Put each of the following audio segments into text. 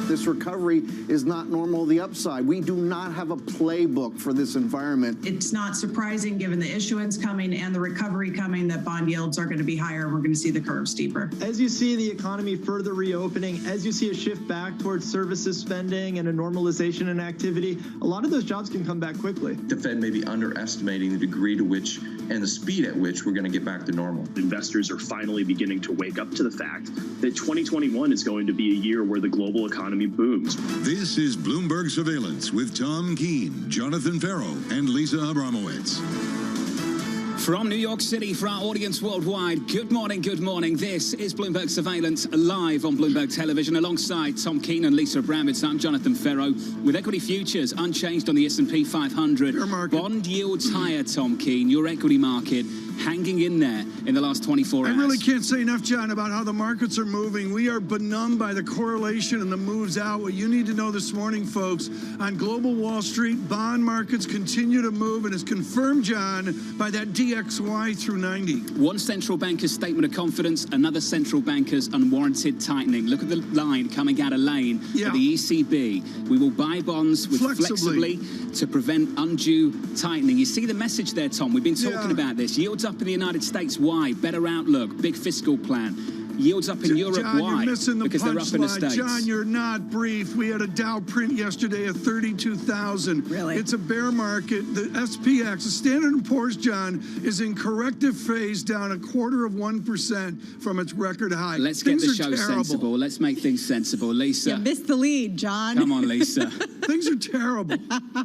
This recovery is not normal the upside. We do not have a playbook for this environment. It's not surprising, given the issuance coming and the recovery coming, that bond yields are going to be higher. We're going to see the curve steeper. As you see the economy further reopening, as you see a shift back towards services spending and a normalization in activity, a lot of those jobs can come back quickly. The Fed may be underestimating the degree to which and the speed at which we're going to get back to normal. Investors are finally beginning to wake up to the fact that 2021 is going to be a year where the global economy booms. This is Bloomberg Surveillance with Tom Keene, Jonathan Farrow, and Lisa Abramowitz. From New York City, for our audience worldwide, good morning, good morning. This is Bloomberg Surveillance, live on Bloomberg Television, alongside Tom Keene and Lisa Abramowitz. I'm Jonathan Farrow. With equity futures unchanged on the S&P 500. Bond yields higher, Tom Keene. Your equity market hanging in there in the last 24 hours. I really can't say enough, John, about how the markets are moving. We are benumbed by the correlation and the moves out. What you need to know this morning, folks, on global Wall Street, bond markets continue to move, and it's confirmed, John, by that DXY through 90. One central banker's statement of confidence, another central banker's unwarranted tightening. Look at the line coming out of lane for the ECB. We will buy bonds with flexibly to prevent undue tightening. You see the message there, Tom. We've been talking about this. Yields up in the United States. Why? Better outlook, big fiscal plan. Yields up in Europe. John, why? You're missing the because they're up in the States. John, you're not brief. We had a Dow print yesterday of 32,000. Really? It's a bear market. The SPX, the Standard & Poor's, John, is in corrective phase, down 1/4% from its record high. Let's get the show sensible. Let's make things sensible. Lisa. You missed the lead, John. Come on, Lisa. Things are terrible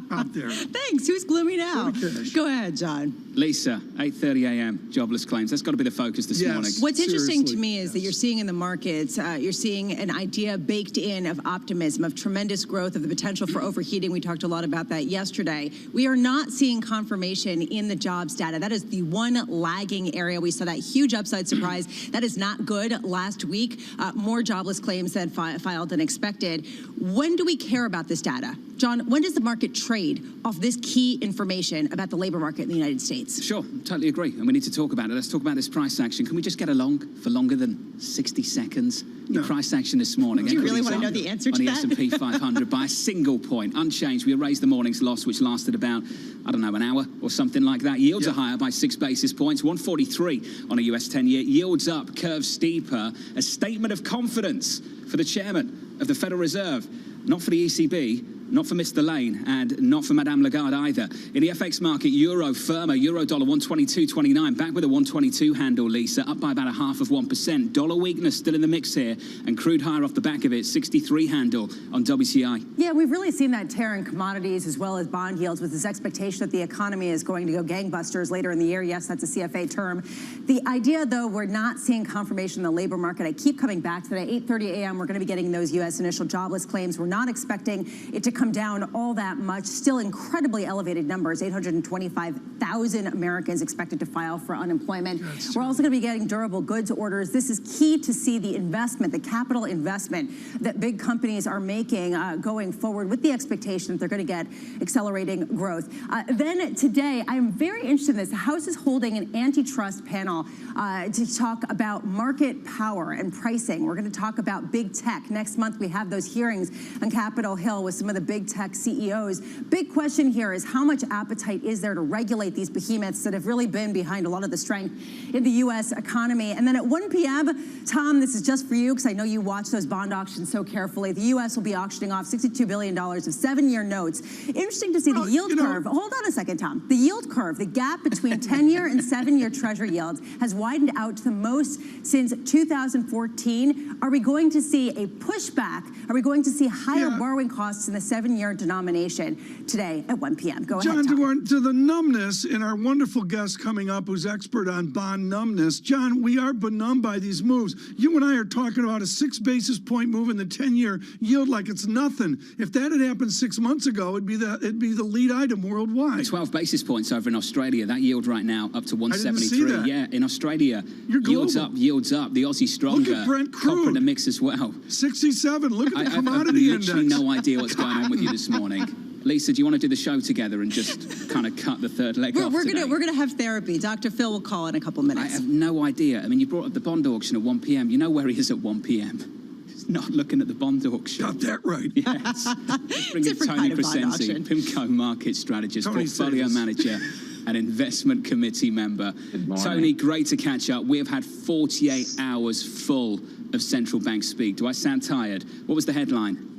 out there. Thanks. Who's gloomy now? Go ahead, John. Lisa, 8:30 a.m., jobless claims. That's got to be the focus this morning. What's interesting to me is that you're seeing in the markets, you're seeing an idea baked in of optimism, of tremendous growth, of the potential for overheating. We talked a lot about that yesterday. We are not seeing confirmation in the jobs data. That is the one lagging area. We saw that huge upside surprise. That is not good last week. More jobless claims than filed than expected. When do we care about this data? John, when does the market trade off this key information about the labor market in the United States? Sure, totally agree. And we need to talk about it. Let's talk about this price action. Can we just get along for longer than 60 seconds? The price action this morning. Do you really want to know the answer to that? On the S&P 500 by a single point, unchanged. We erased the morning's loss, which lasted about, I don't know, an hour or something like that. Yields are higher by 6 basis points, 143 on a US 10-year. Yields up, curve steeper. A statement of confidence for the chairman of the Federal Reserve, not for the ECB, not for Mr. Lane, and not for Madame Lagarde either. In the FX market, euro firmer, euro dollar 122.29, back with a 122 handle, Lisa, up by about 0.5%. Dollar weakness still in the mix here, and crude higher off the back of it, 63 handle on WTI. Yeah, we've really seen that tear in commodities as well as bond yields with this expectation that the economy is going to go gangbusters later in the year. Yes, that's a CFA term. The idea, though, we're not seeing confirmation in the labor market. I keep coming back to that. 8:30 a.m., we're going to be getting those U.S. initial jobless claims. We're not expecting it to come down all that much. Still incredibly elevated numbers. 825,000 Americans expected to file for unemployment. We're also going to be getting durable goods orders. This is key to see the investment, the capital investment that big companies are making going forward with the expectation that they're going to get accelerating growth. Then today, I'm very interested in this. The House is holding an antitrust panel to talk about market power and pricing. We're going to talk about big tech. Next month, we have those hearings on Capitol Hill with some of the big tech CEOs. Big question here is how much appetite is there to regulate these behemoths that have really been behind a lot of the strength in the U.S. economy? And then at 1 p.m., Tom, this is just for you because I know you watch those bond auctions so carefully. The U.S. will be auctioning off $62 billion of 7-year notes. Interesting to see the yield curve. Hold on a second, Tom. The yield curve, the gap between 10-year and 7-year Treasury yields has widened out to the most since 2014. Are we going to see a pushback? Are we going to see higher borrowing costs in the 7-year denomination today at 1 p.m.? Go ahead, Tom. To the numbness, and our wonderful guest coming up who's expert on bond numbness. John, we are benumbed by these moves. You and I are talking about a 6 basis point move in the 10-year yield like it's nothing. If that had happened 6 months ago, it'd be the lead item worldwide. 12 basis points over in Australia. That yield right now up to 173. I didn't see that. Yeah, in Australia, You're yields up, yields up. The Aussie stronger. Look at Brent crude. Copper in the mix as well. 67. Look at the commodity index. I have literally no idea what's going on with you this morning. Lisa, do you want to do the show together and just kind of cut the third leg off today? We're gonna have therapy. Dr. Phil will call in a couple minutes. I have no idea. I mean, you brought up the bond auction at 1 p.m. You know where he is at 1 p.m. not looking at the bond auction. Got that right. Yes. Let's bring in Different Tony kind of bond Crescenzi, auction. PIMCO market strategist, Tony portfolio Davis. manager, and investment committee member. morning. Tony, great to catch up. We have had 48 hours full of central bank speak. Do I sound tired? What was the headline?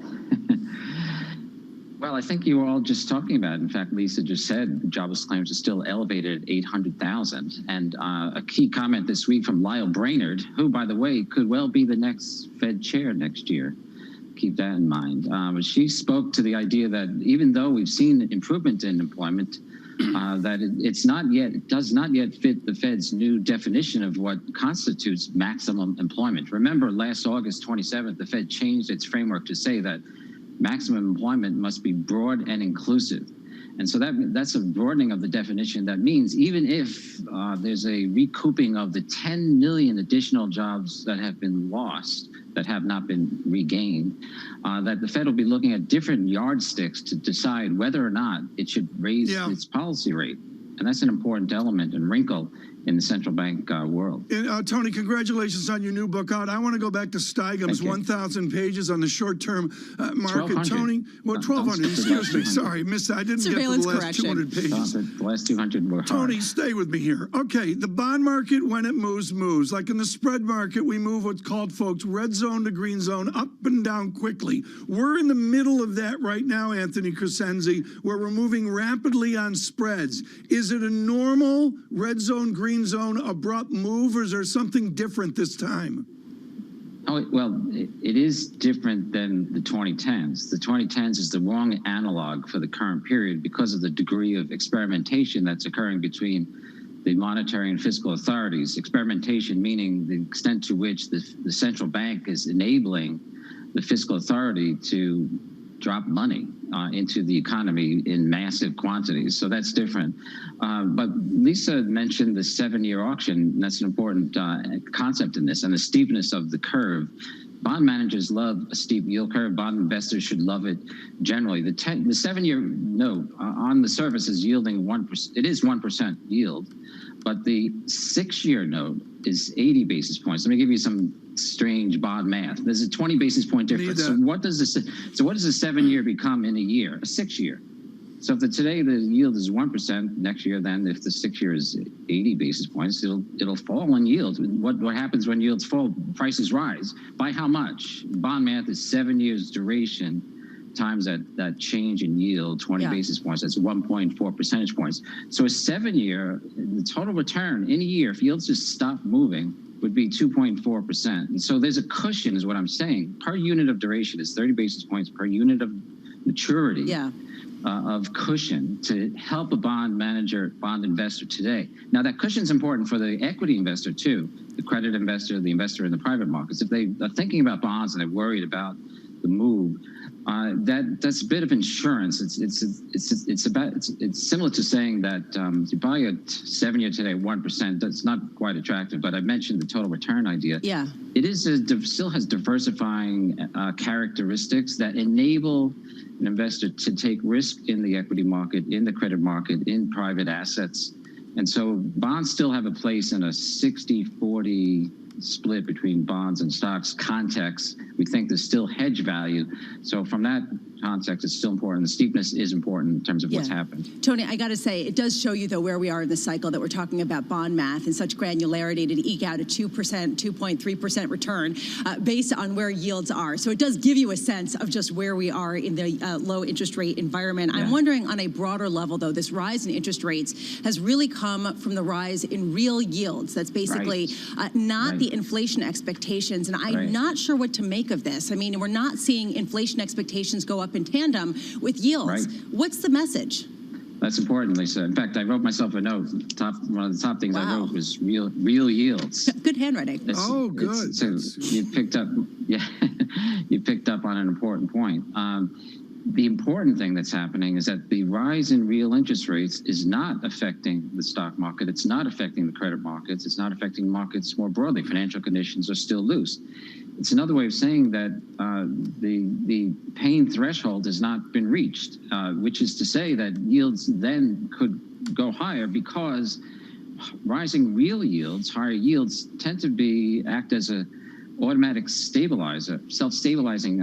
Well, I think you were all just talking about it. In fact, Lisa just said jobless claims are still elevated at 800,000. And a key comment this week from Lyle Brainerd, who, by the way, could well be the next Fed chair next year. Keep that in mind. She spoke to the idea that even though we've seen improvement in employment, that it does not yet fit the Fed's new definition of what constitutes maximum employment. Remember, last August 27th, the Fed changed its framework to say that maximum employment must be broad and inclusive. And so that's a broadening of the definition. That means even if there's a recouping of the 10 million additional jobs that have been lost, that have not been regained, that the Fed will be looking at different yardsticks to decide whether or not it should raise its policy rate. And that's an important element and wrinkle in the central bank world. Tony, congratulations on your new book out. I want to go back to Steigum's 1,000 pages on the short-term market. 1,200. Tony, well, 1,200, excuse me. Sorry, missed that. I didn't get to the last 200 pages. The last 200 were hard. Tony, stay with me here. Okay, the bond market, when it moves, moves. Like in the spread market, we move what's called, folks, red zone to green zone, up and down quickly. We're in the middle of that right now, Anthony Crescenzi, where we're moving rapidly on spreads. Is it a normal red zone, green zone, abrupt move, or is there something different this time? Oh, well, it is different than the 2010s. The 2010s is the wrong analog for the current period because of the degree of experimentation that's occurring between the monetary and fiscal authorities. Experimentation meaning the extent to which the central bank is enabling the fiscal authority to drop money into the economy in massive quantities. So that's different. But Lisa mentioned the 7-year auction. And that's an important concept in this, and the steepness of the curve. Bond managers love a steep yield curve. Bond investors should love it generally. The 7-year note on the surface is yielding 1%. It is 1% yield, but the 6-year note is 80 basis points. Let me give you some strange bond math. There's a 20 basis point difference. So what does a 7-year become in a year? A 6-year. So if today the yield is 1%, next year then if the 6-year is 80 basis points, it'll fall in yield. What happens when yields fall? Prices rise. By how much? Bond math is 7 years duration times that change in yield, 20 basis points. That's 1.4 percentage points. So a 7-year, the total return in a year, if yields just stop moving, would be 2.4%. And so there's a cushion is what I'm saying. Per unit of duration is 30 basis points per unit of maturity of cushion to help a bond manager, bond investor today. Now that cushion is important for the equity investor too, the credit investor, the investor in the private markets. If they are thinking about bonds and they're worried about the move, that's a bit of insurance. It's similar to saying that you buy a 7-year today 1%. That's not quite attractive. But I mentioned the total return idea. Yeah, it is still has diversifying characteristics that enable an investor to take risk in the equity market, in the credit market, in private assets, and so bonds still have a place in a 60-40 split between bonds and stocks context. We think there's still hedge value. So from that context, it's still important. The steepness is important in terms of what's happened. Tony, I got to say, it does show you, though, where we are in the cycle that we're talking about bond math and such granularity to eke out a 2%, 2.3% return based on where yields are. So it does give you a sense of just where we are in the low interest rate environment. I'm wondering on a broader level, though, this rise in interest rates has really come from the rise in real yields. That's basically not the inflation expectations. And I'm not sure what to make of this. I mean, we're not seeing inflation expectations go up in tandem with yields. What's the message? That's important, Lisa. In fact, I wrote myself a note. One of the top things I wrote was real yields. Good handwriting. Good. So you picked up, you picked up on an important point. The important thing that's happening is that the rise in real interest rates is not affecting the stock market. It's not affecting the credit markets. It's not affecting markets more broadly. Financial conditions are still loose. It's another way of saying that the pain threshold has not been reached, which is to say that yields then could go higher because rising real yields, higher yields, tend to act as a automatic stabilizer, self-stabilizing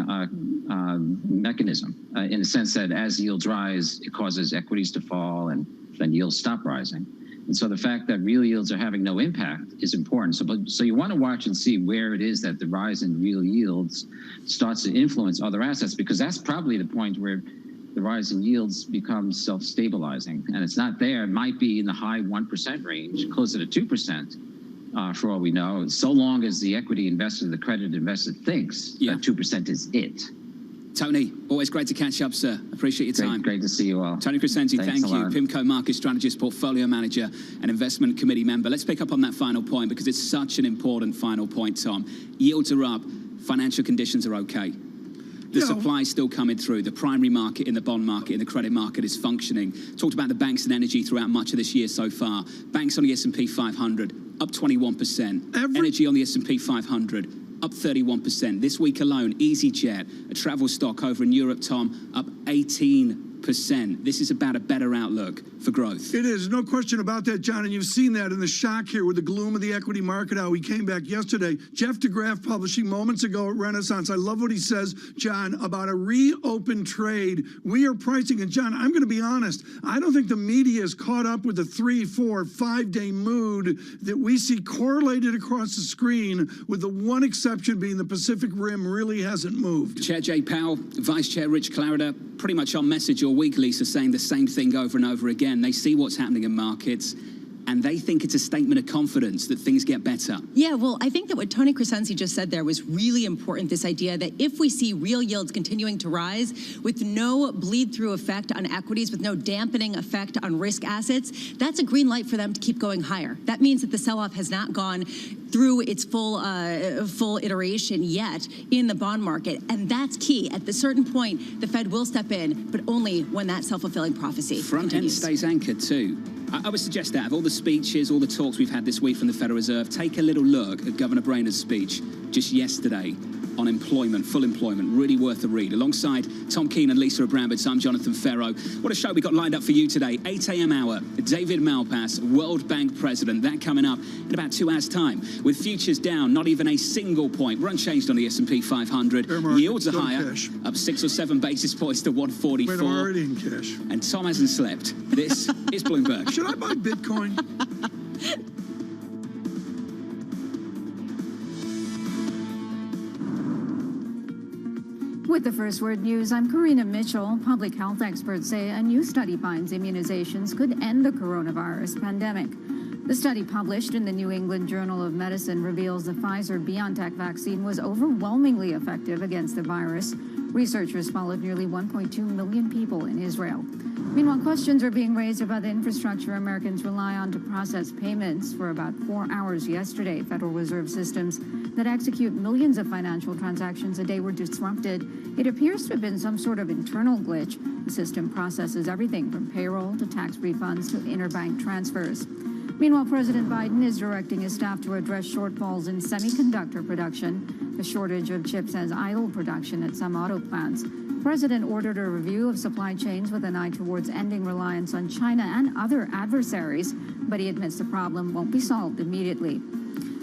mechanism in the sense that as yields rise, it causes equities to fall and then yields stop rising. And so the fact that real yields are having no impact is important. So you want to watch and see where it is that the rise in real yields starts to influence other assets, because that's probably the point where the rise in yields becomes self-stabilizing. And it's not there. It might be in the high 1% range, closer to 2%, for all we know, so long as the equity investor, the credit investor thinks that 2% is it. Tony, always great to catch up, sir. Appreciate your time. Great to see you all. Tony Crescenzi, thank you. Lot. PIMCO Market Strategist, Portfolio Manager, and Investment Committee Member. Let's pick up on that final point because it's such an important final point, Tom. Yields are up, financial conditions are okay. The supply is still coming through. The primary market in the bond market, in the credit market is functioning. Talked about the banks and energy throughout much of this year so far. Banks on the S&P 500, up 21%. Energy on the S&P 500, up 31%. This week alone, EasyJet, a travel stock over in Europe, Tom, up 18%. This is about a better outlook for growth. It is, no question about that, John, and you've seen that in the shock here with the gloom of the equity market, how we came back yesterday. Jeff DeGraff publishing moments ago at Renaissance. I love what he says, John, about a reopened trade. We are pricing, and John, I'm going to be honest, I don't think the media is caught up with the 3, 4, 5-day mood that we see correlated across the screen, with the one exception being the Pacific Rim really hasn't moved. Chair Jay Powell, Vice Chair Rich Clarida, pretty much on message all week, Lisa, saying the same thing over and over again. They see what's happening in markets, and they think it's a statement of confidence that things get better. Yeah, well, I think that what Tony Crescenzi just said there was really important, this idea that if we see real yields continuing to rise with no bleed-through effect on equities, with no dampening effect on risk assets, that's a green light for them to keep going higher. That means that the sell-off has not gone through its full iteration yet in the bond market, and that's key. At a certain point, the Fed will step in, but only when that self-fulfilling prophecy Front end stays anchored too. I would suggest that of all the speeches, all the talks we've had this week from the Federal Reserve, take a little look at Governor Brainer's speech just yesterday on employment, full employment, really worth a read. Alongside Tom Keene and Lisa Abrambitz, I'm Jonathan Ferro. What a show we got lined up for you today. 8 a.m. hour, David Malpass, World Bank President. That coming up in about 2 hours' time. With futures down, not even a single point. We're unchanged on the S&P 500. Yields are higher, up 6 or 7 basis points to 144. Wait, I'm already in cash. And Tom hasn't slept. This is Bloomberg. Should I buy Bitcoin? With the First Word News, I'm Karina Mitchell. Public health experts say a new study finds immunizations could end the coronavirus pandemic. The study published in the New England Journal of Medicine reveals the Pfizer-BioNTech vaccine was overwhelmingly effective against the virus. Researchers followed nearly 1.2 million people in Israel. Meanwhile, questions are being raised about the infrastructure Americans rely on to process payments. For about 4 hours yesterday, Federal Reserve systems that execute millions of financial transactions a day were disrupted. It appears to have been some sort of internal glitch. The system processes everything from payroll to tax refunds to interbank transfers. Meanwhile, President Biden is directing his staff to address shortfalls in semiconductor production. The shortage of chips has idled production at some auto plants. The president ordered a review of supply chains with an eye towards ending reliance on China and other adversaries, but he admits the problem won't be solved immediately.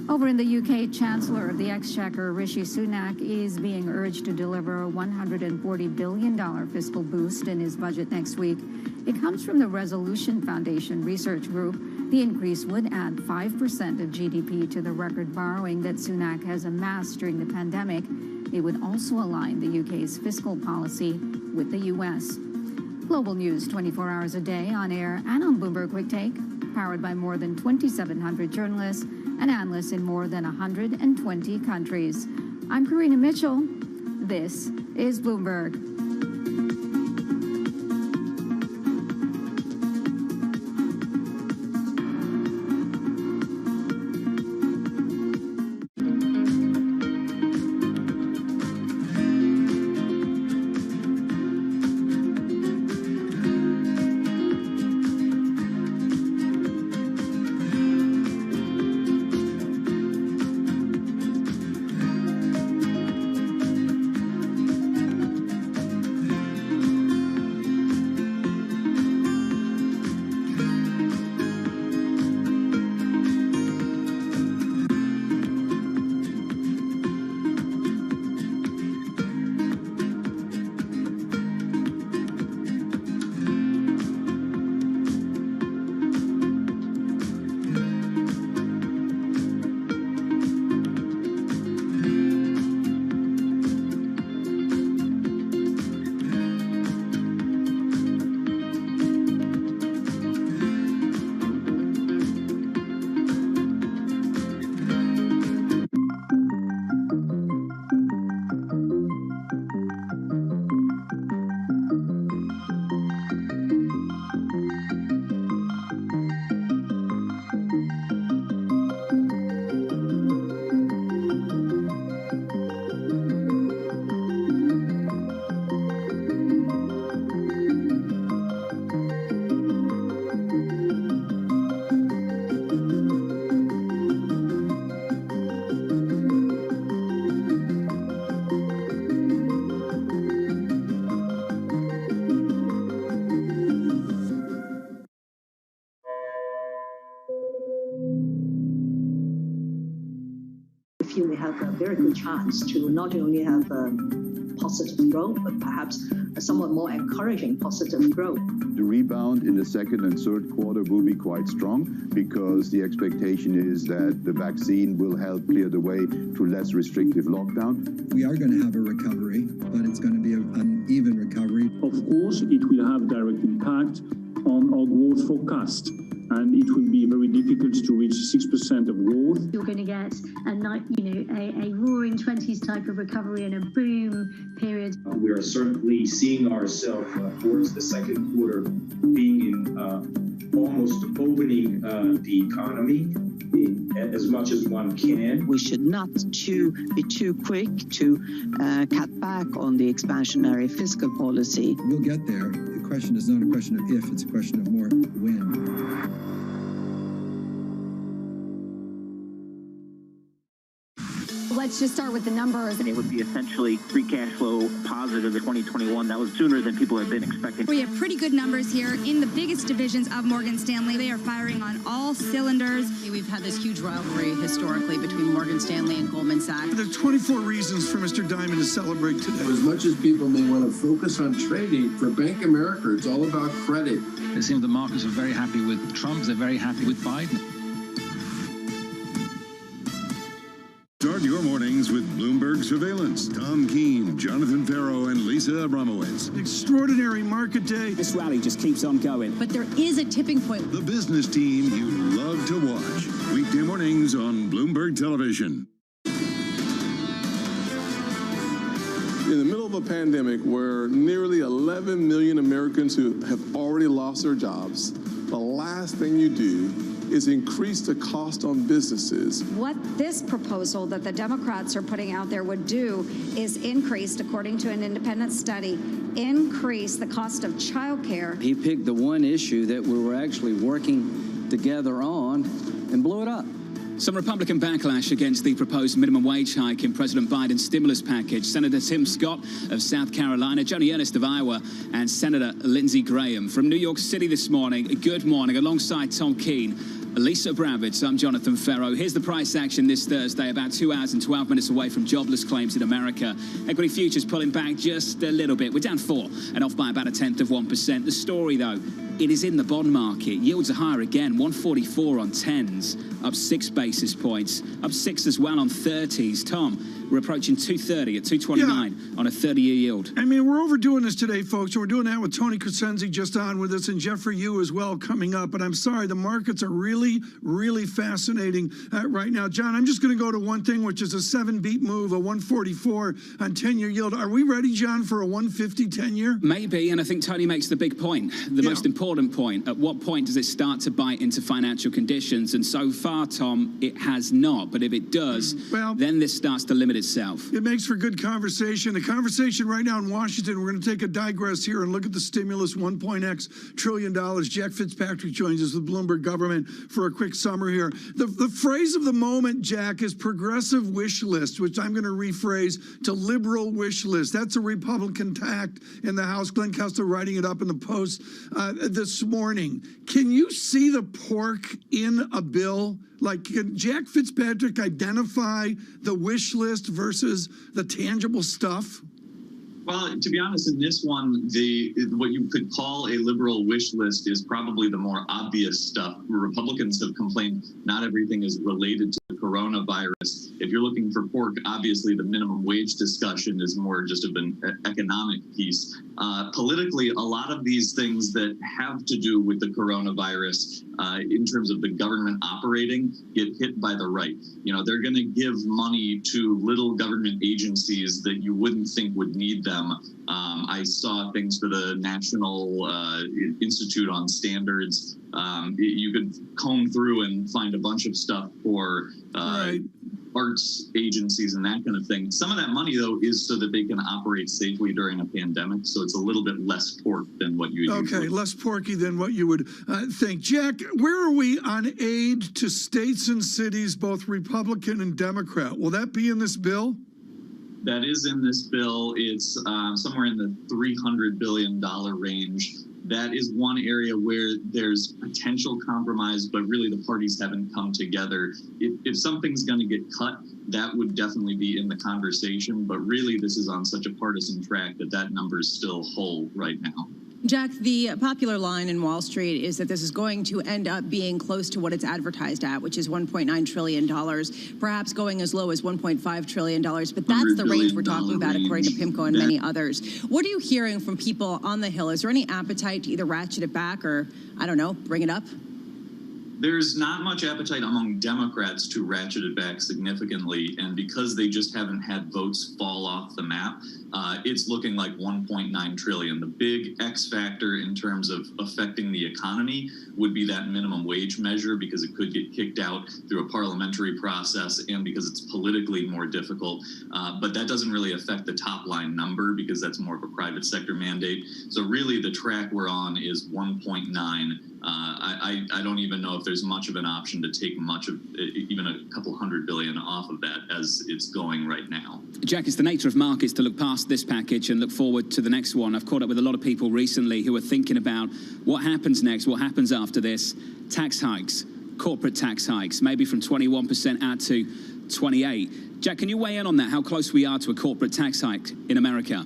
Over in the UK, Chancellor of the Exchequer, Rishi Sunak, is being urged to deliver a $140 billion fiscal boost in his budget next week. It comes from the Resolution Foundation Research Group. The increase would add 5% of GDP to the record borrowing that Sunak has amassed during the pandemic. It would also align the UK's fiscal policy with the US. Global news 24 hours a day on air and on Bloomberg Quick Take, powered by more than 2,700 journalists and analysts in more than 120 countries. I'm Karina Mitchell. This is Bloomberg. think they have a very good chance to not only have positive growth, but perhaps a somewhat more encouraging positive growth. The rebound in the second and third quarter will be quite strong because the expectation is that the vaccine will help clear the way to less restrictive lockdown. We are going to have a recovery, but it's going to be an uneven recovery. Of course, it will have direct impact on our growth forecast, and it will be very difficult to reach 6% of growth. You're going to get a roaring 20s type of recovery and a boom period. We are certainly seeing ourselves towards the second quarter being in almost opening the economy as much as one can. We should not be too quick to cut back on the expansionary fiscal policy. We'll get there. The question is not a question of if, it's a question of more when. Let's just start with the numbers. And it would be essentially free cash flow positive in 2021. That was sooner than people had been expecting. We have pretty good numbers here in the biggest divisions of Morgan Stanley. They are firing on all cylinders. We've had this huge rivalry historically between Morgan Stanley and Goldman Sachs. There are 24 reasons for Mr. Diamond to celebrate today. As much as people may want to focus on trading, for Bank of America, it's all about credit. It seems the markets are very happy with Trump. They're very happy with Biden. Start your mornings with Bloomberg Surveillance. Tom Keene, Jonathan Ferro, and Lisa Abramowitz. Extraordinary market day. This rally just keeps on going. But there is a tipping point. The business team you love to watch. Weekday mornings on Bloomberg Television. In the middle of a pandemic where nearly 11 million Americans who have already lost their jobs, the last thing you do is increase the cost on businesses. What this proposal that the Democrats are putting out there would do is increase, according to an independent study, increase the cost of child care. He picked the one issue that we were actually working together on and blew it up. Some Republican backlash against the proposed minimum wage hike in President Biden's stimulus package. Senator Tim Scott of South Carolina, Joni Ernest of Iowa, and Senator Lindsey Graham. From New York City this morning, good morning, alongside Tom Keene, Lisa Abramowitz, I'm Jonathan Ferro. Here's the price action this Thursday, about 2 hours and 12 minutes away from jobless claims in America. Equity futures pulling back just a little bit. We're down 4 and off by about 1/10%. The story, though, it is in the bond market. Yields are higher again, 144 on 10s, up 6 basis points, up 6 as well on 30s. Tom, we're approaching 230 at 229 on a 30-year yield. I mean, we're overdoing this today, folks, and we're doing that with Tony Crescenzi just on with us and Jeffrey Yu as well coming up. But I'm sorry, the markets are really, really fascinating right now. John, I'm just going to go to one thing, which is a 7-beat move, a 144 on 10-year yield. Are we ready, John, for a 150 10-year? Maybe, and I think Tony makes the big point, the most important point. At what point does it start to bite into financial conditions? And so far, Tom, it has not. But if it does, then this starts to limit itself. It makes for good conversation. The conversation right now in Washington, we're going to take a digress here and look at the stimulus, $1.x trillion. Jack Fitzpatrick joins us with Bloomberg Government for a quick summary here. The phrase of the moment, Jack, is progressive wish list, which I'm going to rephrase to liberal wish list. That's a Republican tact in the House. Glenn Kessler writing it up in the Post this morning. Can you see the pork in a bill? Like, can Jack Fitzpatrick identify the wish list versus the tangible stuff? Well, to be honest, in this one, what you could call a liberal wish list is probably the more obvious stuff. Republicans have complained not everything is related to the coronavirus. If you're looking for pork, obviously the minimum wage discussion is more just of an economic piece. Politically, a lot of these things that have to do with the coronavirus in terms of the government operating get hit by the right. You know, they're going to give money to little government agencies that you wouldn't think would need them. I saw things for the National Institute on Standards. You could comb through and find a bunch of stuff for arts agencies and that kind of thing. Some of that money, though, is so that they can operate safely during a pandemic. So it's a little bit less pork than what you would. Okay, less porky than what you would think. Jack, where are we on aid to states and cities, both Republican and Democrat? Will that be in this bill? That is in this bill. It's somewhere in the $300 billion range. that is one area where there's potential compromise, but really the parties haven't come together. If something's going to get cut, that would definitely be in the conversation. But really, this is on such a partisan track that number is still whole right now. Jack, the popular line in Wall Street is that this is going to end up being close to what it's advertised at, which is $1.9 trillion, perhaps going as low as $1.5 trillion. But that's the range we're talking about, according to PIMCO and many others. What are you hearing from people on the Hill? Is there any appetite to either ratchet it back or, I don't know, bring it up? There's not much appetite among Democrats to ratchet it back significantly, and because they just haven't had votes fall off the map, it's looking like 1.9 trillion. The big X factor in terms of affecting the economy would be that minimum wage measure, because it could get kicked out through a parliamentary process and because it's politically more difficult. But that doesn't really affect the top line number because that's more of a private sector mandate. So really the track we're on is 1.9. I don't even know if there's much of an option to take much of even a couple $100 billion off of that as it's going right now. Jack, it's the nature of markets to look past this package and look forward to the next one. I've caught up with a lot of people recently who are thinking about what happens next, what happens after this. Tax hikes, corporate tax hikes, maybe from 21% out to 28%. Jack, can you weigh in on that, how close we are to a corporate tax hike in America?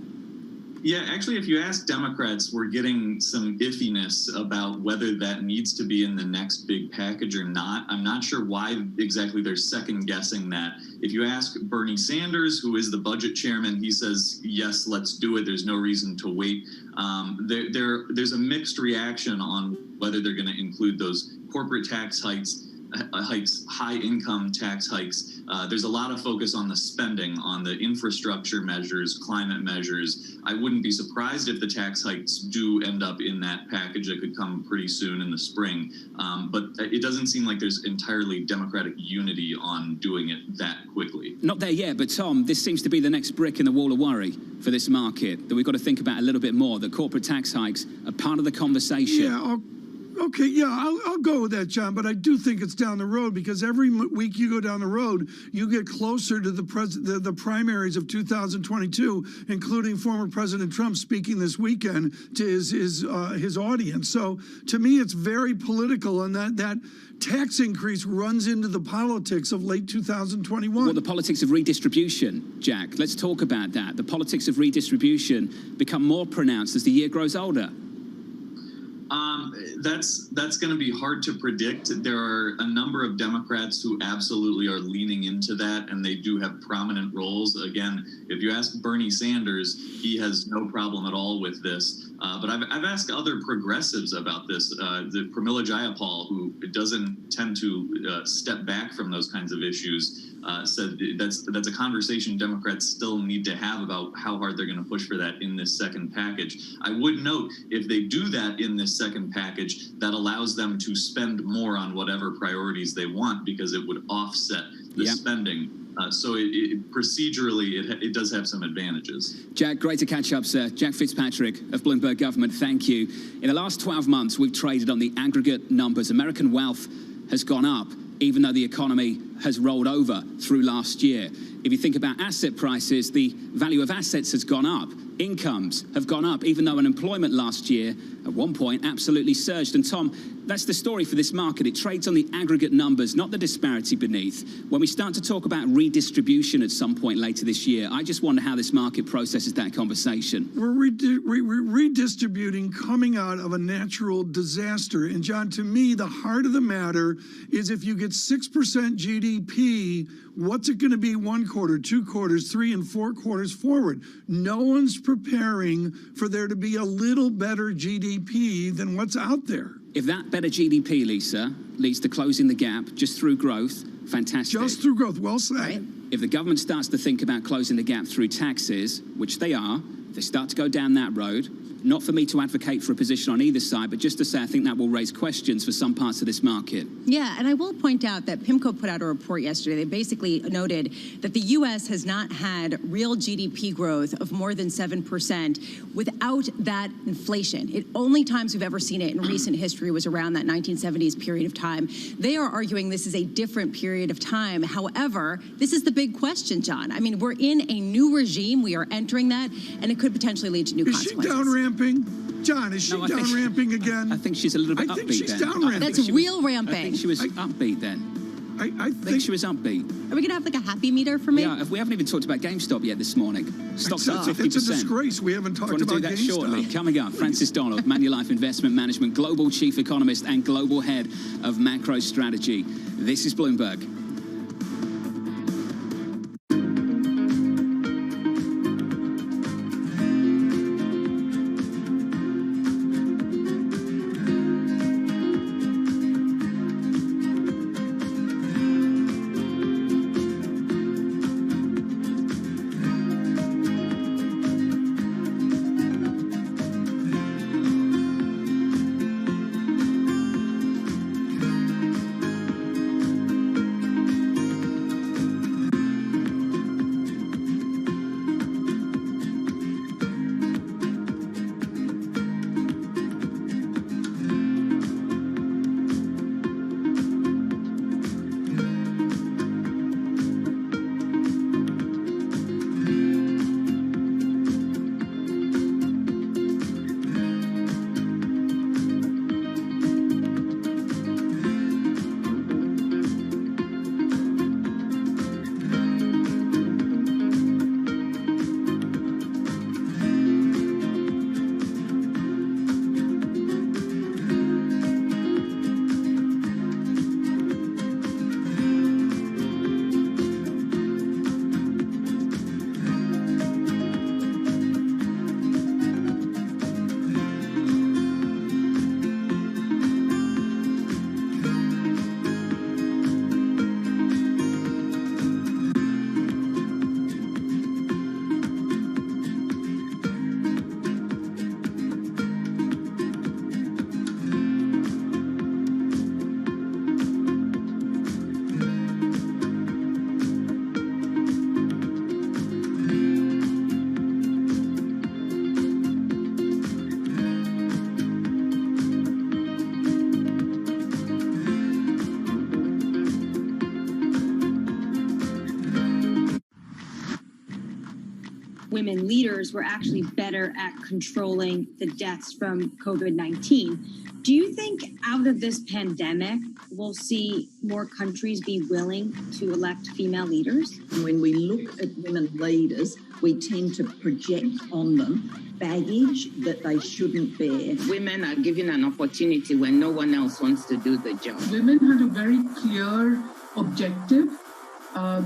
Yeah, actually, if you ask Democrats, we're getting some iffiness about whether that needs to be in the next big package or not. I'm not sure why exactly they're second guessing that. If you ask Bernie Sanders, who is the budget chairman, he says, yes, let's do it. There's no reason to wait. There's a mixed reaction on whether they're going to include those corporate tax hikes, high income tax hikes. There's a lot of focus on the spending, on the infrastructure measures, climate measures. I wouldn't be surprised if the tax hikes do end up in that package that could come pretty soon in the spring. But it doesn't seem like there's entirely Democratic unity on doing it that quickly. Not there yet, but Tom, this seems to be the next brick in the wall of worry for this market that we've got to think about a little bit more, that corporate tax hikes are part of the conversation. Yeah, okay, yeah, I'll go with that, John, but I do think it's down the road because every week you go down the road, you get closer to the primaries of 2022, including former President Trump speaking this weekend to his audience. So to me, it's very political, and that tax increase runs into the politics of late 2021. Well, the politics of redistribution, Jack. Let's talk about that. The politics of redistribution become more pronounced as the year grows older. That's going to be hard to predict. There are a number of Democrats who absolutely are leaning into that, and they do have prominent roles. Again, if you ask Bernie Sanders, he has no problem at all with this. But I've asked other progressives about this. The Pramila Jayapal, who doesn't tend to step back from those kinds of issues, said that's a conversation Democrats still need to have about how hard they're going to push for that in this second package. I would note, if they do that in this second package, that allows them to spend more on whatever priorities they want because it would offset the spending. So procedurally, it does have some advantages. Jack, great to catch up, sir. Jack Fitzpatrick of Bloomberg Government, thank you. In the last 12 months, we've traded on the aggregate numbers. American wealth has gone up, even though the economy has rolled over through last year. If you think about asset prices, the value of assets has gone up. Incomes have gone up, even though unemployment last year, at one point, absolutely surged. And Tom, that's the story for this market. It trades on the aggregate numbers, not the disparity beneath. When we start to talk about redistribution at some point later this year, I just wonder how this market processes that conversation. We're redistributing coming out of a natural disaster. And John, to me, the heart of the matter is if you get 6% GDP, what's it going to be 1 quarter, 2 quarters, 3 and 4 quarters forward? No one's preparing for there to be a little better GDP than what's out there. If that better GDP, Lisa, leads to closing the gap just through growth, fantastic. Just through growth, well said. Right. If the government starts to think about closing the gap through taxes, which they are, if they start to go down that road, not for me to advocate for a position on either side, but just to say I think that will raise questions for some parts of this market. Yeah, and I will point out that PIMCO put out a report yesterday. They basically noted that the U.S. has not had real GDP growth of more than 7% without that inflation. The only times we've ever seen it in recent history was around that 1970s period of time. They are arguing this is a different period of time. However, this is the big question, John. I mean, we're in a new regime. We are entering that, and it could potentially lead to new consequences. Is she down-ramping? John, is she down ramping again? I think she's a little bit upbeat. I think she's then. down ramping. That's real ramping. I think she was upbeat then. I think she was upbeat. Are we going to have like a happy meter for me? Yeah, we haven't even talked about GameStop yet this morning. Stocks up 50%. It's a disgrace we haven't talked about GameStop. Do that GameStop. shortly. Coming up, Francis Donald, Manulife Investment Management, Global Chief Economist and Global Head of Macro Strategy. This is Bloomberg. women leaders were actually better at controlling the deaths from COVID-19. Do you think out of this pandemic, we'll see more countries be willing to elect female leaders? When we look at women leaders, we tend to project on them baggage that they shouldn't bear. Women are given an opportunity when no one else wants to do the job. Women had a very clear objective.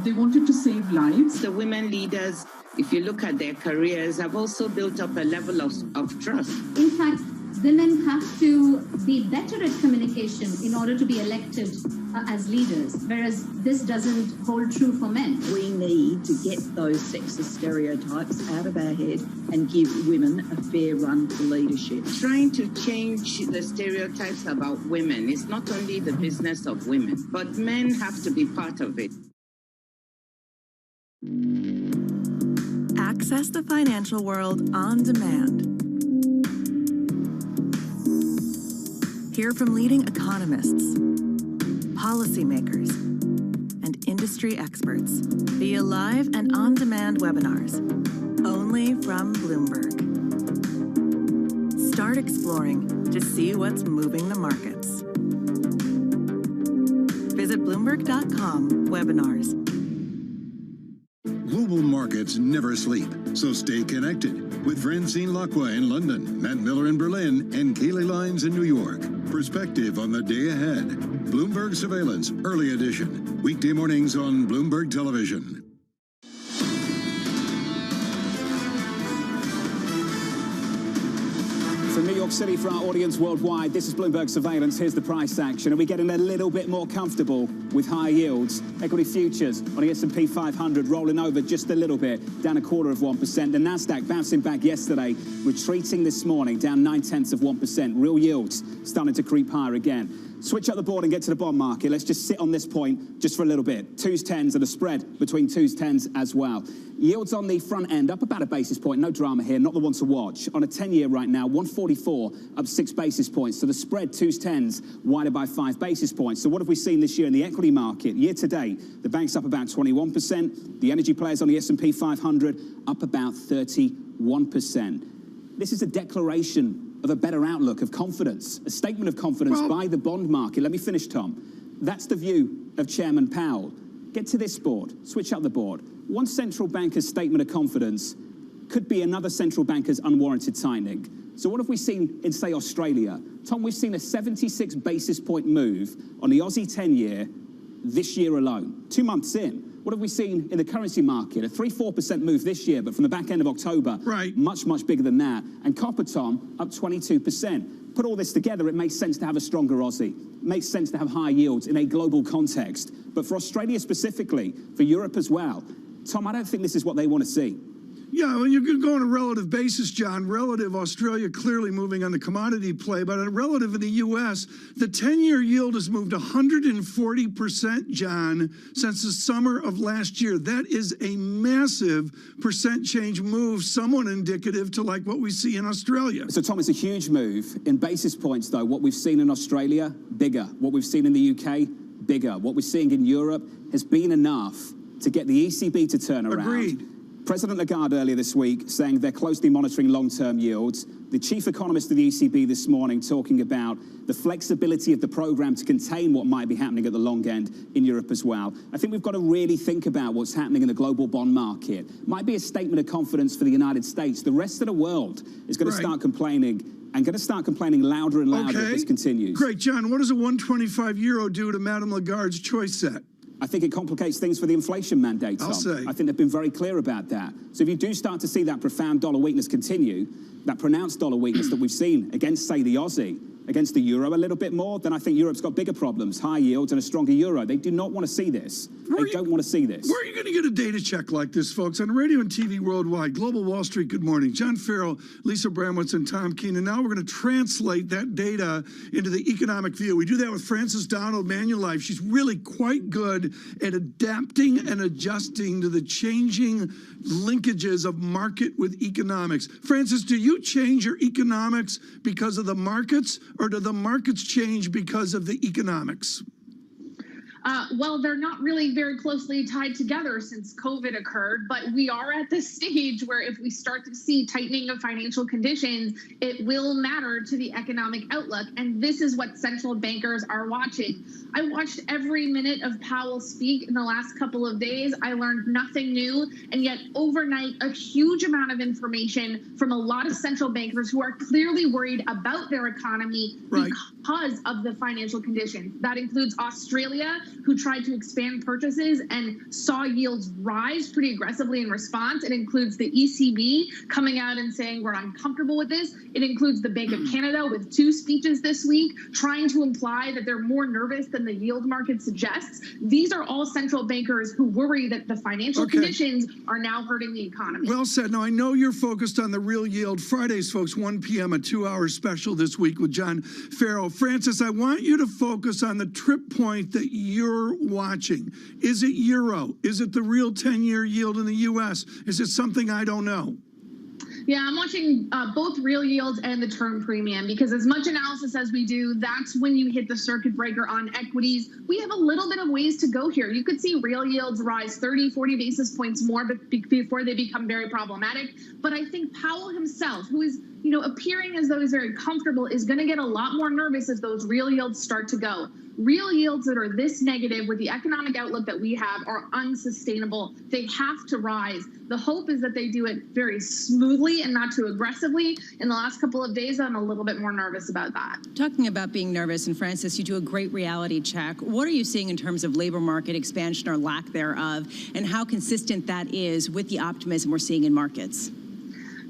They wanted to save lives. The women leaders, if you look at their careers, have also built up a level of trust. In fact, women have to be better at communication in order to be elected as leaders, whereas this doesn't hold true for men. We need to get those sexist stereotypes out of our head and give women a fair run for leadership. Trying to change the stereotypes about women is not only the business of women, but men have to be part of it. Access the financial world on demand. Hear from leading economists, policymakers, and industry experts via live and on-demand webinars, only from Bloomberg. Start exploring to see what's moving the markets. Visit Bloomberg.com/webinars. Global markets never sleep, so stay connected with Francine Lacqua in London, Matt Miller in Berlin, and Kaylee Lyons in New York. Perspective on the day ahead. Bloomberg Surveillance, early edition. Weekday mornings on Bloomberg Television. From New York City for our audience worldwide, this is Bloomberg Surveillance. Here's the price action. Are we getting a little bit more comfortable with higher yields? Equity futures on the S&P 500 rolling over just a little bit, down 0.25%. The Nasdaq bouncing back yesterday, retreating this morning, down 0.9%. Real yields starting to creep higher again. Switch up the board and get to the bond market. Let's just sit on this point just for a little bit. 2s, 10s and a spread between 2s, 10s as well. Yields on the front end up about a basis point. No drama here, not the one to watch. On a 10-year right now, 144 up 6 basis points. So the spread 2s, 10s wider by 5 basis points. So what have we seen this year in the equity market? Year to date, the bank's up about 21%. The energy players on the S&P 500 up about 31%. This is a declaration of a better outlook, of confidence, a statement of confidence by the bond market. Let me finish, Tom. That's the view of Chairman Powell. Get to this board, switch up the board. One central banker's statement of confidence could be another central banker's unwarranted tightening. So what have we seen in, say, Australia? Tom, we've seen a 76 basis point move on the Aussie 10-year this year alone, 2 months in. What have we seen in the currency market? A 3-4% move this year, but from the back end of October, much, much bigger than that. And copper, Tom, up 22%. Put all this together, it makes sense to have a stronger Aussie. It makes sense to have higher yields in a global context. But for Australia specifically, for Europe as well, Tom, I don't think this is what they want to see. Yeah, well, you could go on a relative basis, John. Relative, Australia clearly moving on the commodity play, but a relative in the U.S., the 10-year yield has moved 140%, John, since the summer of last year. That is a massive percent change move, somewhat indicative to like what we see in Australia. So, Tom, it's a huge move. In basis points, though, what we've seen in Australia, bigger. What we've seen in the UK, bigger. What we're seeing in Europe has been enough to get the ECB to turn around. Agreed. President Lagarde earlier this week saying they're closely monitoring long-term yields. The chief economist of the ECB this morning talking about the flexibility of the program to contain what might be happening at the long end in Europe as well. I think we've got to really think about what's happening in the global bond market. Might be a statement of confidence for the United States. The rest of the world is going to start complaining and going to start complaining louder and louder if this continues. Great, John. What does a 125 euro do to Madame Lagarde's choice set? I think it complicates things for the inflation mandate, Tom. I think they've been very clear about that. So if you do start to see that profound dollar weakness continue, that pronounced dollar weakness that we've seen against, say, the Aussie, against the euro a little bit more, then I think Europe's got bigger problems, high yields and a stronger euro. They do not want to see this. They don't want to see this. Where are you going to get a data check like this, folks? On radio and TV worldwide, Global Wall Street, good morning. John Farrell, Lisa Bramwitz, and Tom Keenan. Now we're going to translate that data into the economic view. We do that with Frances Donald Manulife. She's really quite good at adapting and adjusting to the changing linkages of market with economics. Frances, do you change your economics because of the markets, or do the markets change because of the economics? Well, they're not really very closely tied together since COVID occurred, but we are at this stage where if we start to see tightening of financial conditions, it will matter to the economic outlook. And this is what central bankers are watching. I watched every minute of Powell speak in the last couple of days. I learned nothing new. And yet overnight, a huge amount of information from a lot of central bankers who are clearly worried about their economy because of the financial conditions. That includes Australia, who tried to expand purchases and saw yields rise pretty aggressively in response. It includes the ECB coming out and saying we're uncomfortable with this. It includes the Bank of Canada with 2 speeches this week trying to imply that they're more nervous than the yield market suggests. These are all central bankers who worry that the financial conditions are now hurting the economy. Well said. Now, I know you're focused on the real yield. Fridays, folks, 1 p.m., a 2-hour special this week with John Farrell. Frances, I want you to focus on the trip point that you're watching. Is it euro? Is it the real 10-year yield in the U.S.? Is it something I don't know? Yeah, I'm watching both real yields and the term premium, because as much analysis as we do, that's when you hit the circuit breaker on equities. We have a little bit of ways to go here. You could see real yields rise 30, 40 basis points more before they become very problematic. But I think Powell himself, who is appearing as though he's very comfortable, is going to get a lot more nervous as those real yields start to go. Real yields that are this negative with the economic outlook that we have are unsustainable. They have to rise. The hope is that they do it very smoothly and not too aggressively. In the last couple of days, I'm a little bit more nervous about that. Talking about being nervous, and Frances, you do a great reality check. What are you seeing in terms of labor market expansion or lack thereof, and how consistent that is with the optimism we're seeing in markets?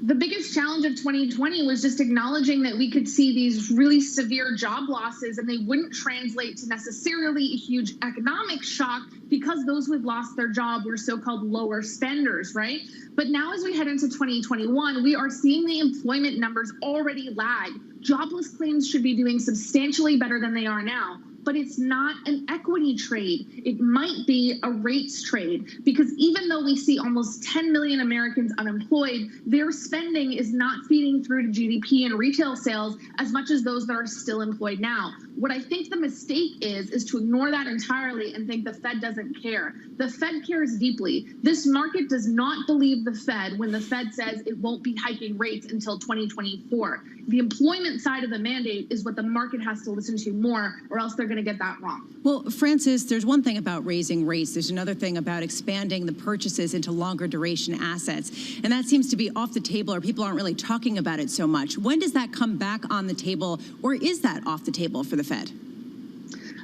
The biggest challenge of 2020 was just acknowledging that we could see these really severe job losses and they wouldn't translate to necessarily a huge economic shock because those who had lost their job were so-called lower spenders, right? But now as we head into 2021, we are seeing the employment numbers already lag. Jobless claims should be doing substantially better than they are now. but it's not an equity trade. It might be a rates trade, because even though we see almost 10 million Americans unemployed, their spending is not feeding through to GDP and retail sales as much as those that are still employed now. What I think the mistake is to ignore that entirely and think the Fed doesn't care. The Fed cares deeply. This market does not believe the Fed when the Fed says it won't be hiking rates until 2024. The employment side of the mandate is what the market has to listen to more, or else they're going to get that wrong. Well, Francis, there's one thing about raising rates. There's another thing about expanding the purchases into longer duration assets. And that seems to be off the table, or people aren't really talking about it so much. When does that come back on the table, or is that off the table for the Fed?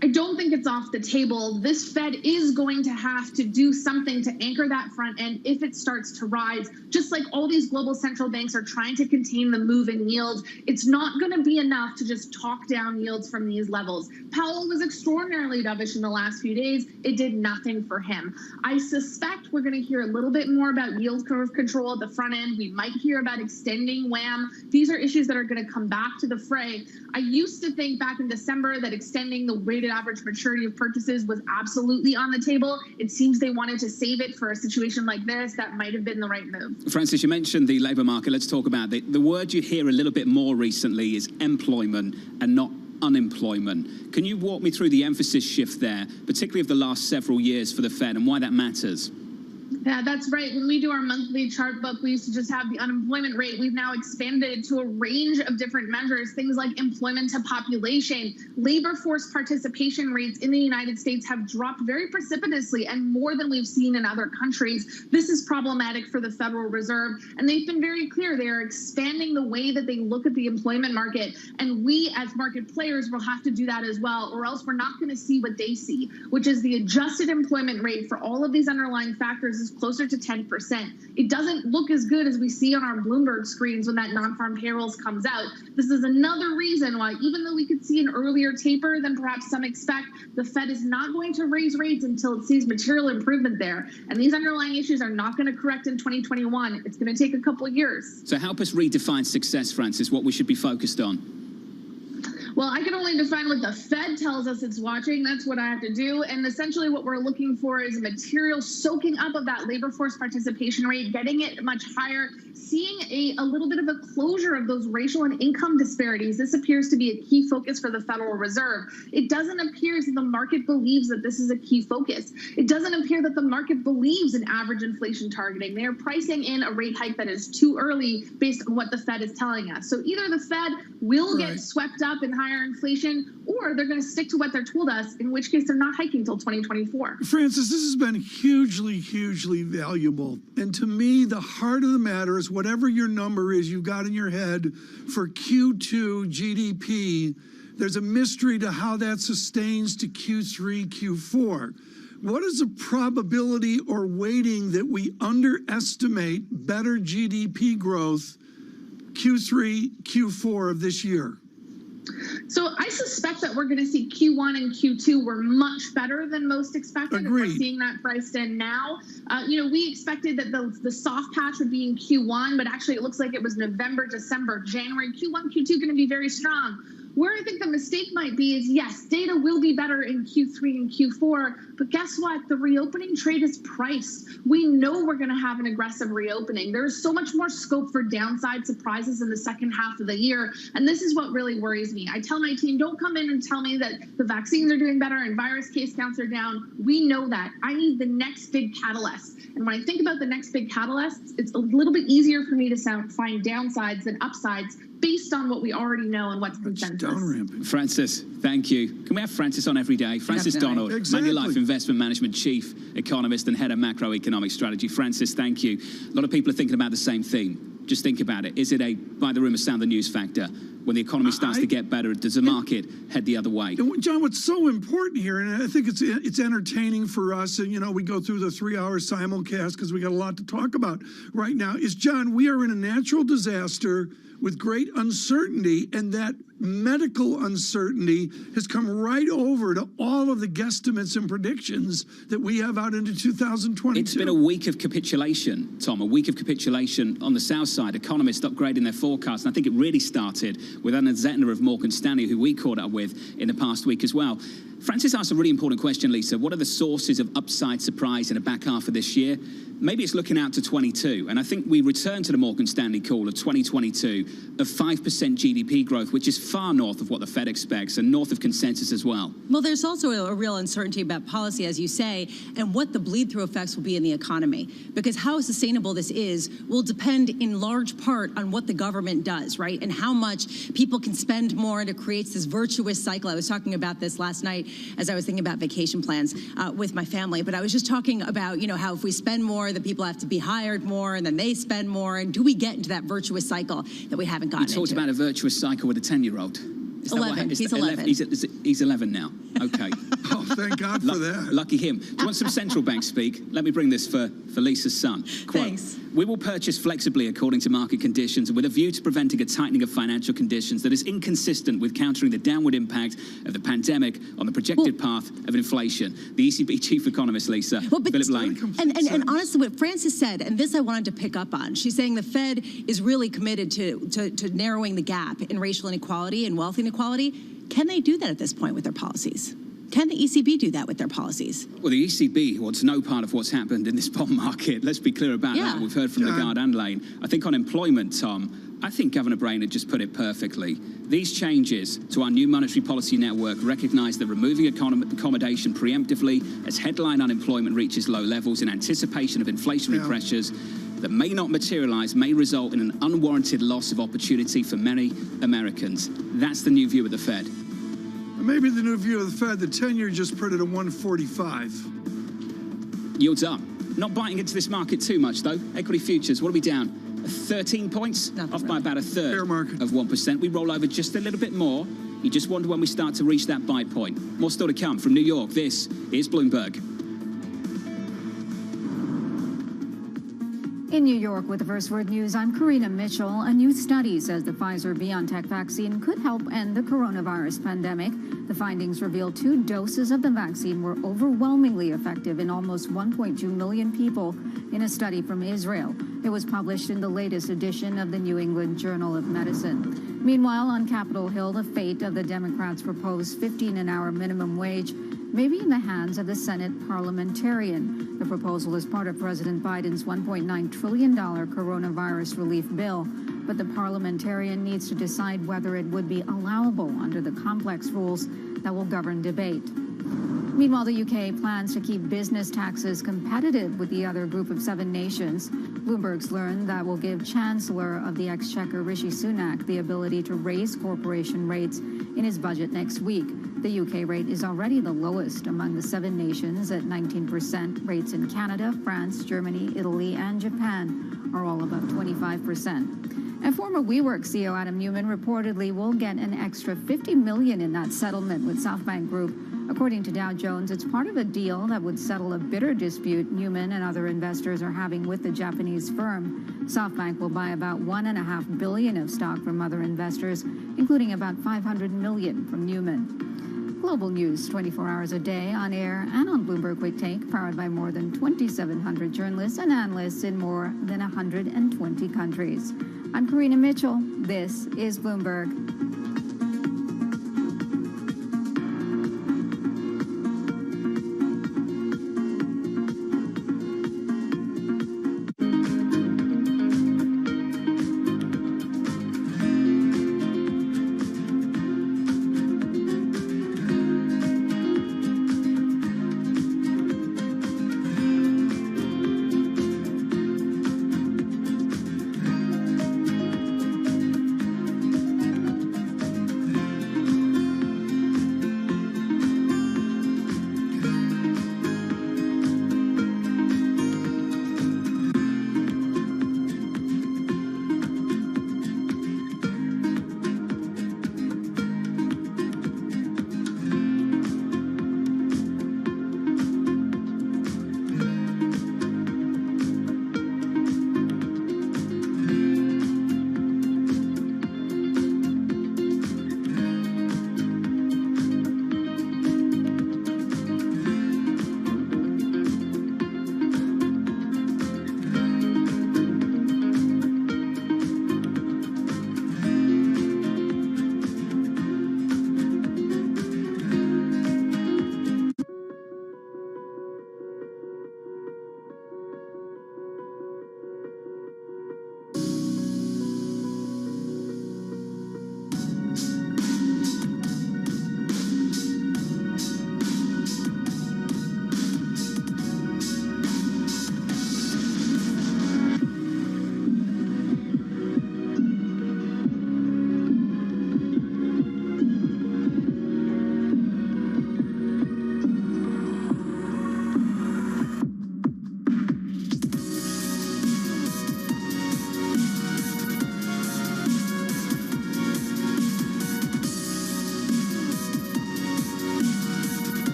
I don't think it's off the table. This Fed is going to have to do something to anchor that front end if it starts to rise. Just like all these global central banks are trying to contain the move in yields, it's not going to be enough to just talk down yields from these levels. Powell was extraordinarily dovish in the last few days. It did nothing for him. I suspect we're going to hear a little bit more about yield curve control at the front end. We might hear about extending WAM. These are issues that are going to come back to the fray. I used to think back in December that extending the weighted average maturity of purchases was absolutely on the table. It seems they wanted to save it for a situation like this. That might have been the right move. Francis, you mentioned the labour market. Let's talk about it. The word you hear a little bit more recently is employment and not unemployment. Can you walk me through the emphasis shift there, particularly of the last several years for the Fed, and why that matters? Yeah, that's right. When we do our monthly chart book, we used to just have the unemployment rate. We've now expanded it to a range of different measures, things like employment to population. Labor force participation rates in the United States have dropped very precipitously and more than we've seen in other countries. This is problematic for the Federal Reserve, and they've been very clear. They are expanding the way that they look at the employment market, and we as market players will have to do that as well, or else we're not going to see what they see, which is the adjusted employment rate for all of these underlying factors is closer to 10%. It doesn't look as good as we see on our Bloomberg screens when that non-farm payrolls comes out. This is another reason why, even though we could see an earlier taper than perhaps some expect, the Fed is not going to raise rates until it sees material improvement there. And these underlying issues are not going to correct in 2021. It's going to take a couple of years. So help us redefine success, Francis, what we should be focused on. Well, I can only define what the Fed tells us it's watching. That's what I have to do. And essentially what we're looking for is material soaking up of that labor force participation rate, getting it much higher, seeing a little bit of a closure of those racial and income disparities. This appears to be a key focus for the Federal Reserve. It doesn't appear as if the market believes that this is a key focus. It doesn't appear that the market believes in average inflation targeting. They are pricing in a rate hike that is too early based on what the Fed is telling us. So either the Fed will get swept up in higher inflation, or they're going to stick to what they're told us, in which case they're not hiking till 2024. Francis, this has been hugely, hugely valuable. And to me, the heart of the matter is whatever your number is you got in your head for Q2 GDP, there's a mystery to how that sustains to Q3, Q4. What is the probability or weighting that we underestimate better GDP growth Q3, Q4 of this year? So I suspect that we're going to see Q1 and Q2 were much better than most expected. Agreed. And we're seeing that priced in now. We expected that the soft patch would be in Q1, but actually it looks like it was November, December, January. Q1, Q2 going to be very strong. Where I think the mistake might be is, yes, data will be better in Q3 and Q4, but guess what? The reopening trade is priced. We know we're going to have an aggressive reopening. There's so much more scope for downside surprises in the second half of the year, and this is what really worries me. I tell my team, don't come in and tell me that the vaccines are doing better and virus case counts are down. We know that. I need the next big catalyst. And when I think about the next big catalyst, it's a little bit easier for me to find downsides than upsides based on what we already know and what's consensus. Francis, thank you. Can we have Francis on every day? Francis Donald, Manulife Investment Management Chief Economist and Head of Macroeconomic Strategy. Francis, thank you. A lot of people are thinking about the same theme. Just think about it. Is it a by the rumor sound the news factor? When the economy starts to get better, does the market head the other way? John, what's so important here, and I think it's entertaining for us, and we go through the 3-hour simulcast because we got a lot to talk about right now, is, John, we are in a natural disaster with great uncertainty, and that medical uncertainty has come right over to all of the guesstimates and predictions that we have out into 2022. It's been a week of capitulation, Tom, a week of capitulation on the south side. Economists upgrading their forecasts, and I think it really started with Anna Zettner of Morgan Stanley, who we caught up with in the past week as well. Francis asked a really important question, Lisa. What are the sources of upside surprise in the back half of this year? Maybe it's looking out to 22, and I think we return to the Morgan Stanley call of 2022 of 5% GDP growth, which is far north of what the Fed expects and north of consensus as well. Well, there's also a real uncertainty about policy, as you say, and what the bleed-through effects will be in the economy, because how sustainable this is will depend in large part on what the government does, right, and how much people can spend more, and it creates this virtuous cycle. I was talking about this last night as I was thinking about vacation plans with my family, but I was just talking about, how if we spend more, the people have to be hired more, and then they spend more, and do we get into that virtuous cycle that we haven't gotten into? You talked about a virtuous cycle with a 10-year-old. 11. He's 11. He's 11 now. Okay. Oh, thank God for that. Lucky him. Do you want some central bank speak? Let me bring this for Lisa's son. Quote, Thanks. We will purchase flexibly according to market conditions and with a view to preventing a tightening of financial conditions that is inconsistent with countering the downward impact of the pandemic on the projected path of inflation. The ECB chief economist, Lisa, Philip Lane. And honestly, what Francis said, and this I wanted to pick up on, she's saying the Fed is really committed to narrowing the gap in racial inequality and wealth inequality. Can they do that at this point with their policies? Can the ECB do that with their policies? Well, the ECB wants no part of what's happened in this bond market. Let's be clear about that. We've heard from Lagarde and Lane. I think on employment, Tom, I think Governor Brainerd just put it perfectly. These changes to our new monetary policy network recognise that removing accommodation preemptively as headline unemployment reaches low levels in anticipation of inflationary pressures that may not materialise may result in an unwarranted loss of opportunity for many Americans. That's the new view of the Fed. Maybe the new view of the Fed, the 10-year just printed a 145. Yields up. Not biting into this market too much, though. Equity futures, what are we down? 13 points? Off by about a third of 1%. We roll over just a little bit more. You just wonder when we start to reach that buy point. More still to come from New York. This is Bloomberg. In New York with the First Word News, I'm Karina Mitchell. A new study says the Pfizer-BioNTech vaccine could help end the coronavirus pandemic. The findings reveal 2 doses of the vaccine were overwhelmingly effective in almost 1.2 million people in a study from Israel. It was published in the latest edition of the New England Journal of Medicine. Meanwhile, on Capitol Hill, the fate of the Democrats' proposed $15-an-hour minimum wage may be in the hands of the Senate parliamentarian. The proposal is part of President Biden's $1.9 trillion coronavirus relief bill, but the parliamentarian needs to decide whether it would be allowable under the complex rules that will govern debate. Meanwhile, the UK plans to keep business taxes competitive with the other group of 7 nations. Bloomberg's learned that will give Chancellor of the Exchequer Rishi Sunak the ability to raise corporation rates in his budget next week. The UK rate is already the lowest among the 7 nations at 19%. Rates in Canada, France, Germany, Italy, and Japan are all above 25%. And former WeWork CEO Adam Neumann reportedly will get an extra $50 million in that settlement with SoftBank Group. According to Dow Jones, it's part of a deal that would settle a bitter dispute Neumann and other investors are having with the Japanese firm. SoftBank will buy about $1.5 billion of stock from other investors, including about $500 million from Neumann. Global news 24 hours a day on air and on Bloomberg Quick Take, powered by more than 2,700 journalists and analysts in more than 120 countries. I'm Karina Mitchell. This is Bloomberg.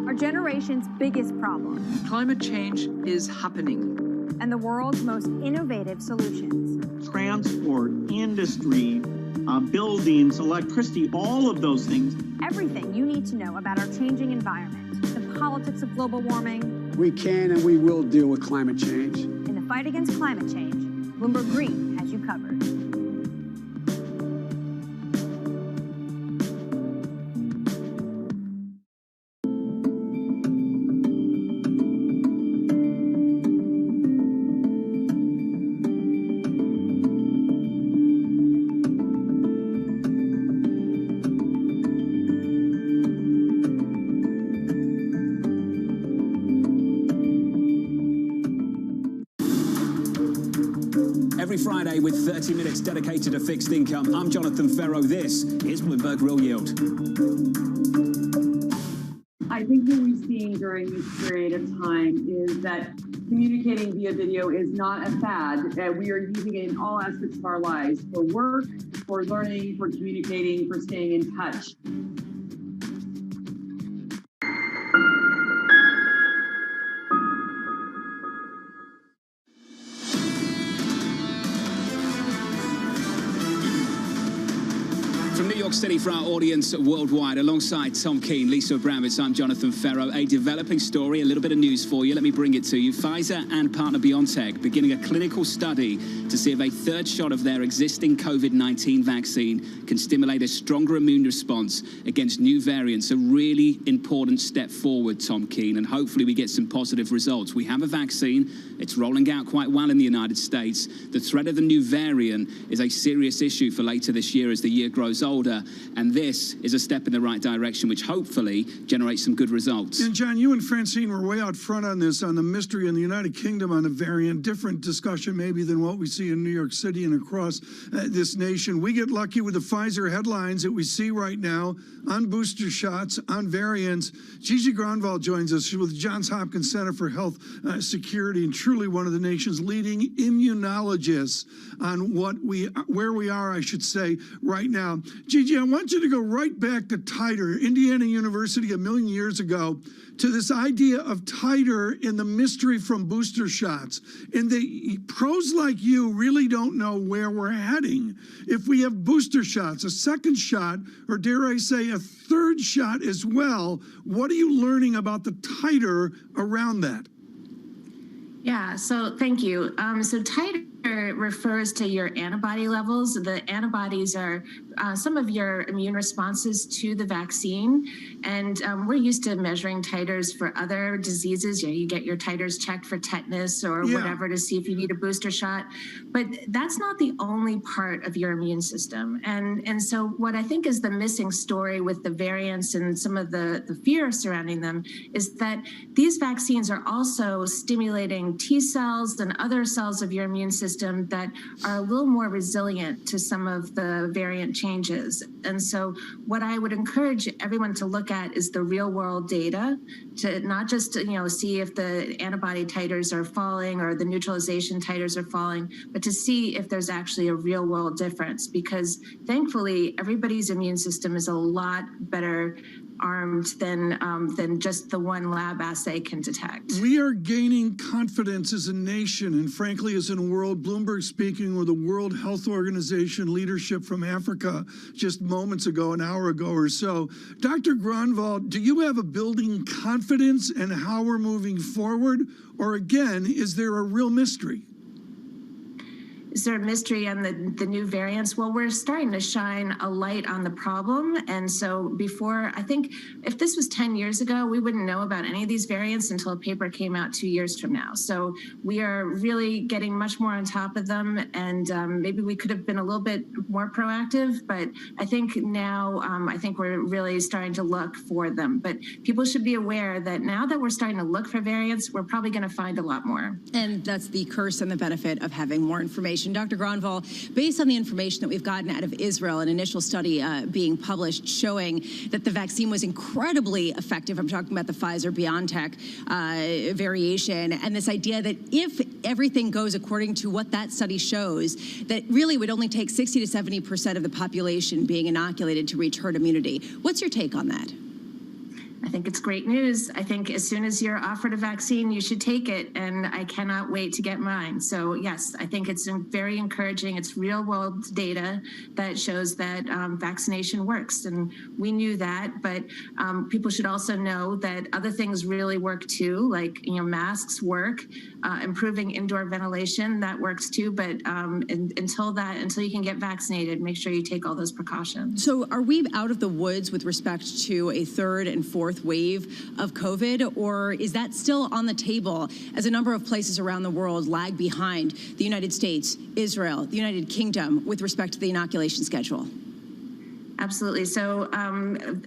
our generation's biggest problem. Climate change is happening. And the world's most innovative solutions. Transport, industry, buildings, electricity, all of those things. Everything you need to know about our changing environment, the politics of global warming. We can and we will deal with climate change. In the fight against climate change, Bloomberg Green has you covered. Every Friday with 30 minutes dedicated to fixed income, I'm Jonathan Ferro. This is Bloomberg Real Yield. I think what we've seen during this period of time is that communicating via video is not a fad. We are using it in all aspects of our lives, for work, for learning, for communicating, for staying in touch. From New York City for our audience worldwide, alongside Tom Keene, Lisa Abramowitz, I'm Jonathan Ferro. A developing story, a little bit of news for you. Let me bring it to you. Pfizer and partner BioNTech beginning a clinical study to see if a third shot of their existing COVID-19 vaccine can stimulate a stronger immune response against new variants. A really important step forward, Tom Keene, and hopefully we get some positive results. We have a vaccine. It's rolling out quite well in the United States. The threat of the new variant is a serious issue for later this year as the year grows older, and this is a step in the right direction, which hopefully generates some good results. And John, you and Francine were way out front on this, on the mystery in the United Kingdom on the variant. Different discussion maybe than what we see in New York City and across this nation. We get lucky with the Pfizer headlines that we see right now on booster shots, on variants. Gigi Granvall joins us with Johns Hopkins Center for Health Security, and truly one of the nation's leading immunologists on where we are, I should say, right now. Gigi, I want you to go right back to titer, Indiana University a million years ago, to this idea of titer and the mystery from booster shots. And the pros like you really don't know where we're heading. If we have booster shots, a second shot, or dare I say a third shot as well, what are you learning about the titer around that? Yeah, so thank you. So titer refers to your antibody levels. The antibodies are some of your immune responses to the vaccine. And we're used to measuring titers for other diseases. You get your titers checked for tetanus or whatever to see if you need a booster shot. But that's not the only part of your immune system. And so what I think is the missing story with the variants and some of the fear surrounding them is that these vaccines are also stimulating T cells and other cells of your immune system that are a little more resilient to some of the variant changes. And so what I would encourage everyone to look at is the real world data, to not just see if the antibody titers are falling or the neutralization titers are falling, but to see if there's actually a real world difference, because thankfully everybody's immune system is a lot better armed than just the one lab assay can detect. We are gaining confidence as a nation and frankly as in a world. Bloomberg speaking with the World Health Organization leadership from Africa just moments ago, an hour ago or so. Dr. Granvall, do you have a building confidence in how we're moving forward? Or again, is there a real mystery? Is there a mystery on the new variants? Well, we're starting to shine a light on the problem. And so before, I think if this was 10 years ago, we wouldn't know about any of these variants until a paper came out 2 years from now. So we are really getting much more on top of them. And maybe we could have been a little bit more proactive, but I think now, I think we're really starting to look for them. But people should be aware that now that we're starting to look for variants, we're probably going to find a lot more. And that's the curse and the benefit of having more information. Dr. Granvall, based on the information that we've gotten out of Israel, an initial study being published showing that the vaccine was incredibly effective. I'm talking about the Pfizer-BioNTech variation, and this idea that if everything goes according to what that study shows, that really would only take 60 to 70% of the population being inoculated to reach herd immunity. What's your take on that? I think it's great news. I think as soon as you're offered a vaccine, you should take it. And I cannot wait to get mine. So yes, I think it's very encouraging. It's real world data that shows that vaccination works. And we knew that, but people should also know that other things really work too, like, masks work, improving indoor ventilation, that works too. But until you can get vaccinated, make sure you take all those precautions. So are we out of the woods with respect to a third and fourth wave of COVID, or is that still on the table as a number of places around the world lag behind the United States, Israel, the United Kingdom with respect to the inoculation schedule? Absolutely. So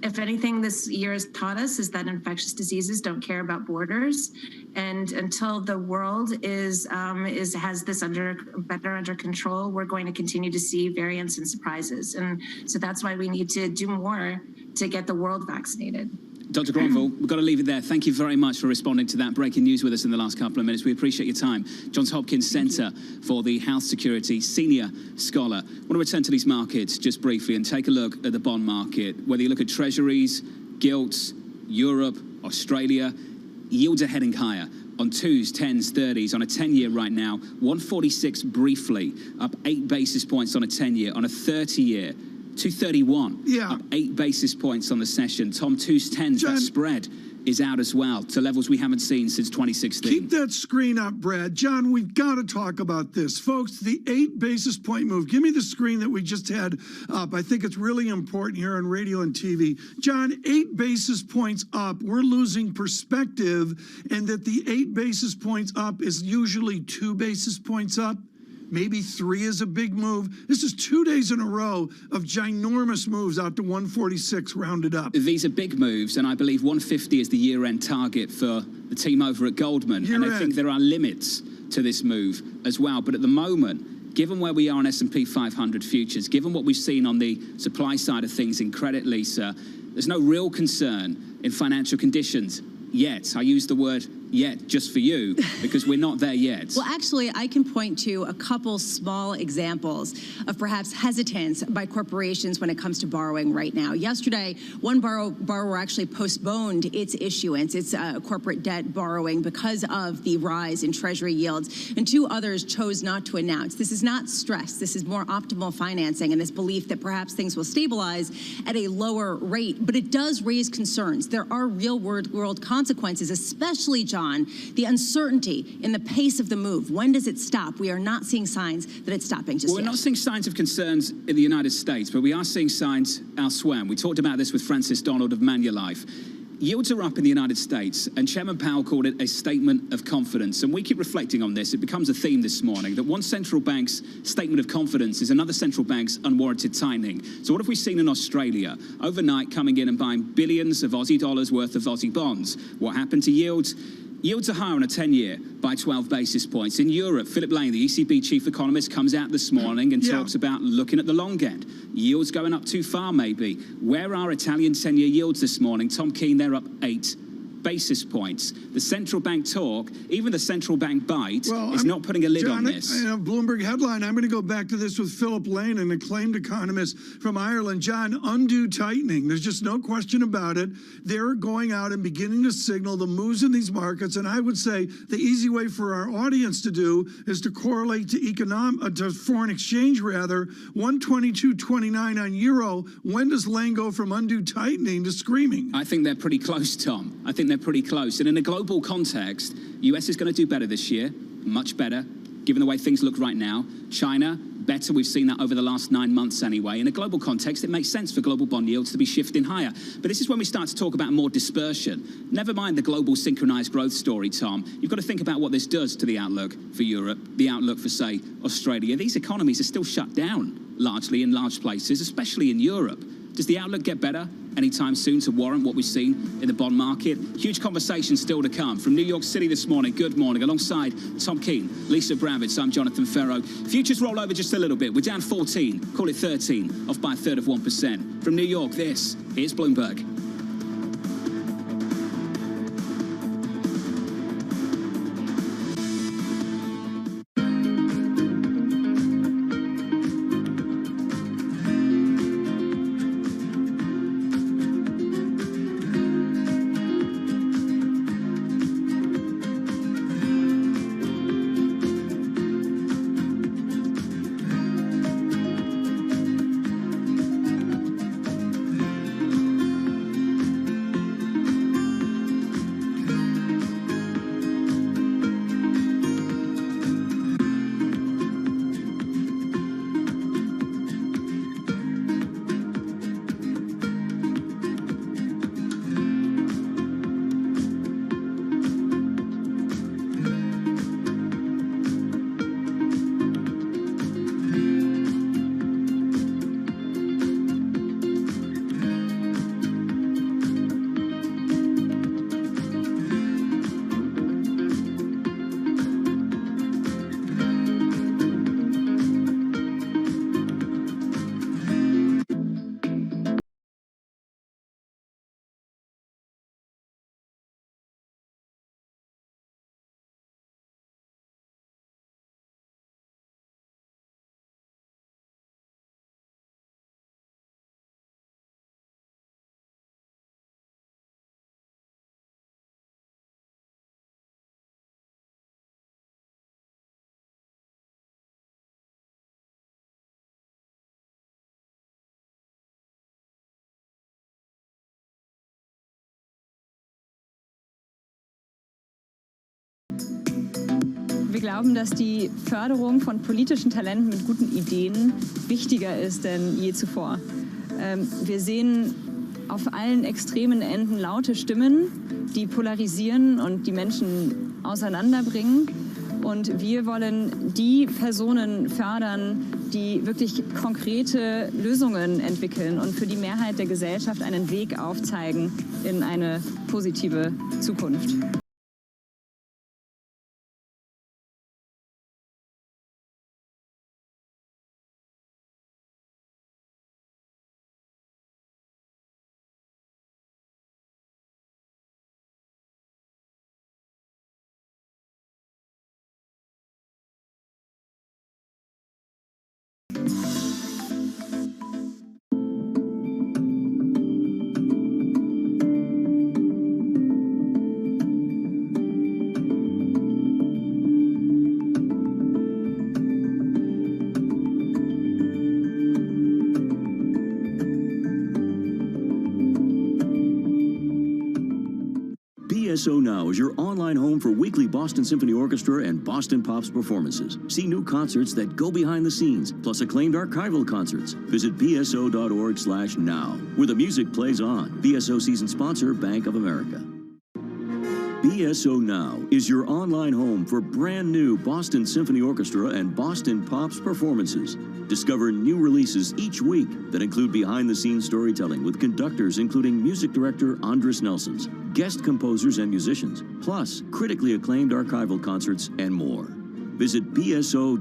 if anything this year has taught us is that infectious diseases don't care about borders. And until the world has this better under control, we're going to continue to see variants and surprises. And so that's why we need to do more to get the world vaccinated. Dr. Gronville, we've got to leave it there. Thank you very much for responding to that breaking news with us in the last couple of minutes. We appreciate your time. Johns Hopkins Center for the Health Security Senior Scholar. I want to return to these markets just briefly and take a look at the bond market. Whether you look at treasuries, gilts, Europe, Australia, yields are heading higher. On 2s, 10s, 30s, on a 10-year right now, 146 briefly, up 8 basis points on a 10-year. On a 30-year, 231, up 8 basis points on the session. Tom, 2s, 10s, that spread is out as well to levels we haven't seen since 2016. Keep that screen up, Brad. John, we've got to talk about this. Folks, the 8 basis point move. Give me the screen that we just had up. I think it's really important here on radio and TV. John, 8 basis points up. We're losing perspective, and that the 8 basis points up is usually 2 basis points up. Maybe 3 is a big move. This is 2 days in a row of ginormous moves out to 146 rounded up. These are big moves, and I believe 150 is the year-end target for the team over at Goldman. And I think there are limits to this move as well. But at the moment, given where we are on S&P 500 futures, given what we've seen on the supply side of things in credit, Lisa, there's no real concern in financial conditions yet. I use the word yet just for you because we're not there yet. Well, actually, I can point to a couple small examples of perhaps hesitance by corporations when it comes to borrowing right now. Yesterday, one borrower actually postponed its issuance, its corporate debt borrowing, because of the rise in Treasury yields, and 2 others chose not to announce. This is not stress. This is more optimal financing and this belief that perhaps things will stabilize at a lower rate. But it does raise concerns. There are real-world consequences, especially, John, the uncertainty in the pace of the move. When does it stop? We are not seeing signs that it's stopping just yet. We're not seeing signs of concerns in the United States, but we are seeing signs elsewhere. And we talked about this with Francis Donald of Manulife. Yields are up in the United States, and Chairman Powell called it a statement of confidence. And we keep reflecting on this. It becomes a theme this morning that one central bank's statement of confidence is another central bank's unwarranted tightening. So what have we seen in Australia? Overnight, coming in and buying billions of Aussie dollars worth of Aussie bonds. What happened to yields? Yields are higher on a 10-year by 12 basis points. In Europe, Philip Lane, the ECB chief economist, comes out this morning and talks about looking at the long end. Yields going up too far, maybe. Where are Italian 10-year yields this morning? Tom Keene, they're up 8 basis points. The central bank talk, even the central bank bite, is not putting a lid on this. Bloomberg headline, I'm going to go back to this with Philip Lane, an acclaimed economist from Ireland. John, undue tightening. There's just no question about it. They're going out and beginning to signal the moves in these markets. And I would say the easy way for our audience to do is to correlate to foreign exchange, rather. 122.29 on euro. When does Lane go from undue tightening to screaming? I think they're pretty close, Tom. I think they're pretty close. And in a global context, US is going to do better this year, much better, given the way things look right now. China, better. We've seen that over the last 9 months anyway. In a global context, it makes sense for global bond yields to be shifting higher. But this is when we start to talk about more dispersion. Never mind the global synchronized growth story, Tom. You've got to think about what this does to the outlook for Europe, the outlook for, say, Australia. These economies are still shut down, largely in large places, especially in Europe. Does the outlook get better anytime soon to warrant what we've seen in the bond market? Huge conversation still to come. From New York City this morning, good morning. Alongside Tom Keene, Lisa Bravitz, I'm Jonathan Ferro. Futures roll over just a little bit. We're down 14, call it 13, off by a third of 1%. From New York, this is Bloomberg. Wir glauben, dass die Förderung von politischen Talenten mit guten Ideen wichtiger ist denn je zuvor. Wir sehen auf allen extremen Enden laute Stimmen, die polarisieren und die Menschen auseinanderbringen. Und wir wollen die Personen fördern, die wirklich konkrete Lösungen entwickeln und für die Mehrheit der Gesellschaft einen Weg aufzeigen in eine positive Zukunft. BSO Now is your online home for weekly Boston Symphony Orchestra and Boston Pops performances. See new concerts that go behind the scenes, plus acclaimed archival concerts. Visit bso.org/now, where the music plays on. BSO season sponsor, Bank of America. BSO Now is your online home for brand new Boston Symphony Orchestra and Boston Pops performances. Discover new releases each week that include behind-the-scenes storytelling with conductors including music director Andres Nelsons, guest composers and musicians, plus critically acclaimed archival concerts and more. Visit bso.org/now,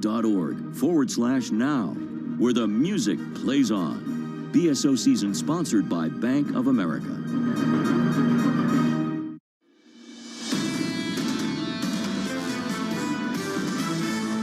where the music plays on. BSO season sponsored by Bank of America.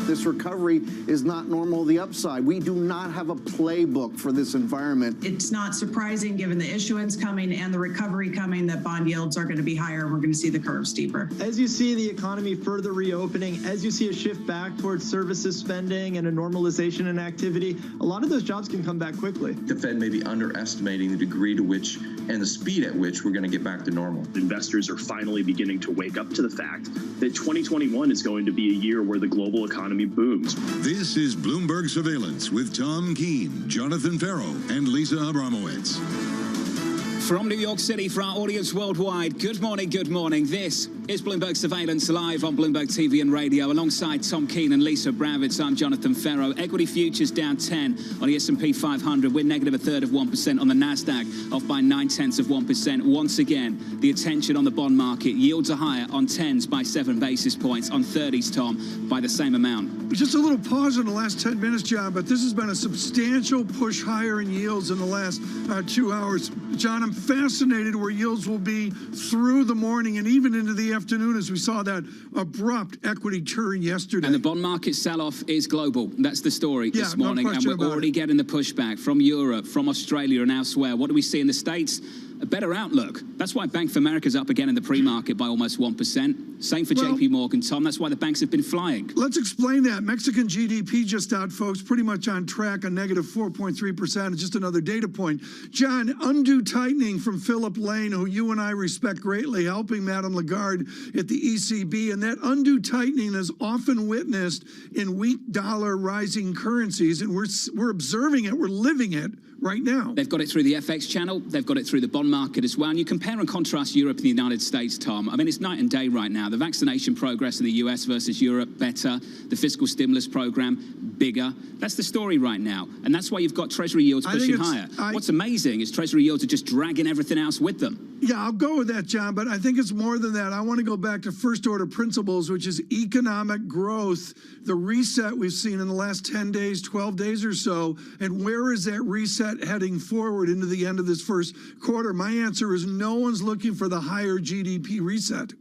This recovery is not normal the upside. We do not have a playbook for this environment. It's not surprising, given the issuance coming and the recovery coming, that bond yields are going to be higher and we're going to see the curve steeper. As you see the economy further reopening, as you see a shift back towards services spending and a normalization in activity, a lot of those jobs can come back quickly. The Fed may be underestimating the degree to which and the speed at which we're going to get back to normal. Investors are finally beginning to wake up to the fact that 2021 is going to be a year where the global economy booms. This is Bloomberg Surveillance with Tom Keene, Jonathan Farrow, and Lisa Abramowitz. From New York City for our audience worldwide, good morning, good morning. This is Bloomberg Surveillance live on Bloomberg TV and radio. Alongside Tom Keene and Lisa Abramowitz, I'm Jonathan Farrow. Equity futures down 10 on the S&P 500. We're negative 1/3% on the NASDAQ, off by 0.9%. Once again, the attention on the bond market. Yields are higher on 10s by 7 basis points, on 30s, Tom, by the same amount. Just a little pause in the last 10 minutes, John, but this has been a substantial push higher in yields in the last 2 hours. John, I'm fascinated where yields will be through the morning and even into the afternoon as we saw that abrupt equity turn yesterday. And the bond market sell-off is global. That's the story this morning. No question and we're already getting the pushback from Europe, from Australia and elsewhere. What do we see in the States? A better outlook. That's why Bank of America's up again in the pre-market by almost 1%. Same for JP Morgan, Tom. That's why the banks have been flying. Let's explain that. Mexican GDP just out, folks, pretty much on track, a negative 4.3%. It's just another data point. John, undue tightening from Philip Lane, who you and I respect greatly, helping Madame Lagarde at the ECB. And that undue tightening is often witnessed in weak dollar rising currencies. And we're observing it. We're living it right now. They've got it through the FX channel. They've got it through the bond market as well. And you compare and contrast Europe and the United States, Tom. I mean, it's night and day right now. The vaccination progress in the US versus Europe, better. The fiscal stimulus program, bigger. That's the story right now. And that's why you've got Treasury yields pushing higher. What's amazing is Treasury yields are just dragging everything else with them. Yeah, I'll go with that, John, but I think it's more than that. I want to go back to first order principles, which is economic growth, the reset we've seen in the last 10 days, 12 days or so, and where is that reset heading forward into the end of this first quarter? My answer is no one's looking for the higher GDP reset.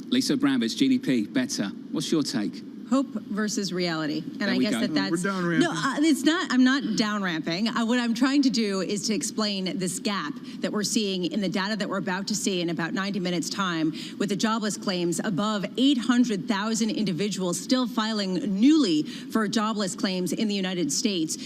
Lisa Abramowitz, GDP, better. What's your take? hope versus reality. And I guess that's... We're down ramping. No, it's not. I'm not down ramping. What I'm trying to do is to explain this gap that we're seeing in the data that we're about to see in about 90 minutes time with the jobless claims above 800,000 individuals still filing newly for jobless claims in the United States,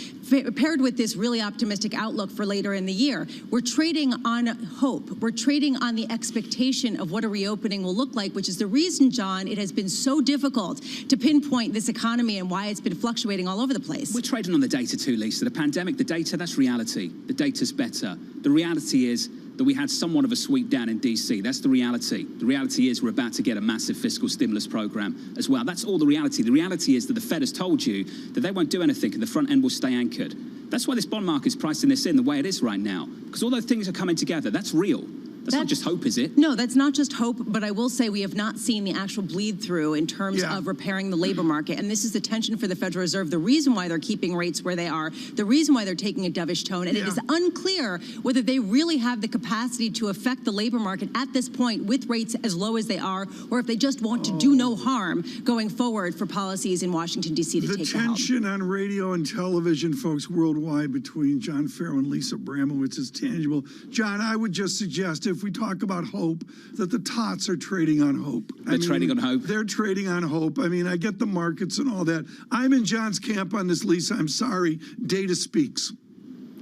paired with this really optimistic outlook for later in the year. We're trading on hope. We're trading on the expectation of what a reopening will look like, which is the reason, John, it has been so difficult to pinpoint this economy and why it's been fluctuating all over the place. We're trading on the data too, Lisa. The pandemic, the data, that's reality. The data's better. The reality is that we had somewhat of a sweep down in DC. That's the reality. The reality is we're about to get a massive fiscal stimulus program as well. That's all the reality. The reality is that the Fed has told you that they won't do anything and the front end will stay anchored. That's why this bond market is pricing this in the way it is right now, because all those things are coming together. That's real. That's not just hope, is it? No, that's not just hope, but I will say we have not seen the actual bleed through in terms of repairing the labor market. And this is the tension for the Federal Reserve, the reason why they're keeping rates where they are, the reason why they're taking a dovish tone. And it is unclear whether they really have the capacity to affect the labor market at this point with rates as low as they are, or if they just want to do no harm going forward for policies in Washington, D.C. to take the helm. The tension on radio and television, folks, worldwide between John Farrow and Lisa Bramowitz is tangible. John, I would just suggest if we talk about hope, that the tots are trading on hope. They're trading on hope. They're trading on hope. I mean, I get the markets and all that. I'm in John's camp on this, Lisa. I'm sorry. Data speaks.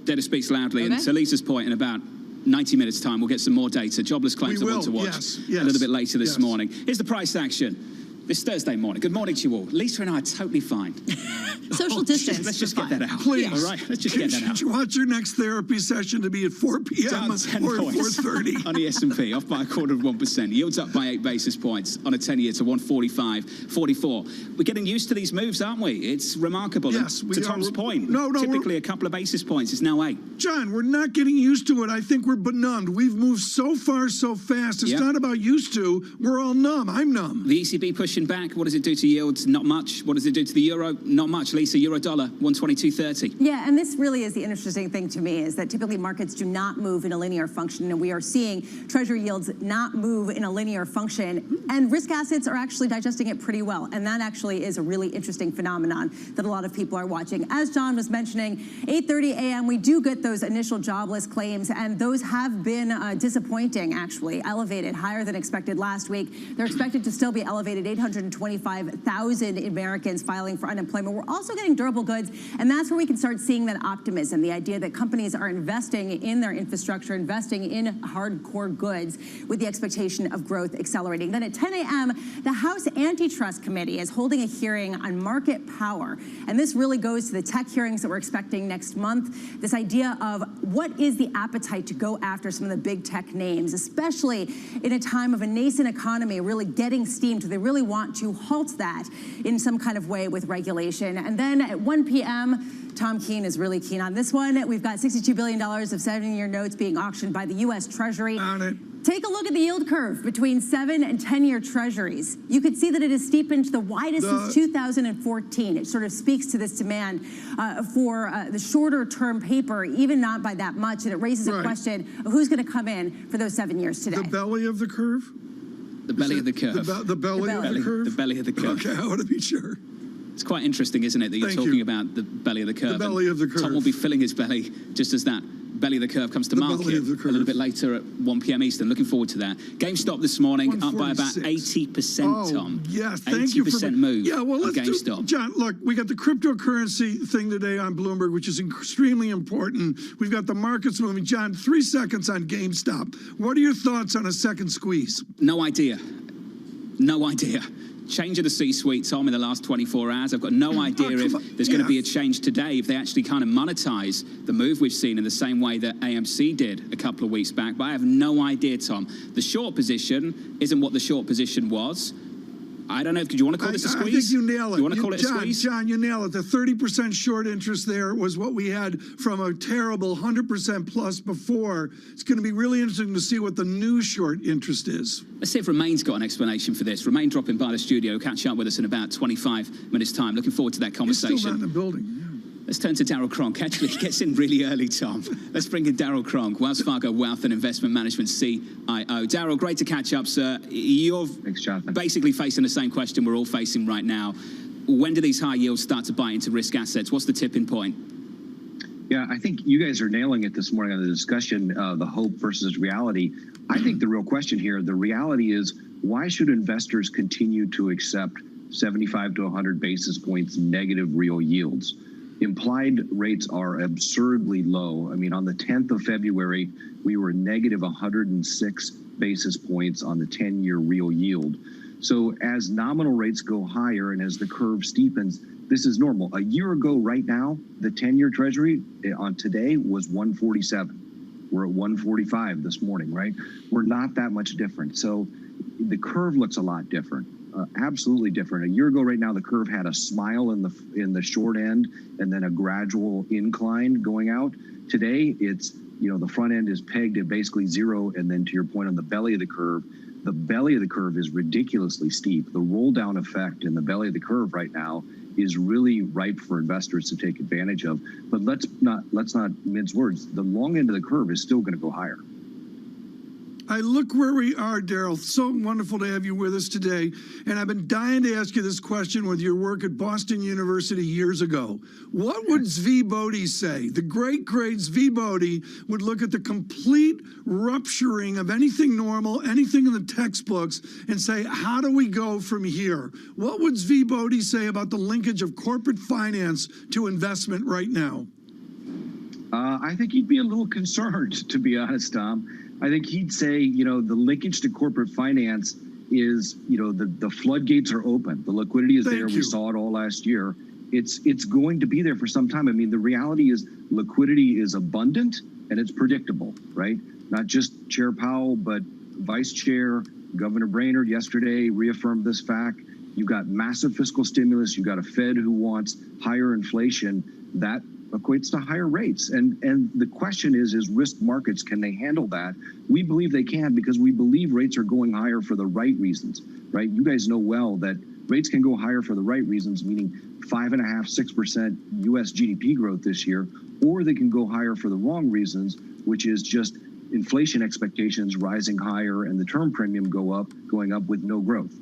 Data speaks loudly. And to Lisa's point, in about 90 minutes time, we'll get some more data. Jobless claims I want to watch a little bit later this morning. Here's the price action this Thursday morning. Good morning to you all. Lisa and I are totally fine. Social distance. Let's just get that out. Please. All right, let's just get that out. You want your next therapy session to be at 4 p.m. or 4:30? On the S&P, off by 0.25%. Yields up by 8 basis points on a 10-year to 145.44. We're getting used to these moves, aren't we? It's remarkable. Yes, to Tom's point, typically a couple of basis points is now 8. John, we're not getting used to it. I think we're benumbed. We've moved so far so fast. It's not about used to. We're all numb. I'm numb. The ECB pushing back. What does it do to yields? Not much. What does it do to the euro? Not much. Lisa, euro dollar 122.30. Yeah, and this really is the interesting thing to me, is that typically markets do not move in a linear function, and we are seeing treasury yields not move in a linear function, and risk assets are actually digesting it pretty well, and that actually is a really interesting phenomenon that a lot of people are watching. As John was mentioning, 8:30 a.m. we do get those initial jobless claims, and those have been disappointing, actually, elevated, higher than expected last week. They're expected to still be elevated, 825,000 Americans filing for unemployment. We're also getting durable goods, and that's where we can start seeing that optimism, the idea that companies are investing in their infrastructure, investing in hardcore goods with the expectation of growth accelerating. Then at 10 a.m., the House Antitrust Committee is holding a hearing on market power, and this really goes to the tech hearings that we're expecting next month, this idea of what is the appetite to go after some of the big tech names, especially in a time of a nascent economy really getting steam. Do they really want to halt that in some kind of way with regulation? And then at 1 p.m., Tom Keene is really keen on this one. We've got $62 billion of 7-year notes being auctioned by the U.S. Treasury. Take a look at the yield curve between 7 and 10-year treasuries. You could see that it is steepened to the widest since 2014. It sort of speaks to this demand for the shorter-term paper, even not by that much, and it raises a question of who's going to come in for those 7 years today. The belly of the curve? The belly of the curve. The belly of the curve? The belly of the curve. Okay, I want to be sure. It's quite interesting, isn't it, that you're talking about the belly of the curve. The belly of the curve. Tom will be filling his belly just as that belly of the curve comes to market a little bit later at 1 p.m. Eastern. Looking forward to that. GameStop this morning up by about 80%, Tom. Yeah, thank you for 80% move let's on GameStop. John, look, we got the cryptocurrency thing today on Bloomberg, which is extremely important. We've got the markets moving. John, 3 seconds on GameStop. What are your thoughts on a second squeeze? No idea. No idea. Change of the C-suite, Tom, in the last 24 hours. I've got no idea if there's going to be a change today, if they actually kind of monetize the move we've seen in the same way that AMC did a couple of weeks back. But I have no idea, Tom. The short position isn't what the short position was. I don't know. Do you want to call this a squeeze? I think you nail it. You want to call it a squeeze? John, you nail it. The 30% short interest there was what we had from a terrible 100% plus before. It's going to be really interesting to see what the new short interest is. Let's see if Remain's got an explanation for this. Remain dropping by the studio. Catch up with us in about 25 minutes' time. Looking forward to that conversation. He's still not in the building. Let's turn to Daryl Cronk. Actually, he gets in really early, Tom. Let's bring in Daryl Cronk, Wells Fargo Wealth and Investment Management CIO. Daryl, great to catch up, sir. You're basically facing the same question we're all facing right now. when do these high yields start to buy into risk assets? What's the tipping point? Yeah, I think you guys are nailing it this morning on the discussion, the hope versus reality. I think the real question here, the reality is, why should investors continue to accept 75 to 100 basis points negative real yields? Implied rates are absurdly low. I mean, on the 10th of February, we were negative 106 basis points on the 10-year real yield. So as nominal rates go higher and as the curve steepens, this is normal. A year ago right now, the 10-year Treasury on today was 147. We're at 145 this morning, right? We're not that much different. So the curve looks a lot different. Absolutely different. A year ago right now, the curve had a smile in the short end and then a gradual incline going out. Today, it's, you know, the front end is pegged at basically zero, and then to your point on the belly of the curve is ridiculously steep. The roll down effect in the belly of the curve right now is really ripe for investors to take advantage of. But let's not mince words. The long end of the curve is still going to go higher. I look where we are, Daryl. So wonderful to have you with us today. And I've been dying to ask you this question with your work at Boston University years ago. What would Zvi Bodhi say? The great Zvi Bodhi would look at the complete rupturing of anything normal, anything in the textbooks, and say, how do we go from here? What would Zvi Bodhi say about the linkage of corporate finance to investment right now? I think he'd be a little concerned, to be honest, Tom. I think he'd say, you know, the linkage to corporate finance is, you know, the floodgates are open. The liquidity is there. We saw it all last year. It's going to be there for some time. I mean, the reality is liquidity is abundant and it's predictable, right? Not just Chair Powell, but Vice Chair, Governor Brainerd yesterday reaffirmed this fact. You've got massive fiscal stimulus. You've got a Fed who wants higher inflation. That equates to higher rates. And the question is risk markets, can they handle that? We believe they can, because we believe rates are going higher for the right reasons, right? You guys know well that rates can go higher for the right reasons, meaning 5.5%, 6% US GDP growth this year, or they can go higher for the wrong reasons, which is just inflation expectations rising higher and the term premium going up with no growth.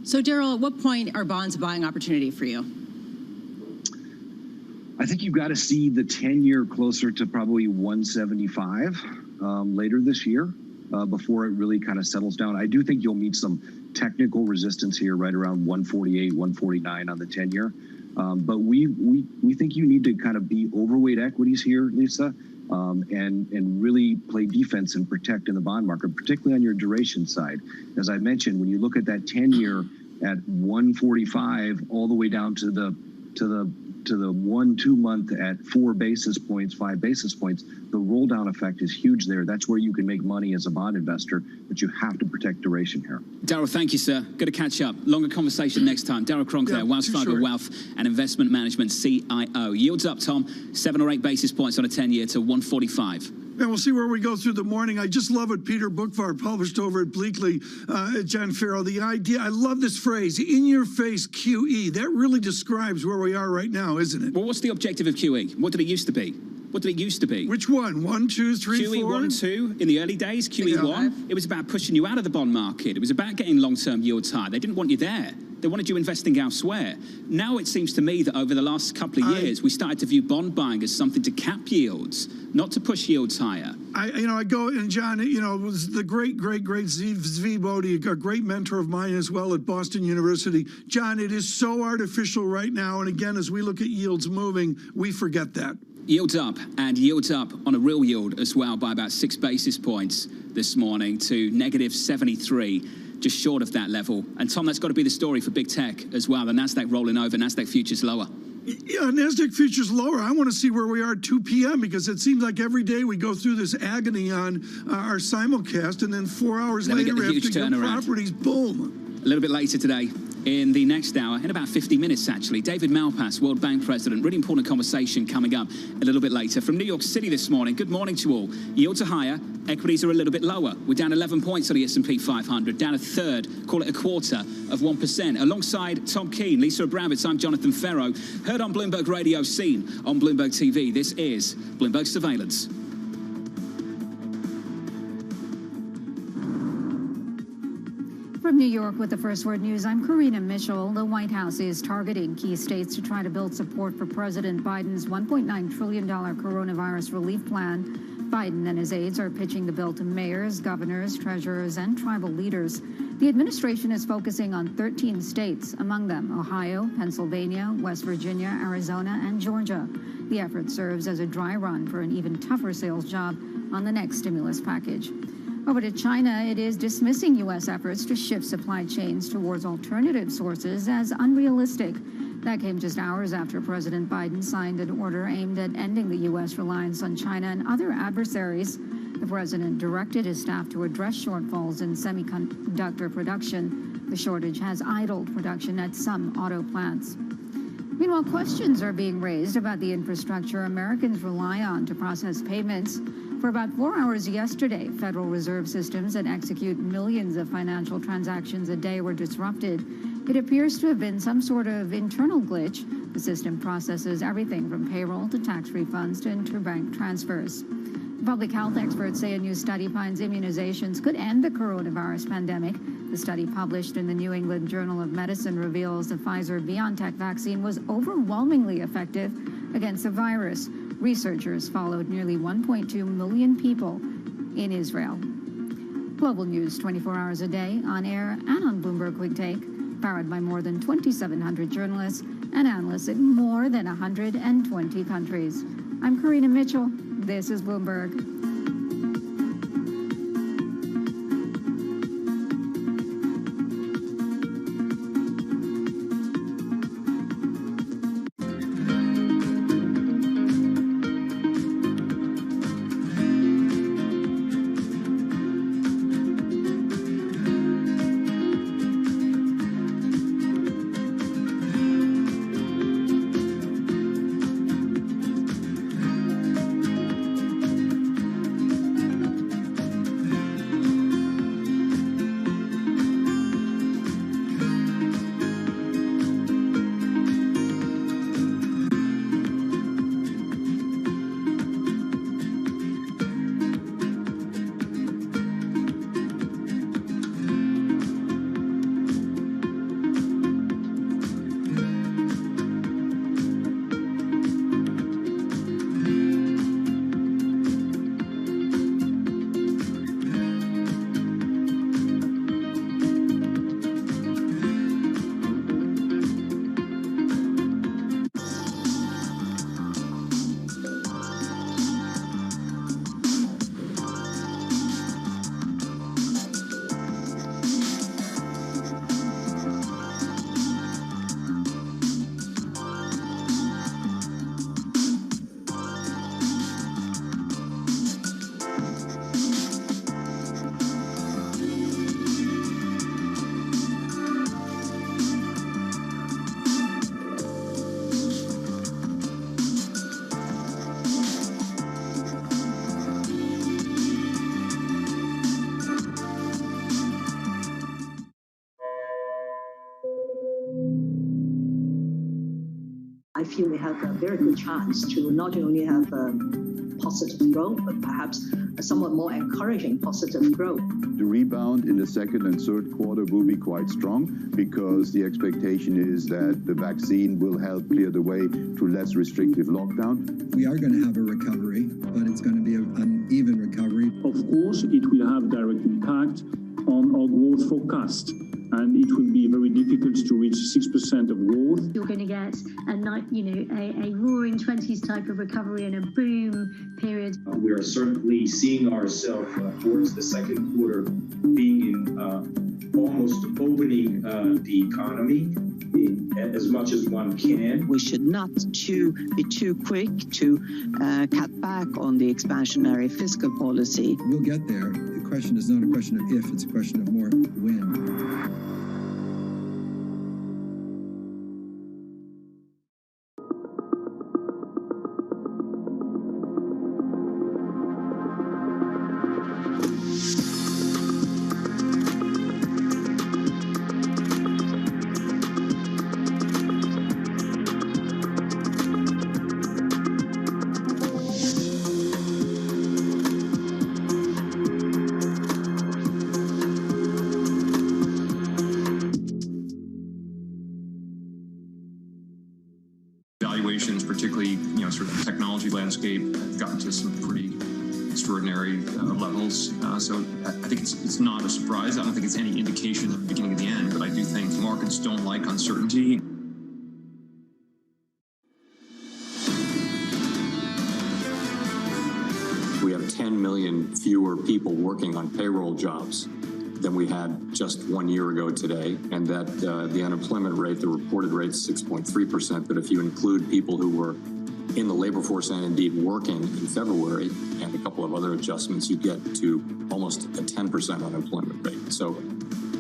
So, Daryl, at what point are bonds a buying opportunity for you? I think you've got to see the 10-year closer to probably 175 later this year before it really kind of settles down. I do think you'll meet some technical resistance here right around 148, 149 on the 10-year. But we think you need to kind of be overweight equities here, Lisa, and really play defense and protect in the bond market, particularly on your duration side. As I mentioned, when you look at that 10-year at 145 all the way down to the 1-2 month at 4 basis points, 5 basis points, the roll down effect is huge there. That's where you can make money as a bond investor, but you have to protect duration here. Daryl, thank you, sir. Good to catch up. Longer conversation next time. Daryl Cronk there, Wells Fargo Wealth and Investment Management CIO. Yields up, Tom, 7 or 8 basis points on a 10-year to 145. And we'll see where we go through the morning. I just love what Peter Bookvar published over at Bleakley, John Farrell. The idea, I love this phrase, in-your-face QE. That really describes where we are right now, isn't it? Well, what's the objective of QE? What did it used to be? What did it used to be? Which one? 1, 2, 3, QE 4? 1, 2 in the early days, QE 1, it was about pushing you out of the bond market. It was about getting long-term yields high. They didn't want you there. They wanted you investing elsewhere. Now it seems to me that over the last couple of years, we started to view bond buying as something to cap yields, not to push yields higher. I go, and John, was the great Zvi Bodhi, a great mentor of mine as well at Boston University. John, it is so artificial right now. And again, as we look at yields moving, we forget that. Yields up, and yields up on a real yield as well by about 6 basis points this morning to negative 73, just short of that level. And Tom, that's got to be the story for big tech as well. The NASDAQ rolling over, NASDAQ futures lower. Yeah, NASDAQ futures lower. I want to see where we are at 2 p.m. because it seems like every day we go through this agony on our simulcast, and then 4 hours later after your properties, boom. A little bit later today, in the next hour, in about 50 minutes actually, David Malpass, World Bank President. Really important conversation coming up a little bit later. From New York City this morning, good morning to all. Yields are higher, equities are a little bit lower. We're down 11 points on the S&P 500, down a third, call it a quarter of 1%. Alongside Tom Keene, Lisa Abramowitz, I'm Jonathan Ferro. Heard on Bloomberg Radio, seen on Bloomberg TV. This is Bloomberg Surveillance. From From New York with the First Word News, I'm Karina Mitchell. The White House is targeting key states to try to build support for President Biden's $1.9 trillion coronavirus relief plan. Biden and his aides are pitching the bill to mayors, governors, treasurers, and tribal leaders. The administration is focusing on 13 states, among them Ohio, Pennsylvania, West Virginia, Arizona, and Georgia. The effort serves as a dry run for an even tougher sales job on the next stimulus package. Over to China, it is dismissing U.S. efforts to shift supply chains towards alternative sources as unrealistic. That came just hours after President Biden signed an order aimed at ending the U.S. reliance on China and other adversaries. The president directed his staff to address shortfalls in semiconductor production. The shortage has idled production at some auto plants. Meanwhile, questions are being raised about the infrastructure Americans rely on to process payments. For about 4 hours yesterday, Federal Reserve systems that execute millions of financial transactions a day were disrupted. It appears to have been some sort of internal glitch. The system processes everything from payroll to tax refunds to interbank transfers. Public health experts say a new study finds immunizations could end the coronavirus pandemic. The study published in the New England Journal of Medicine reveals the Pfizer-BioNTech vaccine was overwhelmingly effective against the virus. Researchers followed nearly 1.2 million people in Israel. Global news 24 hours a day, on air and on Bloomberg Quick Take, powered by more than 2,700 journalists and analysts in more than 120 countries. I'm Karina Mitchell. This is Bloomberg. I feel we have a very good chance to not only have positive growth, but perhaps a somewhat more encouraging positive growth. The rebound in the second and third quarter will be quite strong because the expectation is that the vaccine will help clear the way to less restrictive lockdown. We are going to have a recovery, but it's going to be an uneven recovery. Of course, it will have direct impact on our growth forecast. And it will be very difficult to reach 6% of growth. You're going to get a roaring 20s type of recovery and a boom period. We are certainly seeing ourselves towards the second quarter being in almost opening the economy as much as one can. We should not be too quick to cut back on the expansionary fiscal policy. We'll get there. The question is not a question of if, it's a question of more when. landscape have gotten to some pretty extraordinary levels. So I think it's not a surprise. I don't think it's any indication of the beginning of the end, but I do think markets don't like uncertainty. We have 10 million fewer people working on payroll jobs than we had just 1 year ago today, and that the unemployment rate, the reported rate, is 6.3%. But if you include people who were in the labor force and indeed working in February and a couple of other adjustments, you get to almost a 10% unemployment rate. So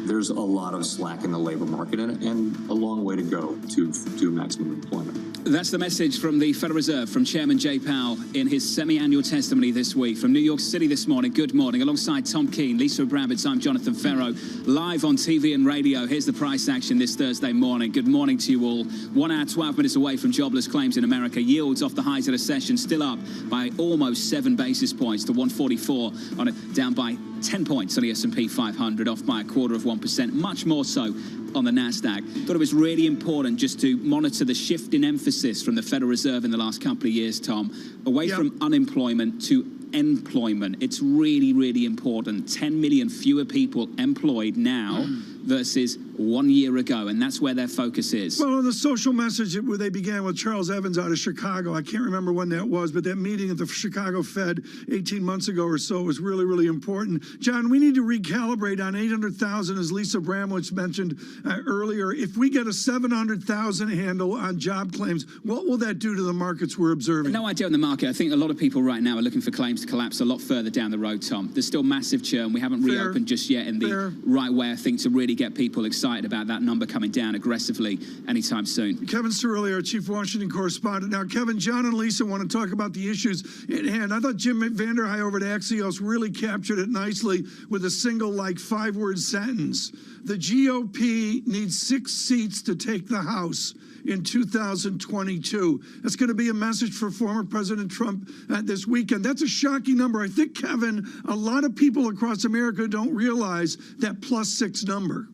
there's a lot of slack in the labor market and a long way to go to maximum employment. That's the message from the Federal Reserve, from Chairman Jay Powell in his semi-annual testimony this week. From New York City this morning, good morning. Alongside Tom Keene, Lisa Brabbits, I'm Jonathan Ferro. Live on TV and radio, here's the price action this Thursday morning. Good morning to you all. 1 hour, 12 minutes away from jobless claims in America. Yields off the highs of the session, still up by almost 7 basis points to 144, on it, down by 10 points on the S&P 500, off by 0.25%, much more so on the NASDAQ. Thought it was really important just to monitor the shift in emphasis from the Federal Reserve in the last couple of years, Tom, away from unemployment to employment. It's really, really important. 10 million fewer people employed now versus 1 year ago, and that's where their focus is. Well, the social message, where they began with Charles Evans out of Chicago, I can't remember when that was, but that meeting at the Chicago Fed 18 months ago or so was really, really important. John, we need to recalibrate on 800,000, as Lisa Bramlett mentioned earlier. If we get a 700,000 handle on job claims, what will that do to the markets we're observing? No idea on the market. I think a lot of people right now are looking for claims to collapse a lot further down the road, Tom. There's still massive churn. We haven't reopened just yet in the right way, I think, to really get people excited about that number coming down aggressively anytime soon. Kevin Cerulli, our chief Washington correspondent. Now, Kevin, John and Lisa want to talk about the issues at hand. I thought Jim Vanderhei over at Axios really captured it nicely with a single, 5-word sentence. The GOP needs 6 seats to take the House in 2022. That's going to be a message for former President Trump this weekend. That's a shocking number. I think, Kevin, a lot of people across America don't realize that +6 number.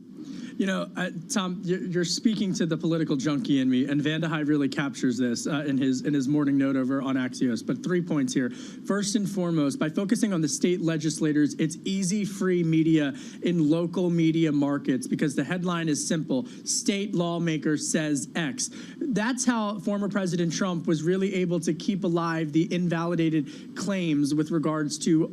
You know, Tom, you're speaking to the political junkie in me, and Vanderhei really captures this in his morning note over on Axios. But 3 points here. First and foremost, by focusing on the state legislators, it's easy, free media in local media markets, because the headline is simple: state lawmaker says X. That's how former President Trump was really able to keep alive the invalidated claims with regards to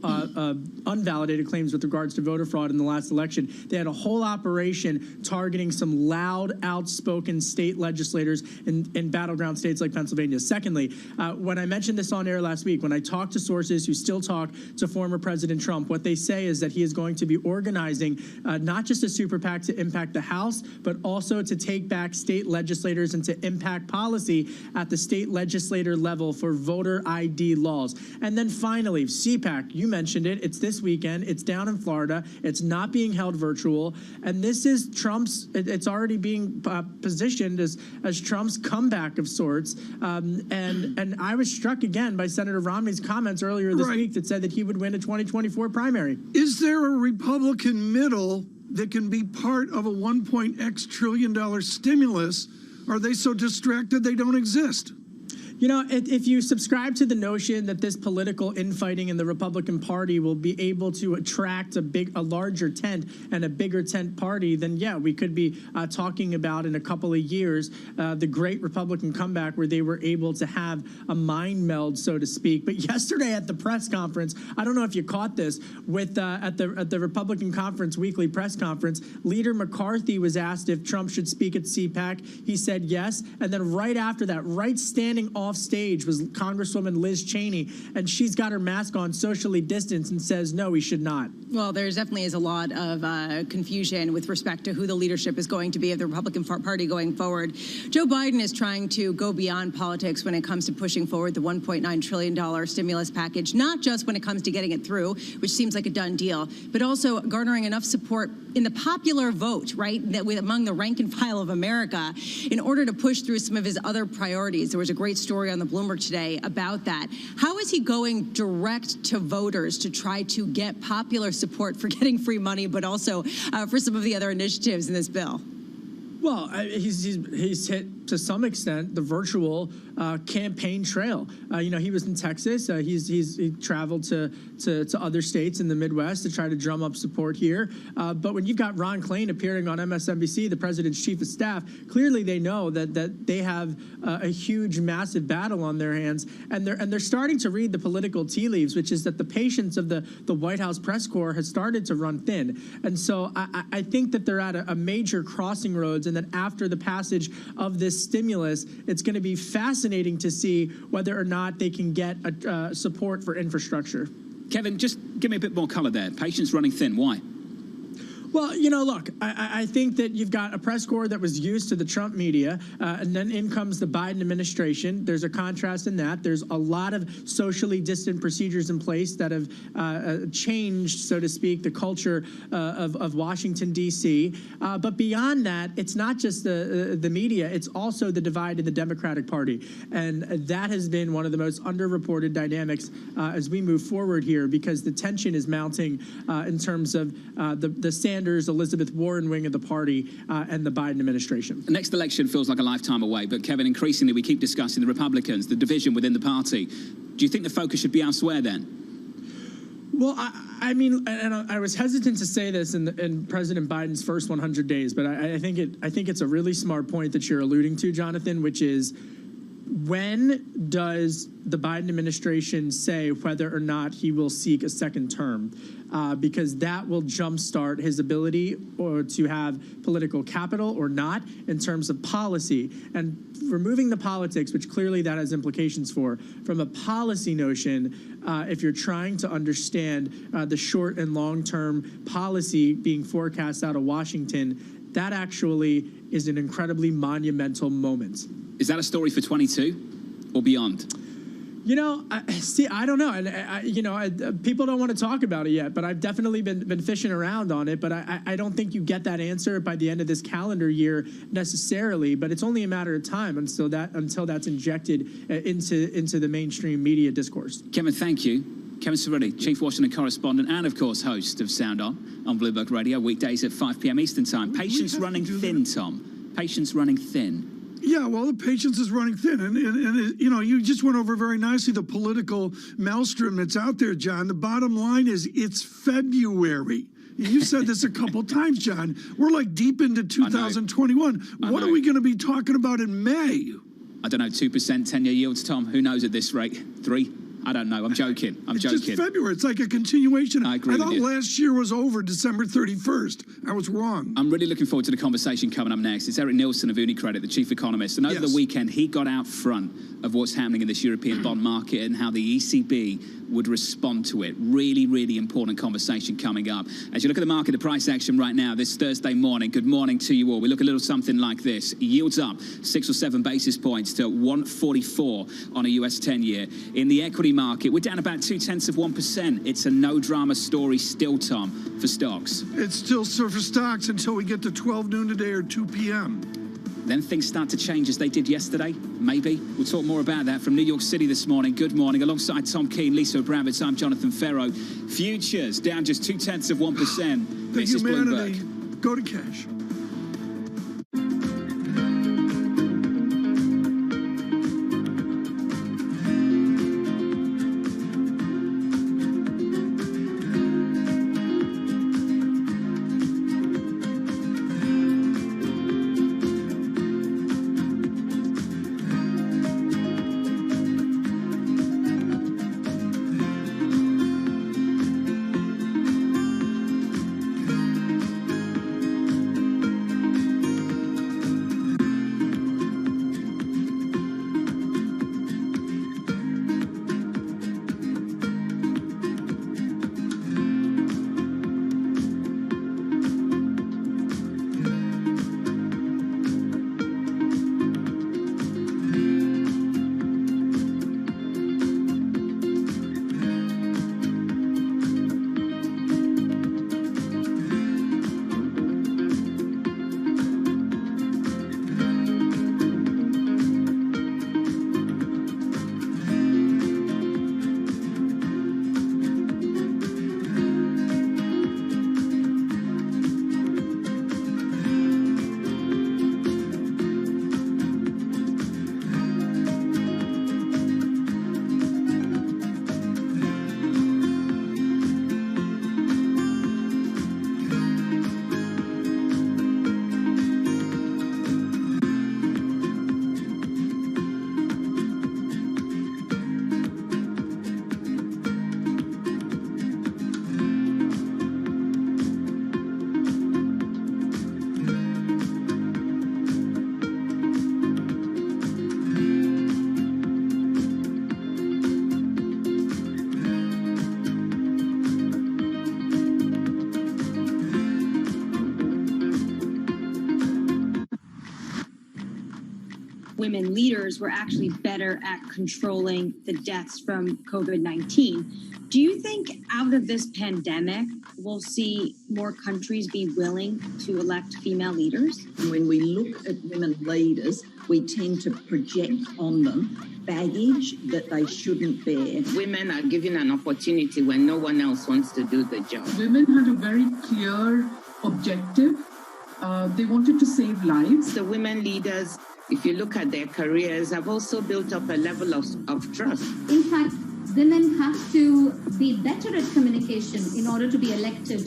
unvalidated claims with regards to voter fraud in the last election. They had a whole operation targeting some loud, outspoken state legislators in battleground states like Pennsylvania. Secondly, when I mentioned this on air last week, when I talked to sources who still talk to former President Trump, what they say is that he is going to be organizing not just a super PAC to impact the House, but also to take back state legislators and to impact policy at the state legislator level for voter ID laws. And then finally, CPAC, you mentioned it. It's this weekend. It's down in Florida. It's not being held virtual. And this is Trump's, it's already being positioned as Trump's comeback of sorts. And I was struck again by Senator Romney's comments earlier this week that said that he would win a 2024 primary. Is there a Republican middle that can be part of a $1.x trillion stimulus? Are they so distracted they don't exist? You know, if you subscribe to the notion that this political infighting in the Republican Party will be able to attract a larger tent and a bigger tent party, then yeah, we could be talking about in a couple of years the great Republican comeback where they were able to have a mind meld, so to speak. But yesterday at the press conference, I don't know if you caught this, at the Republican Conference weekly press conference, Leader McCarthy was asked if Trump should speak at CPAC. He said yes, and then right after that, right standing off stage, was Congresswoman Liz Cheney, and she's got her mask on, socially distanced, and says no, he should not. Well, there definitely is a lot of confusion with respect to who the leadership is going to be of the Republican Party going forward. Joe Biden is trying to go beyond politics when it comes to pushing forward the $1.9 trillion stimulus package, not just when it comes to getting it through, which seems like a done deal, but also garnering enough support in the popular vote, right, that among the rank and file of America in order to push through some of his other priorities. There was a great story on the Bloomberg today about that. How is he going direct to voters to try to get popular support for getting free money, but also for some of the other initiatives in this bill? Well, he's hit to some extent, the virtual campaign trail. He was in Texas. He traveled to other states in the Midwest to try to drum up support here. But when you've got Ron Klain appearing on MSNBC, the president's chief of staff, clearly they know that they have a huge, massive battle on their hands, and they're starting to read the political tea leaves, which is that the patience of the White House press corps has started to run thin. And so I think that they're at a major crossing roads, and that after the passage of this stimulus, it's going to be fascinating to see whether or not they can get support for infrastructure. Kevin, just give me a bit more color there. Patience running thin. Why? Well, look, I think that you've got a press corps that was used to the Trump media, and then in comes the Biden administration. There's a contrast in that. There's a lot of socially distant procedures in place that have changed, so to speak, the culture of Washington, D.C. But beyond that, it's not just the media. It's also the divide in the Democratic Party. And that has been one of the most underreported dynamics as we move forward here, because the tension is mounting in terms of the Sanders, Elizabeth Warren wing of the party and the Biden administration. The next election feels like a lifetime away, but Kevin, increasingly we keep discussing the Republicans, the division within the party. Do you think the focus should be elsewhere then? Well, I mean, and I was hesitant to say this in President Biden's first 100 days, but I think it's a really smart point that you're alluding to, Jonathan, which is, when does the Biden administration say whether or not he will seek a second term? Because that will jumpstart his ability to have political capital or not in terms of policy. And removing the politics, which clearly that has implications for, from a policy notion, if you're trying to understand the short and long-term policy being forecast out of Washington, that actually is an incredibly monumental moment. Is that a story for 22 or beyond? I don't know. And, people don't want to talk about it yet, but I've definitely been fishing around on it. But I don't think you get that answer by the end of this calendar year necessarily. But it's only a matter of time until that's injected into the mainstream media discourse. Kevin, thank you. Kevin Cirilli, Chief Washington Correspondent and, of course, host of Sound On Bloomberg Radio, weekdays at 5 p.m. Eastern Time. Patience running thin, Tom. Patience running thin. Yeah, well, the patience is running thin. And you just went over very nicely the political maelstrom that's out there, John. The bottom line is it's February. You said this a couple times, John. We're like deep into 2021. What are we going to be talking about in May? I don't know, 2% 10-year yields, Tom. Who knows at this rate? 3? I don't know. I'm joking. It's just February. It's like a continuation. I agree with you. I thought last year was over December 31st. I was wrong. I'm really looking forward to the conversation coming up next. It's Eric Nielsen of UniCredit, the chief economist. And over the weekend, he got out front of what's happening in this European bond market and how the ECB would respond to it. Really, really important conversation coming up. As you look at the market, the price action right now, this Thursday morning, good morning to you all. We look a little something like this. Yields up 6 or 7 basis points to 144 on a US 10-year. In the equity market, we're down about 0.2%. It's a no-drama story still, Tom, for stocks. It's still for stocks until we get to 12 noon today or 2 p.m. Then things start to change as they did yesterday, maybe. We'll talk more about that from New York City this morning. Good morning. Alongside Tom Keene, Lisa Abramowitz, I'm Jonathan Ferro. Futures down just 0.2%. The This is humanity. Bloomberg. Go to cash. women leaders were actually better at controlling the deaths from COVID-19. Do you think out of this pandemic, we'll see more countries be willing to elect female leaders? When we look at women leaders, we tend to project on them baggage that they shouldn't bear. Women are given an opportunity when no one else wants to do the job. Women had a very clear objective. They wanted to save lives. The women leaders, if you look at their careers, have also built up a level of trust. In fact, women have to be better at communication in order to be elected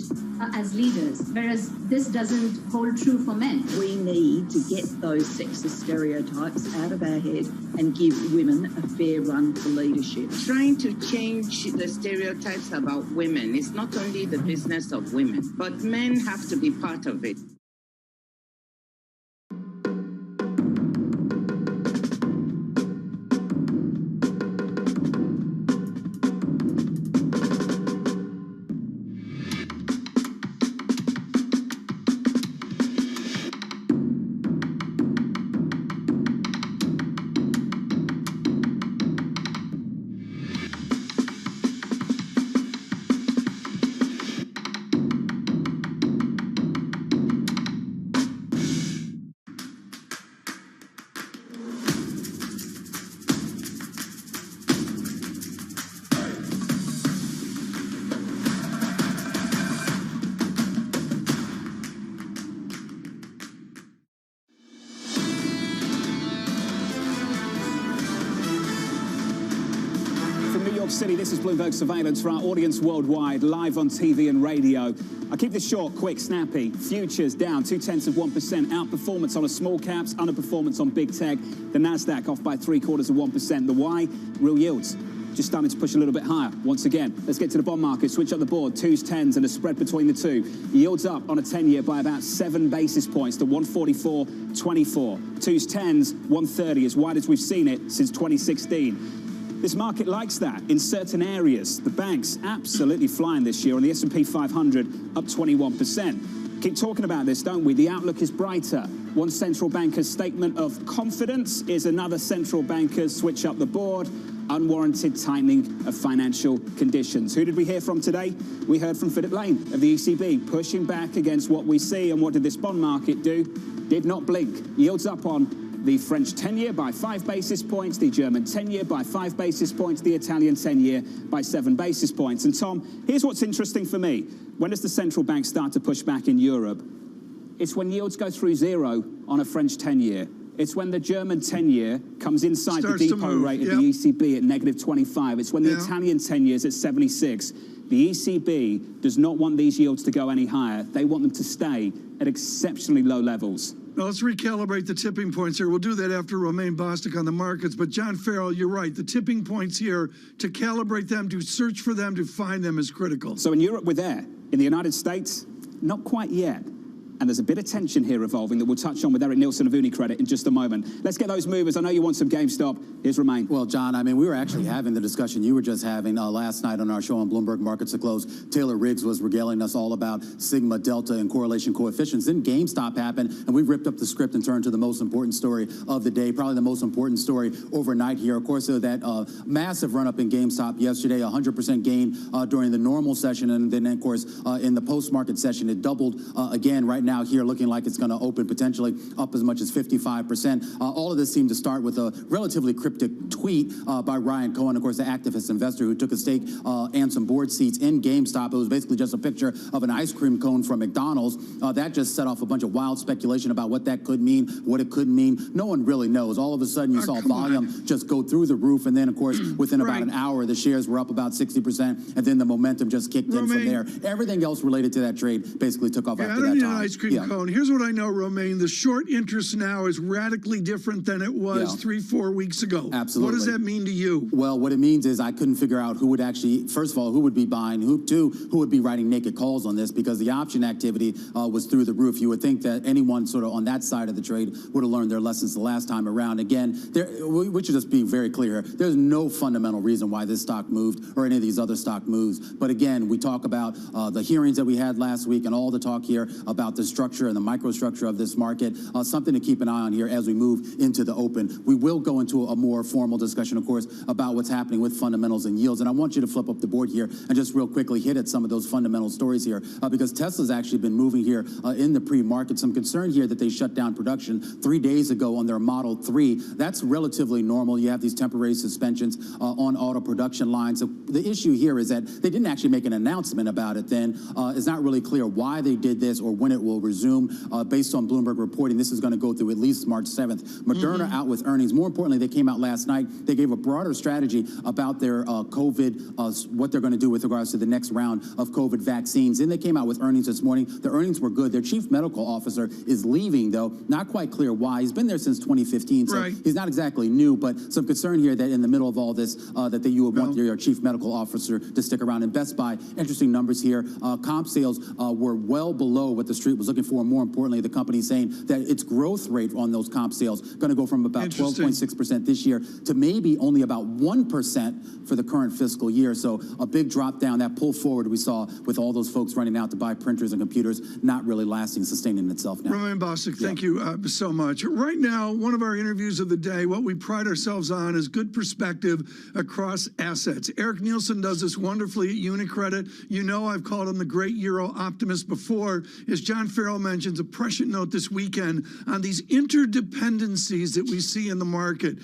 as leaders, whereas this doesn't hold true for men. We need to get those sexist stereotypes out of our head and give women a fair run for leadership. Trying to change the stereotypes about women is not only the business of women, but men have to be part of it. City, this is Bloomberg Surveillance for our audience worldwide, live on TV and radio. I'll keep this short, quick, snappy. Futures down 0.2%, outperformance on a small caps, underperformance on big tech. The Nasdaq off by 0.75%. The why? Real yields just starting to push a little bit higher once again. Let's get to the bond market. Switch up the board. 2s, 10s, and a spread between the two. Yields up on a 10-year by about 7 basis points to 144.24. 2s, 10s, 130, as wide as we've seen it since 2016. This market likes that in certain areas. The banks absolutely flying this year on the S&P 500, up 21%. Keep talking about this, don't we? The outlook is brighter. One central banker's statement of confidence is another central banker's switch up the board. Unwarranted tightening of financial conditions. Who did we hear from today? We heard from Philip Lane of the ECB, pushing back against what we see. And what did this bond market do? Did not blink. Yields up on the French 10-year by 5 basis points, the German 10-year by 5 basis points, the Italian 10-year by 7 basis points. And Tom, here's what's interesting for me. When does the central bank start to push back in Europe? It's when yields go through zero on a French 10-year. It's when the German 10-year comes inside the depot rate of the ECB at -25. It's when the Italian 10-year is at 76. The ECB does not want these yields to go any higher. They want them to stay at exceptionally low levels. Now, let's recalibrate the tipping points here. We'll do that after Romaine Bostick on the markets. But John Farrell, you're right. The tipping points here, to calibrate them, to search for them, to find them is critical. So in Europe, we're there. In the United States, not quite yet. And there's a bit of tension here evolving that we'll touch on with Eric Nielsen of UniCredit in just a moment. Let's get those movers. I know you want some GameStop. Here's Romaine. Well, John, I mean, we were actually having the discussion you were just having last night on our show on Bloomberg Markets to Close. Taylor Riggs was regaling us all about sigma, delta, and correlation coefficients. Then GameStop happened, and we ripped up the script and turned to the most important story of the day, probably the most important story overnight here. Of course, that massive run-up in GameStop yesterday, 100% gain during the normal session, and then, of course, in the post-market session, it doubled again right now here, looking like it's going to open potentially up as much as 55%. All of this seemed to start with a relatively cryptic tweet by Ryan Cohen, of course, the activist investor who took a stake and some board seats in GameStop. It was basically just a picture of an ice cream cone from McDonald's. That just set off a bunch of wild speculation about what that could mean, what it could mean. No one really knows. All of a sudden, you saw volume just go through the roof, and then, of course, within about an hour, the shares were up about 60%, and then the momentum just kicked in from there. Everything else related to that trade basically took off after that time. I don't need an ice cream cone. Here's what I know, Romaine. The short interest now is radically different than it was 3-4 weeks ago. Absolutely. What does that mean to you? Well, what it means is I couldn't figure out who would actually, first of all, who would be buying, who would be writing naked calls on this, because the option activity was through the roof. You would think that anyone sort of on that side of the trade would have learned their lessons the last time around. Again, we should just be very clear. There's no fundamental reason why this stock moved or any of these other stock moves. But again, we talk about the hearings that we had last week and all the talk here about the structure and the microstructure of this market. Something to keep an eye on here as we move into the open. We will go into a more formal discussion, of course, about what's happening with fundamentals and yields. And I want you to flip up the board here and just real quickly hit at some of those fundamental stories here, because Tesla's actually been moving here in the pre-market. Some concern here that they shut down production 3 days ago on their Model 3. That's relatively normal. You have these temporary suspensions on auto production lines. So the issue here is that they didn't actually make an announcement about it then. It's not really clear why they did this or when it will resume. Based on Bloomberg reporting, this is going to go through at least March 7th. Moderna out with earnings. More importantly, they came out last night. They gave a broader strategy about their COVID, what they're going to do with regards to the next round of COVID vaccines. Then they came out with earnings this morning. The earnings were good. Their chief medical officer is leaving, though. Not quite clear why. He's been there since 2015, so he's not exactly new, but some concern here that in the middle of all this, that you would want your chief medical officer to stick around. And Best Buy, interesting numbers here. Comp sales were well below what the street was looking for. More importantly, the company saying that its growth rate on those comp sales going to go from about 12.6% this year to maybe only about 1% for the current fiscal year. So a big drop down, that pull forward we saw with all those folks running out to buy printers and computers, not really lasting, sustaining itself now. Roman Bostic, thank you so much. Right now, one of our interviews of the day, what we pride ourselves on is good perspective across assets. Eric Nielsen does this wonderfully at UniCredit. You know I've called him the great Euro optimist before. As John Farrell mentions, a prescient note this weekend on these interdependencies that we see in the market.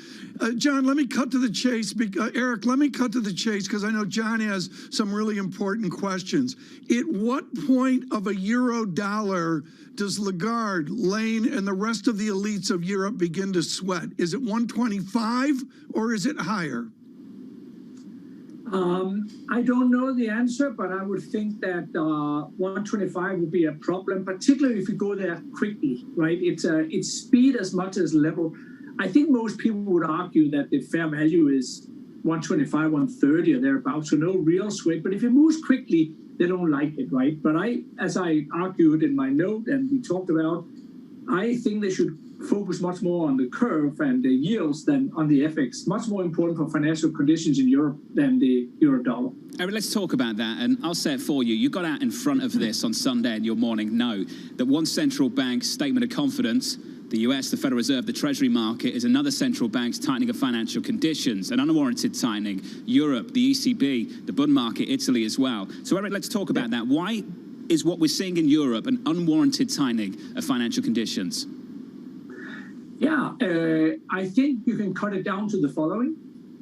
John, let me cut to the chase. Eric, let me cut to the chase because I know John has some really important questions. At what point of a euro dollar does Lagarde, Lane, and the rest of the elites of Europe begin to sweat? Is it 125 or is it higher? I don't know the answer, but I would think that 125 would be a problem, particularly if you go there quickly, right? It's speed as much as level. I think most people would argue that the fair value is 125, 130 or thereabouts, so no real sweat. But if it moves quickly, they don't like it, right? But as I argued in my note and we talked about, I think they should focus much more on the curve and the yields than on the FX. Much more important for financial conditions in Europe than the euro dollar. Eric, let's talk about that, and I'll say it for you. You got out in front of this on Sunday in your morning note that one central bank's statement of confidence, the US, the Federal Reserve, the Treasury market, is another central bank's tightening of financial conditions, an unwarranted tightening. Europe, the ECB, the bond market, Italy as well. So Eric, let's talk about that. Why is what we're seeing in Europe an unwarranted tightening of financial conditions? Yeah, I think you can cut it down to the following.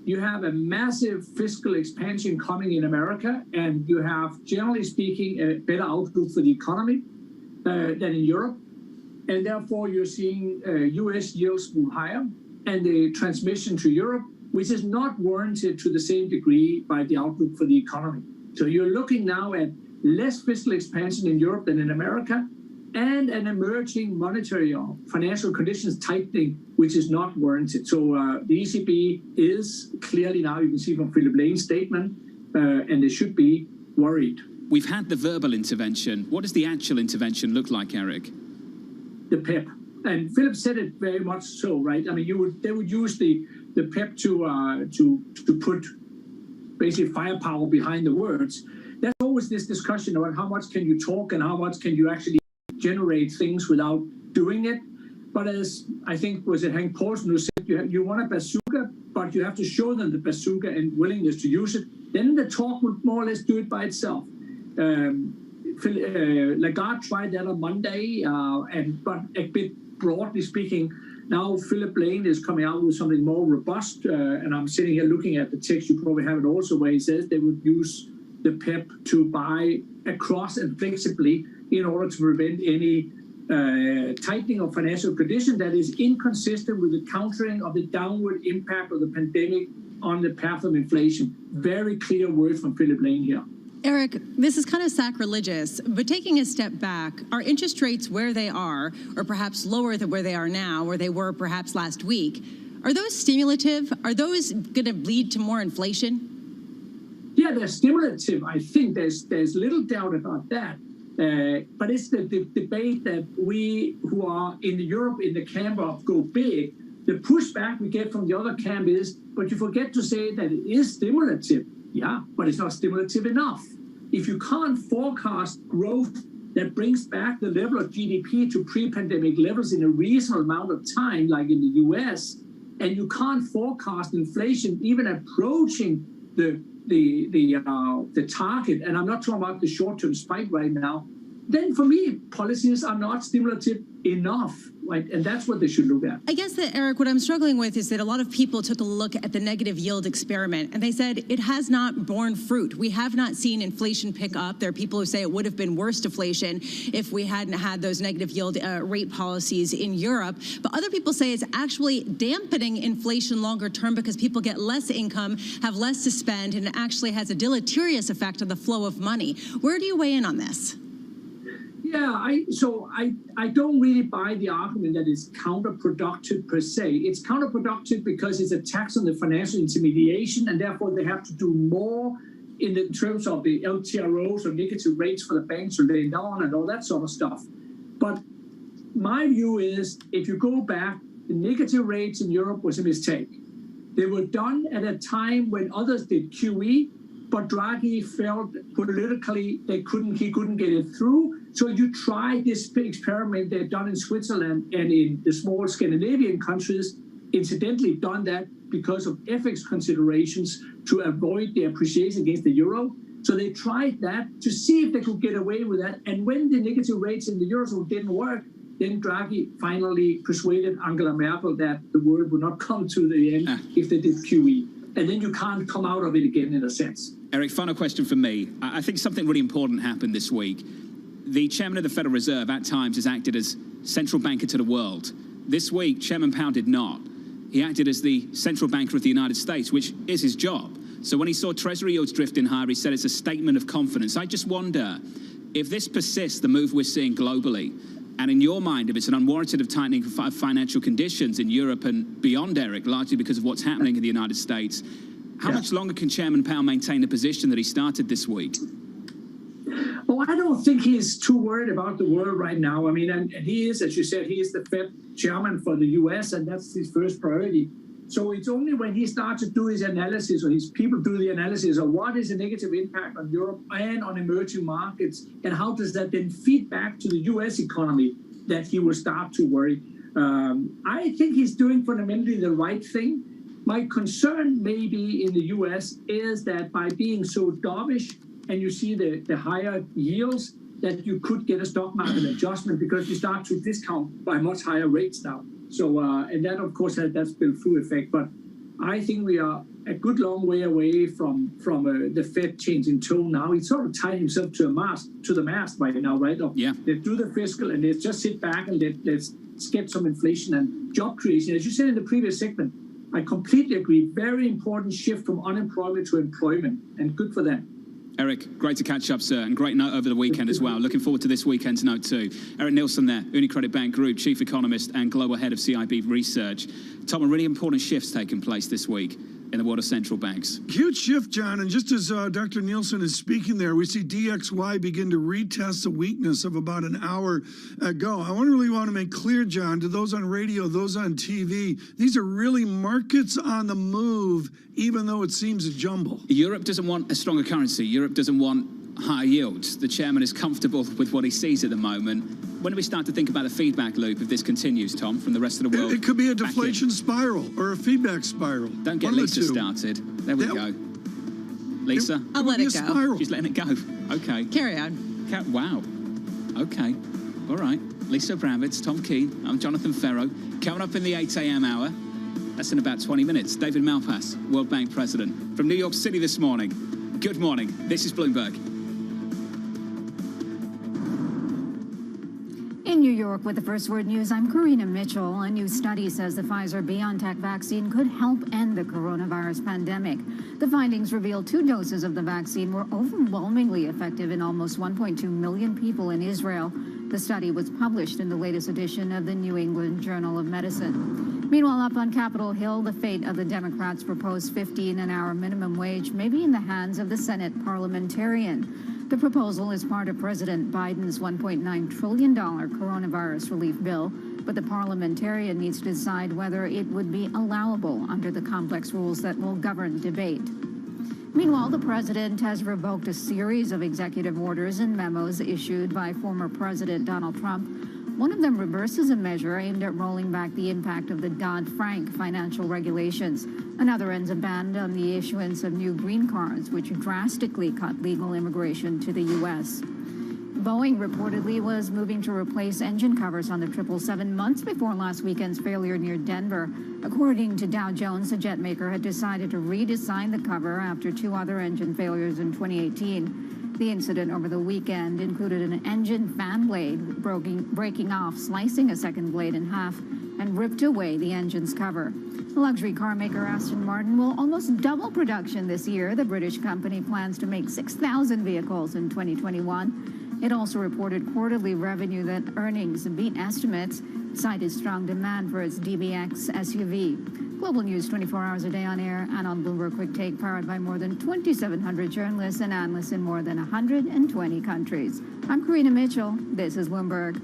You have a massive fiscal expansion coming in America, and you have, generally speaking, a better outlook for the economy than in Europe. And therefore, you're seeing US yields move higher, and the transmission to Europe, which is not warranted to the same degree by the outlook for the economy. So you're looking now at less fiscal expansion in Europe than in America, and an emerging monetary or financial conditions tightening, which is not warranted. So the ECB is clearly now, you can see from Philip Lane's statement, and they should be worried. We've had the verbal intervention. What does the actual intervention look like, Eric? The PEP. And Philip said it very much so, right? I mean, they would use the PEP to put basically firepower behind the words. There's always this discussion about how much can you talk and how much can you actually generate things without doing it. But as I think was it Hank Paulson who said, you want a bazooka, but you have to show them the bazooka and willingness to use it. Then the talk would more or less do it by itself. Lagarde tried that on Monday, but a bit broadly speaking, now Philip Lane is coming out with something more robust, and I'm sitting here looking at the text, you probably have it also, where he says they would use the PEP to buy across and flexibly in order to prevent any tightening of financial condition that is inconsistent with the countering of the downward impact of the pandemic on the path of inflation. Very clear words from Philip Lane here. Eric, this is kind of sacrilegious, but taking a step back, are interest rates where they are, or perhaps lower than where they are now, where they were perhaps last week, are those stimulative? Are those going to lead to more inflation? Yeah, they're stimulative. I think there's little doubt about that. But it's the debate that we who are in Europe in the camp of go big, the pushback we get from the other camp is, but you forget to say that it is stimulative. Yeah, but it's not stimulative enough. If you can't forecast growth that brings back the level of GDP to pre-pandemic levels in a reasonable amount of time, like in the US, and you can't forecast inflation even approaching the target, and I'm not talking about the short-term spike right now, then for me, policies are not stimulative enough, right? And that's what they should look at. I guess that, Eric, what I'm struggling with is that a lot of people took a look at the negative yield experiment, and they said it has not borne fruit. We have not seen inflation pick up. There are people who say it would have been worse deflation if we hadn't had those negative yield rate policies in Europe. But other people say it's actually dampening inflation longer term because people get less income, have less to spend, and it actually has a deleterious effect on the flow of money. Where do you weigh in on this? Yeah, I don't really buy the argument that it's counterproductive per se. It's counterproductive because it's a tax on the financial intermediation, and therefore they have to do more in the terms of the LTROs or negative rates for the banks to lay down and all that sort of stuff. But my view is, if you go back, the negative rates in Europe was a mistake. They were done at a time when others did QE, but Draghi felt politically he couldn't get it through. So you try this experiment they've done in Switzerland and in the small Scandinavian countries, incidentally done that because of FX considerations to avoid the appreciation against the euro. So they tried that to see if they could get away with that. And when the negative rates in the Eurozone didn't work, then Draghi finally persuaded Angela Merkel that the world would not come to the end if they did QE. And then you can't come out of it again, in a sense. Eric, final question from me. I think something really important happened this week. The chairman of the Federal Reserve at times has acted as central banker to the world. This week, Chairman Powell did not. He acted as the central banker of the United States, which is his job. So when he saw Treasury yields drifting higher, he said it's a statement of confidence. I just wonder if this persists, the move we're seeing globally, and in your mind, if it's an unwarranted of tightening of financial conditions in Europe and beyond, Eric, largely because of what's happening in the United States, how much longer can Chairman Powell maintain the position that he started this week? Well, I don't think he's too worried about the world right now. I mean, and he is, as you said, he is the Fed chairman for the US, and that's his first priority. So it's only when he starts to do his analysis, or his people do the analysis of what is the negative impact on Europe and on emerging markets, and how does that then feed back to the US economy, that he will start to worry. I think he's doing fundamentally the right thing. My concern maybe in the US is that by being so dovish, and you see the higher yields, that you could get a stock market adjustment because you start to discount by much higher rates now. So, and that, of course, has that spill-through effect. But I think we are a good long way away from the Fed changing tone now. He's sort of tied himself to the mast right now, right? Yeah. They do the fiscal and let's just sit back and let's get some inflation and job creation. As you said in the previous segment, I completely agree. Very important shift from unemployment to employment, and good for them. Eric, great to catch up, sir, and great note over the weekend as well. Looking forward to this weekend's note too. Eric Nielsen there, UniCredit Bank Group Chief Economist and Global Head of CIB Research. Tom, a really important shift's taken place this week in the world of central banks. Huge shift, John, and just as Dr. Nielsen is speaking there, we see DXY begin to retest the weakness of about an hour ago. I really want to make clear, John, to those on radio, those on TV, these are really markets on the move, even though it seems a jumble. Europe doesn't want a stronger currency. Europe doesn't want higher yields. The chairman is comfortable with what he sees at the moment. When do we start to think about a feedback loop if this continues, Tom, from the rest of the world? It could be a deflation spiral or a feedback spiral. Don't get Lisa started. There we go. Lisa? I'll let it go. Spiral. She's letting it go. Okay. Carry on. Wow. Okay. All right. Lisa Bravitz, Tom Keene. I'm Jonathan Ferro. Coming up in the 8 a.m. hour. That's in about 20 minutes. David Malpass, World Bank President. From New York City this morning. Good morning. This is Bloomberg. In New York with the First Word News, I'm Karina Mitchell. A new study says the Pfizer-BioNTech vaccine could help end the coronavirus pandemic. The findings reveal 2 doses of the vaccine were overwhelmingly effective in almost 1.2 million people in Israel. The study was published in the latest edition of the New England Journal of Medicine. Meanwhile, up on Capitol Hill, the fate of the Democrats' proposed $15 an hour minimum wage may be in the hands of the Senate parliamentarian. The proposal is part of President Biden's $1.9 trillion coronavirus relief bill, but the parliamentarian needs to decide whether it would be allowable under the complex rules that will govern debate. Meanwhile, the president has revoked a series of executive orders and memos issued by former President Donald Trump. One of them reverses a measure aimed at rolling back the impact of the Dodd-Frank financial regulations. Another ends a ban on the issuance of new green cards, which drastically cut legal immigration to the U.S. Boeing reportedly was moving to replace engine covers on the 777 months before last weekend's failure near Denver. According to Dow Jones, the jet maker had decided to redesign the cover after 2 other engine failures in 2018. The incident over the weekend included an engine fan blade breaking off, slicing a second blade in half, and ripped away the engine's cover. Luxury car maker Aston Martin will almost double production this year. The British company plans to make 6,000 vehicles in 2021. It also reported quarterly revenue that earnings beat estimates, cited strong demand for its DBX SUV. Global news 24 hours a day on air and on Bloomberg Quick Take, powered by more than 2,700 journalists and analysts in more than 120 countries. I'm Karina Mitchell. This is Bloomberg.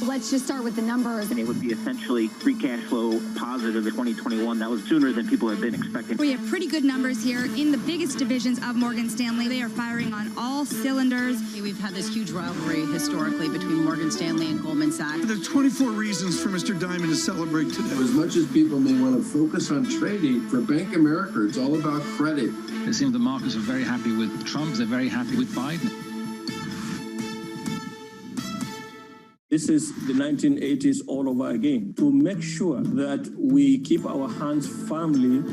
Let's just start with the numbers. And it would be essentially free cash flow positive in 2021. That was sooner than people had been expecting. We have pretty good numbers here in the biggest divisions of Morgan Stanley. They are firing on all cylinders. We've had this huge rivalry historically between Morgan Stanley and Goldman Sachs. There are 24 reasons for Mr. Diamond to celebrate today. As much as people may want to focus on trading, for Bank of America, it's all about credit. It seems the markets are very happy with Trump. They're very happy with Biden. This is the 1980s all over again, to make sure that we keep our hands firmly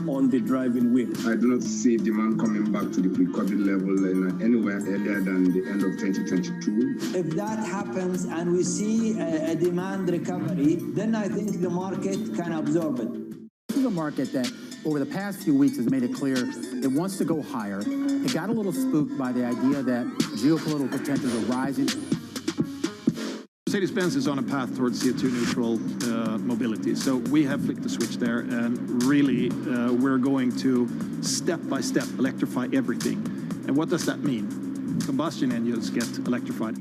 on the driving wheel. I do not see demand coming back to the pre-COVID level anywhere earlier than the end of 2022. If that happens and we see a demand recovery, then I think the market can absorb it. This is a market that over the past few weeks has made it clear it wants to go higher. It got a little spooked by the idea that geopolitical tensions are rising. Mercedes-Benz is on a path towards CO2 neutral mobility. So we have flicked the switch there, and really we're going to step by step electrify everything. And what does that mean? Combustion engines get electrified.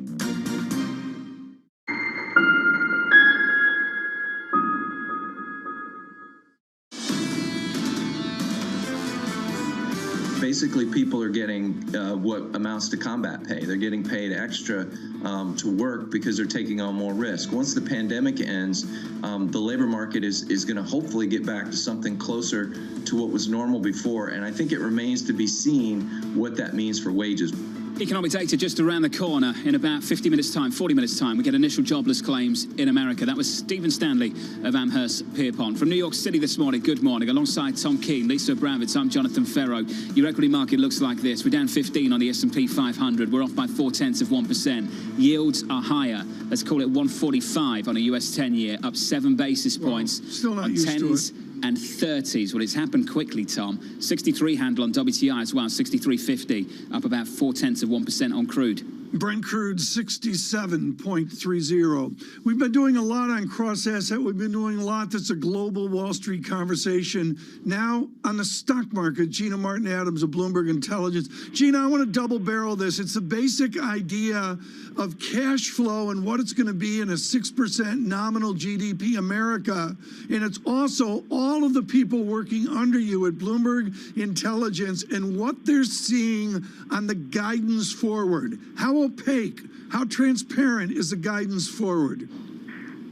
basically people are getting what amounts to combat pay. They're getting paid extra to work because they're taking on more risk. Once the pandemic ends, the labor market is going to hopefully get back to something closer to what was normal before, and I think it remains to be seen what that means for wages. Economic data just around the corner. In about 50 minutes' time, 40 minutes' time, we get initial jobless claims in America. That was Stephen Stanley of Amherst Pierpont. From New York City this morning, good morning. Alongside Tom Keene, Lisa Bravitz, I'm Jonathan Ferro. Your equity market looks like this. We're down 15 on the S&P 500. We're off by 0.4%. Yields are higher. Let's call it 145 on a US 10-year, up 7 basis points. Still not on used 10s to it. and 30s. Well, it's happened quickly, Tom. 63 handle on WTI as well, 63.50, up about 0.4% on crude. Brent crude 67.30. We've been doing a lot on cross asset. We've been doing a lot that's a global Wall Street conversation. Now on the stock market, Gina Martin Adams of Bloomberg Intelligence. Gina, I want to double barrel this. It's the basic idea of cash flow and what it's going to be in a 6% nominal GDP America. And it's also all of the people working under you at Bloomberg Intelligence and what they're seeing on the guidance forward. How opaque, how transparent is the guidance forward?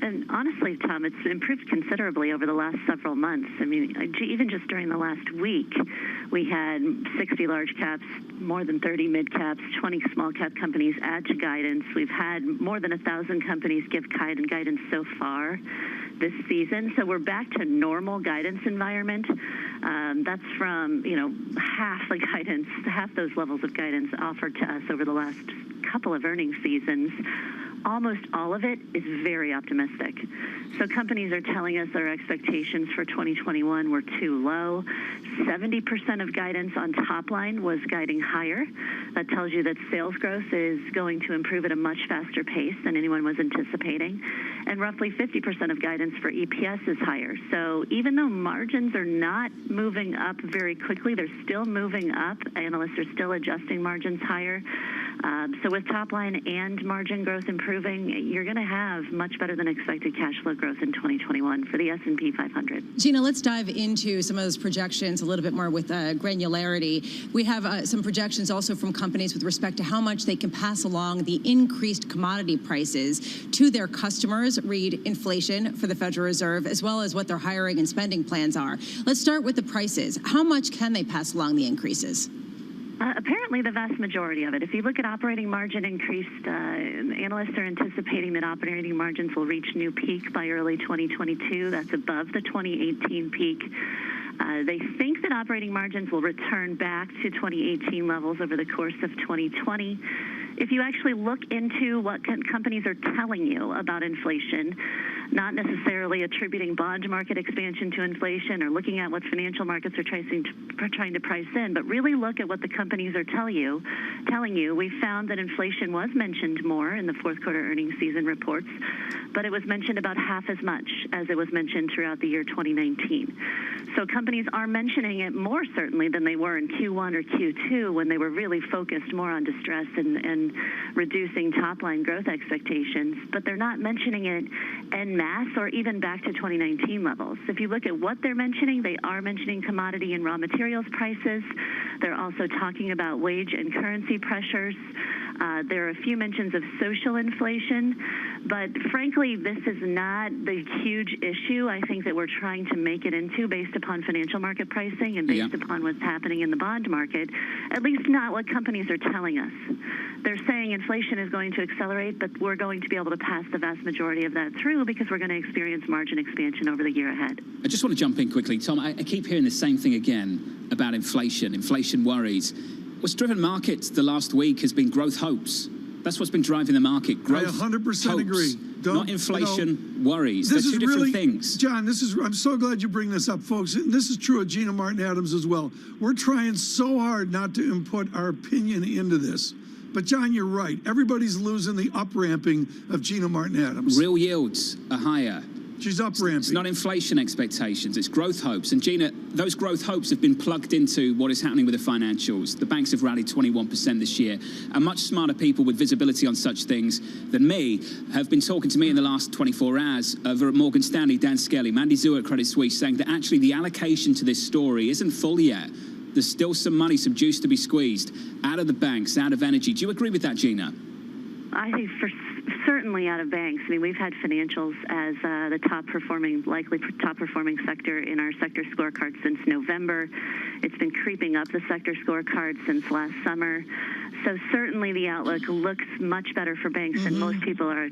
And honestly, Tom, it's improved considerably over the last several months. I mean, even just during the last week, we had 60 large caps, more than 30 mid caps, 20 small cap companies add to guidance. We've had more than 1,000 companies give guidance so far this season. So we're back to normal guidance environment. That's from, half the guidance, half those levels of guidance offered to us over the last couple of earnings seasons. Almost all of it is very optimistic. So companies are telling us their expectations for 2021 were too low. 70% of guidance on top line was guiding higher. That tells you that sales growth is going to improve at a much faster pace than anyone was anticipating. And roughly 50% of guidance for EPS is higher. So even though margins are not moving up very quickly, they're still moving up. Analysts are still adjusting margins higher. So with top line and margin growth improving, you're going to have much better than expected cash flow growth in 2021 for the S&P 500. Gina, let's dive into some of those projections a little bit more with granularity. We have some projections also from companies with respect to how much they can pass along the increased commodity prices to their customers, read inflation for the Federal Reserve, as well as what their hiring and spending plans are. Let's start with the prices. How much can they pass along the increases? Apparently the vast majority of it. If you look at operating margin increase, analysts are anticipating that operating margins will reach new peak by early 2022. That's above the 2018 peak. They think that operating margins will return back to 2018 levels over the course of 2020. If you actually look into what companies are telling you about inflation, not necessarily attributing bond market expansion to inflation or looking at what financial markets are trying to price in, but really look at what the companies are telling you, we found that inflation was mentioned more in the fourth quarter earnings season reports, but it was mentioned about half as much as it was mentioned throughout the year 2019. So companies are mentioning it more certainly than they were in Q1 or Q2 when they were really focused more on distress and reducing top-line growth expectations, but they're not mentioning it en masse or even back to 2019 levels. If you look at what they're mentioning, they are mentioning commodity and raw materials prices. They're also talking about wage and currency pressures. There are a few mentions of social inflation, but frankly, this is not the huge issue I think that we're trying to make it into based upon financial market pricing and based upon what's happening in the bond market, at least not what companies are telling us. They're saying inflation is going to accelerate, but we're going to be able to pass the vast majority of that through because we're going to experience margin expansion over the year ahead. I just want to jump in quickly. Tom, I keep hearing the same thing again about inflation worries. What's driven markets the last week has been growth hopes. That's what's been driving the market. Growth I 100% hopes, agree. not inflation worries. This They're two different things. John, I'm so glad you bring this up, folks. And this is true of Gina Martin Adams as well. We're trying so hard not to input our opinion into this. But John, you're right. Everybody's losing the up-ramping of Gina Martin Adams. Real yields are higher. She's up-ramping. It's not inflation expectations, it's growth hopes. And Gina, those growth hopes have been plugged into what is happening with the financials. The banks have rallied 21% this year. And much smarter people with visibility on such things than me have been talking to me in the last 24 hours over at Morgan Stanley, Dan Skelly, Mandy Zhu at Credit Suisse, saying that actually the allocation to this story isn't full yet. There's still some money, some juice to be squeezed out of the banks, out of energy. Do you agree with that, Gina? I think certainly out of banks. I mean, we've had financials as the likely top performing sector in our sector scorecard since November. It's been creeping up the sector scorecard since last summer. So certainly the outlook looks much better for banks than most people are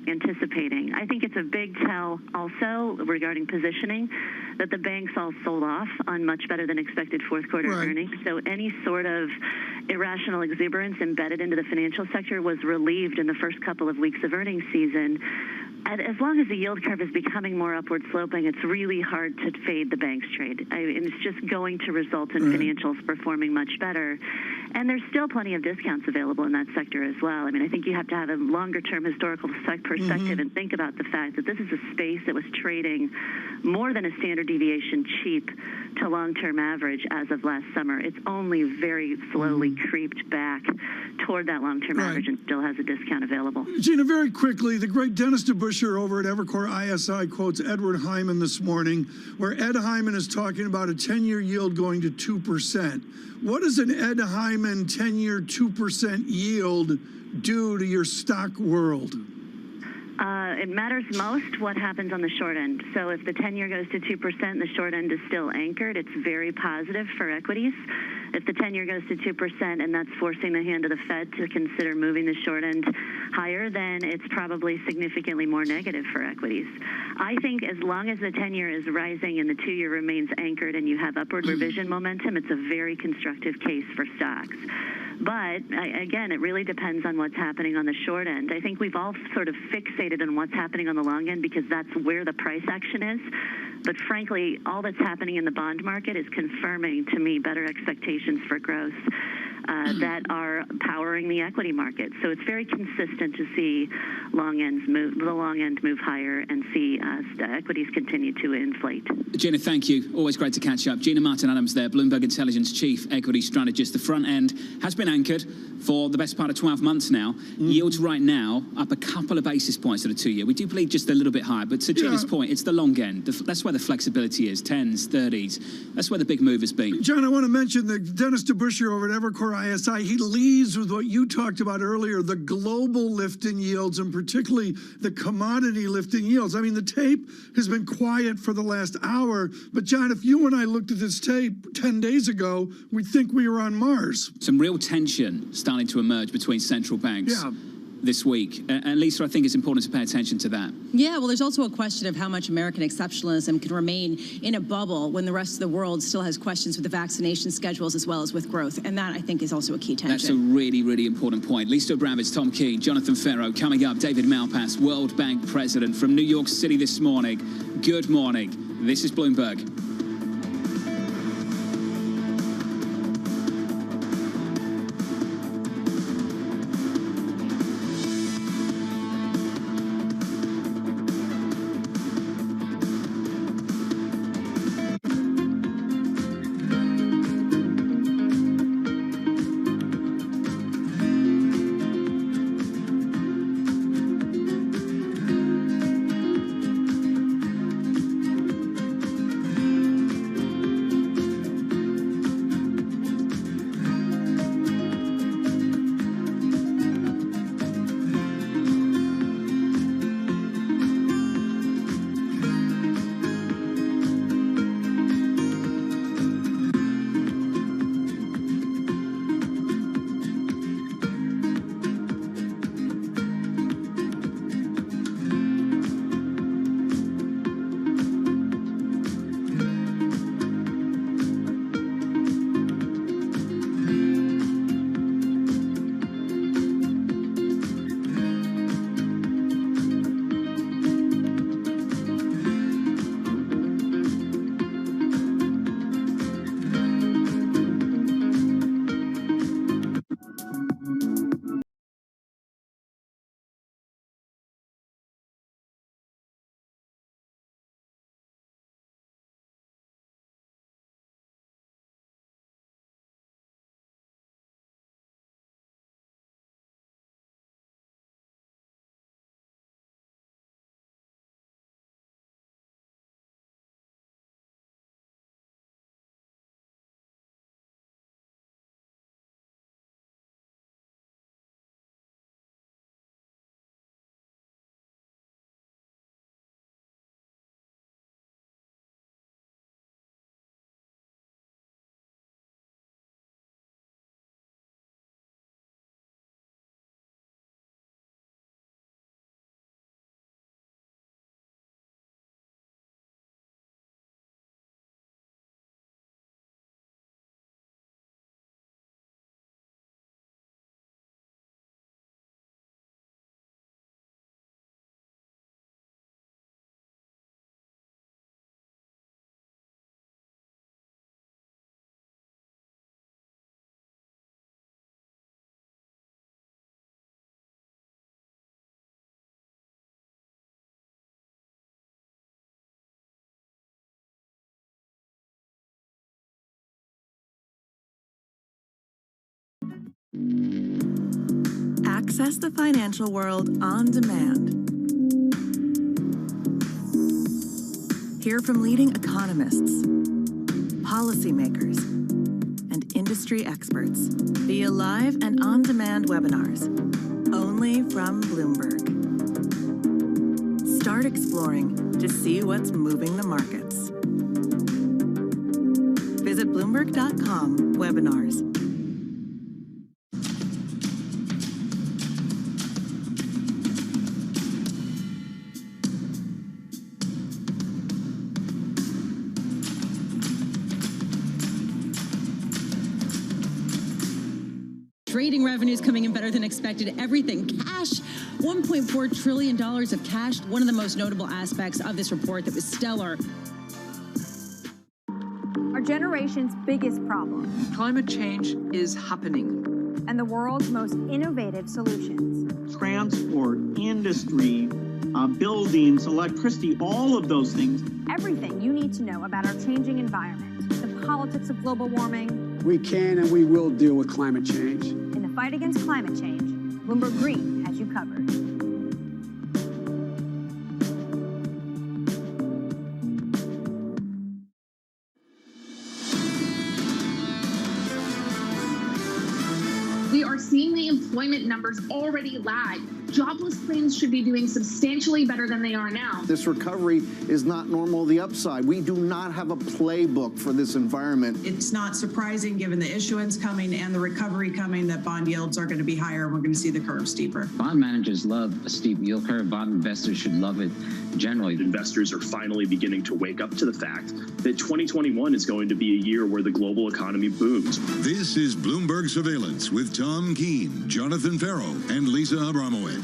anticipating. I think it's a big tell also regarding positioning that the banks all sold off on much better than expected fourth quarter earnings. So any sort of irrational exuberance embedded into the financial sector was relieved in the first couple of weeks of earnings season. And as long as the yield curve is becoming more upward sloping, it's really hard to fade the banks trade. It's just going to result in financials performing much better. And there's still plenty of discounts available in that sector as well. I mean, I think you have to have a longer-term historical perspective and think about the fact that this is a space that was trading more than a standard deviation cheap to long-term average as of last summer. It's only very slowly creeped back toward that long-term average and still has a discount available. Gina, very quickly, the great Dennis DeBusschere over at Evercore ISI quotes Edward Hyman this morning, where Ed Hyman is talking about a 10-year yield going to 2%. What does an Ed Hyman 10-year 2% yield do to your stock world? It matters most what happens on the short end. So if the 10-year goes to 2%, the short end is still anchored. It's very positive for equities. If the 10-year goes to 2% and that's forcing the hand of the Fed to consider moving the short end higher, then it's probably significantly more negative for equities. I think as long as the 10-year is rising and the 2-year remains anchored and you have upward revision momentum, it's a very constructive case for stocks. But again, it really depends on what's happening on the short end. I think we've all sort of fixated on what's happening on the long end because that's where the price action is. But frankly, all that's happening in the bond market is confirming to me better expectations for growth that are powering the equity market. So it's very consistent to see the long end move higher and see equities continue to inflate. Gina, thank you. Always great to catch up. Gina Martin-Adams there, Bloomberg Intelligence Chief Equity Strategist. The front end has been anchored for the best part of 12 months now. Yields right now up a couple of basis points at a 2-year. We do believe just a little bit higher, but to Gina's point, it's the long end. That's where the flexibility is, 10s, 30s. That's where the big move has been. John, I want to mention that Dennis DeBusschere over at Evercore ISI, he leads with what you talked about earlier, the global lift in yields and particularly the commodity lift in yields. I mean, the tape has been quiet for the last hour, but John, if you and I looked at this tape 10 days ago, we'd think we were on Mars. Some real tension starting to emerge between central banks this week. And Lisa, I think it's important to pay attention to that. Yeah, well, there's also a question of how much American exceptionalism can remain in a bubble when the rest of the world still has questions with the vaccination schedules as well as with growth. And that, I think, is also a key tension. That's a really, really important point. Lisa Abramowitz, Tom Keene, Jonathan Ferro. Coming up, David Malpass, World Bank President from New York City this morning. Good morning. This is Bloomberg. Access the financial world on demand. Hear from leading economists, policymakers, and industry experts via live and on-demand webinars, only from Bloomberg. Start exploring to see what's moving the markets. Visit Bloomberg.com/webinars. Trading revenues coming in better than expected. Everything. Cash, $1.4 trillion of cash. One of the most notable aspects of this report that was stellar. Our generation's biggest problem. Climate change is happening. And the world's most innovative solutions. Transport, industry, buildings, electricity, all of those things. Everything you need to know about our changing environment, the politics of global warming. We can and we will deal with climate change. In the fight against climate change, Bloomberg Green has you covered. We are seeing the employment numbers already lag. Jobless claims should be doing substantially better than they are now. This recovery is not normal the upside. We do not have a playbook for this environment. It's not surprising, given the issuance coming and the recovery coming, that bond yields are going to be higher. We're going to see the curve steeper. Bond managers love a steep yield curve. Bond investors should love it generally. Investors are finally beginning to wake up to the fact that 2021 is going to be a year where the global economy booms. This is Bloomberg Surveillance with Tom Keene, Jonathan Farrow, and Lisa Abramowitz.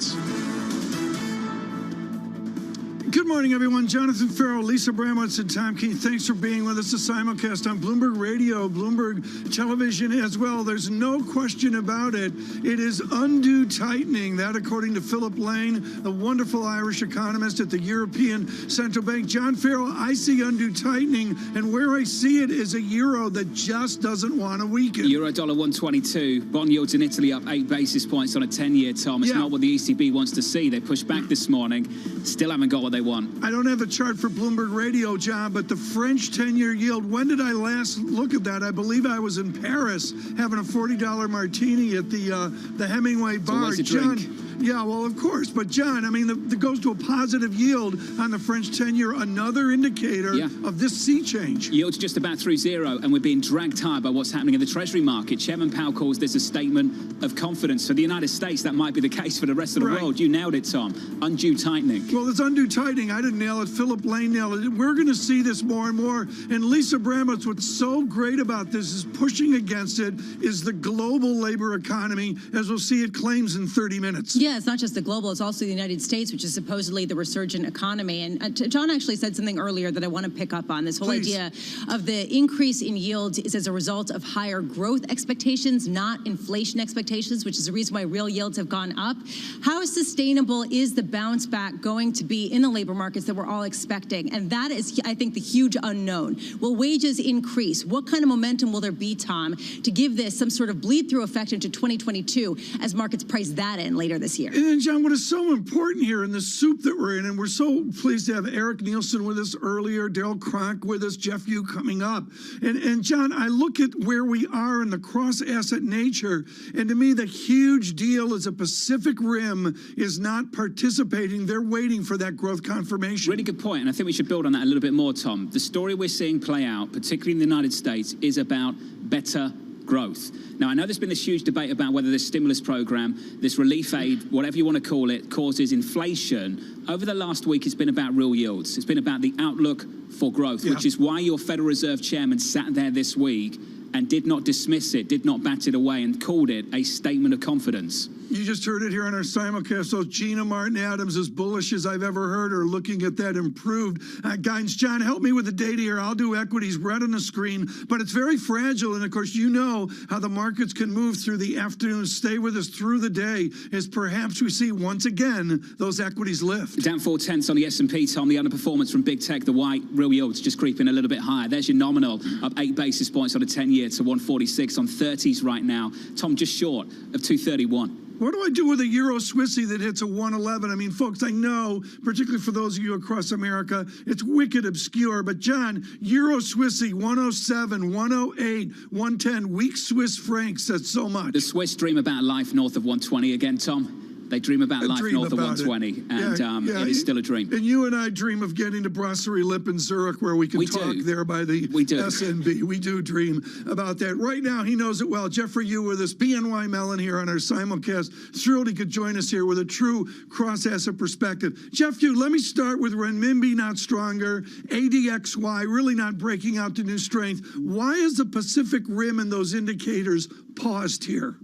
Good morning, everyone. Jonathan Farrow, Lisa Abramowitz, and Tom Keene. Thanks for being with us. The simulcast on Bloomberg Radio, Bloomberg Television as well. There's no question about it. It is undue tightening. That, according to Philip Lane, the wonderful Irish economist at the European Central Bank. John Farrow, I see undue tightening, and where I see it is a euro that just doesn't want to weaken. Euro dollar 122. Bond yields in Italy up 8 basis points on a 10-year, Tom. It's not what the ECB wants to see. They pushed back this morning. Still haven't got what they want. I don't have a chart for Bloomberg Radio, John, but the French 10-year yield, when did I last look at that? I believe I was in Paris having a $40 martini at the Hemingway bar. John, yeah, well, of course. But, John, I mean, that goes to a positive yield on the French 10-year, another indicator of this sea change. Yield's just about through zero, and we're being dragged higher by what's happening in the Treasury market. Chairman Powell calls this a statement of confidence. For the United States, that might be the case for the rest of the world. You nailed it, Tom. Undue tightening. Well, it's undue tightening. I didn't nail it. Philip Lane nailed it. We're going to see this more and more. And Lisa Abramowitz, what's so great about this is pushing against it is the global labor economy, as we'll see it claims in 30 minutes. Yeah, it's not just the global, it's also the United States, which is supposedly the resurgent economy. And John actually said something earlier that I want to pick up on. This whole idea of the increase in yields is as a result of higher growth expectations, not inflation expectations, which is the reason why real yields have gone up. How sustainable is the bounce back going to be in the labor markets that we're all expecting? And that is, I think, the huge unknown. Will wages increase? What kind of momentum will there be, Tom, to give this some sort of bleed-through effect into 2022 as markets price that in later this year? And then, John, what is so important here in the soup that we're in, and we're so pleased to have Eric Nielsen with us earlier, Daryl Cronk with us, Jeff Yu coming up. And John, I look at where we are in the cross-asset nature, and to me, the huge deal is a Pacific Rim is not participating. They're waiting for that growth confirmation. Really good point, and I think we should build on that a little bit more, Tom. The story we're seeing play out, particularly in the United States, is about better growth. Now, I know there's been this huge debate about whether this stimulus program, this relief aid, whatever you want to call it, causes inflation. Over the last week, it's been about real yields. It's been about the outlook for growth, which is why your Federal Reserve Chairman sat there this week and did not dismiss it, did not bat it away, and called it a statement of confidence. You just heard it here on our simulcast. So Gina Martin Adams, as bullish as I've ever heard her, looking at that improved guidance. John, help me with the data here. I'll do equities right on the screen, but it's very fragile. And of course, you know how the markets can move through the afternoon. Stay with us through the day as perhaps we see once again those equities lift. Down 0.4 on the S&P, Tom. The underperformance from big tech, the white real yield's just creeping a little bit higher. There's your nominal, up 8 basis points on a 10-year to 146 on 30s right now. Tom, just short of 231. What do I do with a Euro Swissy that hits a 111? I mean, folks, I know, particularly for those of you across America, it's wicked obscure. But, John, Euro Swissy, 107, 108, 110, weak Swiss francs, that's so much. The Swiss dream about life north of 120 again, Tom. They dream about life north of 120, and it is still a dream. And you and I dream of getting to Brasserie Lipp in Zurich, where we can talk there by the SNB. We do dream about that. Right now, he knows it well. Jeffrey Yu with us, BNY Mellon here on our simulcast. Thrilled he could join us here with a true cross-asset perspective. Jeff Yu, let me start with renminbi not stronger, ADXY really not breaking out to new strength. Why is the Pacific Rim and those indicators paused here?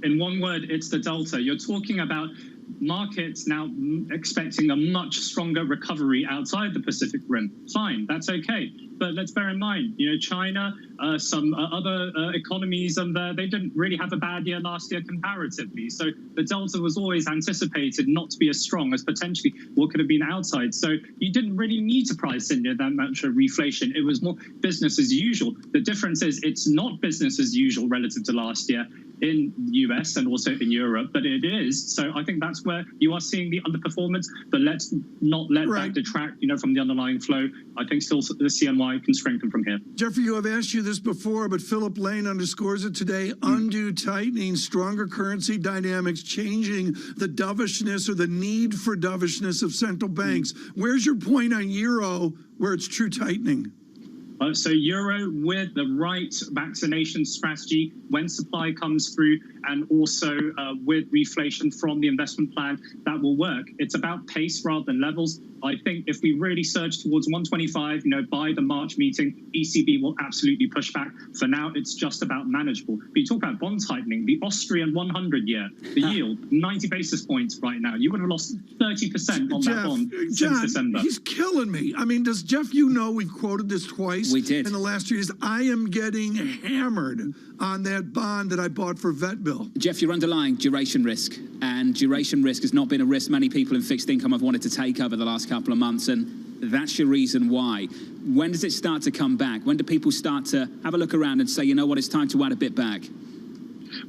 In one word, it's the delta. You're talking about markets now expecting a much stronger recovery outside the Pacific Rim. Fine, that's okay. But let's bear in mind, you know, China, some other economies, and they didn't really have a bad year last year comparatively. So the delta was always anticipated not to be as strong as potentially what could have been outside. So you didn't really need to price in that much reflation. It was more business as usual. The difference is it's not business as usual relative to last year in the US and also in Europe, but it is. So I think that's where you are seeing the underperformance, but let's not let that detract, you know, from the underlying flow. I think still the CNY can strengthen from here. Jeffrey, you have asked you this before, but Philip Lane underscores it today. Undue tightening, stronger currency dynamics, changing the dovishness or the need for dovishness of central banks. Where's your point on Euro where it's true tightening? So Euro with the right vaccination strategy when supply comes through, and also with reflation from the investment plan, that will work. It's about pace rather than levels. I think if we really surge towards 125, you know, by the March meeting, ECB will absolutely push back. For now, it's just about manageable. But you talk about bond tightening, the Austrian 100-year, the yield, 90 basis points right now. You would have lost 30% on that bond since December. He's killing me. I mean, does Jeff, you know, we've quoted this twice. We did. In the last 2 years. I am getting hammered on that bond that I bought for vet bill. Jeff, you're underlying duration risk, and duration risk has not been a risk many people in fixed income have wanted to take over the last couple of months, and that's your reason why. When does it start to come back? When do people start to have a look around and say, you know what, it's time to add a bit back?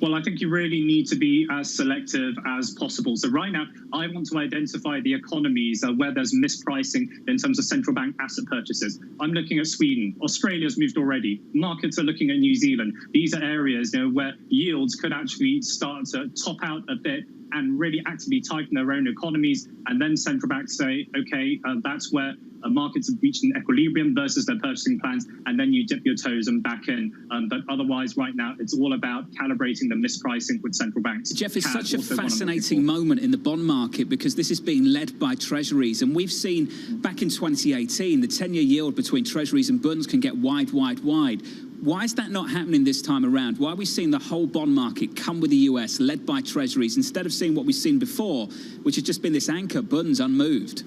Well, I think you really need to be as selective as possible. So right now, I want to identify the economies where there's mispricing in terms of central bank asset purchases. I'm looking at Sweden. Australia's moved already. Markets are looking at New Zealand. These are areas, you know, where yields could actually start to top out a bit and really actively tighten their own economies. And then central banks say, okay, that's where markets have reached an equilibrium versus their purchasing plans, and then you dip your toes and back in. But otherwise, right now, it's all about calibrating the mispricing with central banks. Jeff, it's such a fascinating moment in the bond market because this is being led by treasuries. And we've seen back in 2018, the 10-year yield between treasuries and bonds can get wide, wide, wide. Why is that not happening this time around? Why are we seeing the whole bond market come with the US, led by treasuries, instead of seeing what we've seen before, which has just been this anchor, bonds unmoved?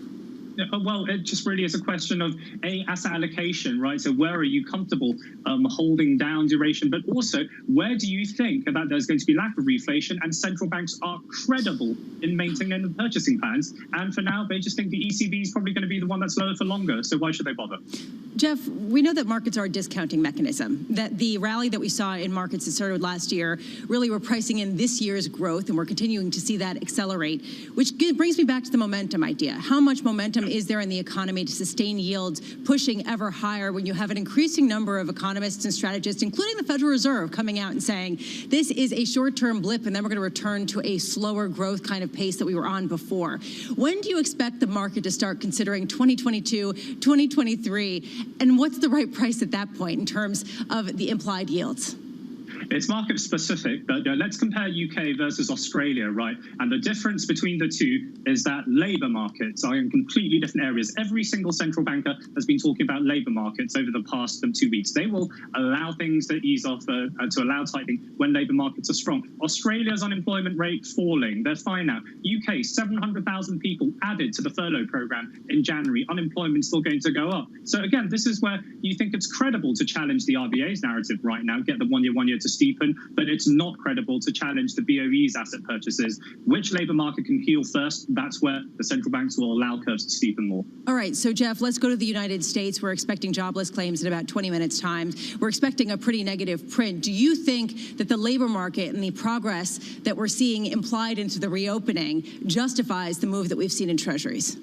Well, it just really is a question of asset allocation, right? So where are you comfortable holding down duration, but also where do you think that there's going to be lack of reflation and central banks are credible in maintaining the purchasing plans? And for now, they just think the ECB is probably going to be the one that's lower for longer. So why should they bother? Jeff, we know that markets are a discounting mechanism, that the rally that we saw in markets that started last year, really we're pricing in this year's growth, and we're continuing to see that accelerate, which brings me back to the momentum idea. How much momentum is there in the economy to sustain yields pushing ever higher when you have an increasing number of economists and strategists, including the Federal Reserve, coming out and saying this is a short-term blip and then we're going to return to a slower growth kind of pace that we were on before? When do you expect the market to start considering 2022, 2023, and what's the right price at that point in terms of the implied yields? It's market specific, but let's compare UK versus Australia, right? And the difference between the two is that labour markets are in completely different areas. Every single central banker has been talking about labour markets over the past 2 weeks. They will allow things to ease off, to allow tightening when labour markets are strong. Australia's unemployment rate falling. They're fine now. UK, 700,000 people added to the furlough programme in January. Unemployment's still going to go up. So again, this is where you think it's credible to challenge the RBA's narrative right now, get the one-year to steepen, but it's not credible to challenge the BOE's asset purchases. Which labour market can heal first? That's where the central banks will allow curves to steepen more. All right, so Jeff, let's go to the United States. We're expecting jobless claims in about 20 minutes' time. We're expecting a pretty negative print. Do you think that the labor market and the progress that we're seeing implied into the reopening justifies the move that we've seen in treasuries?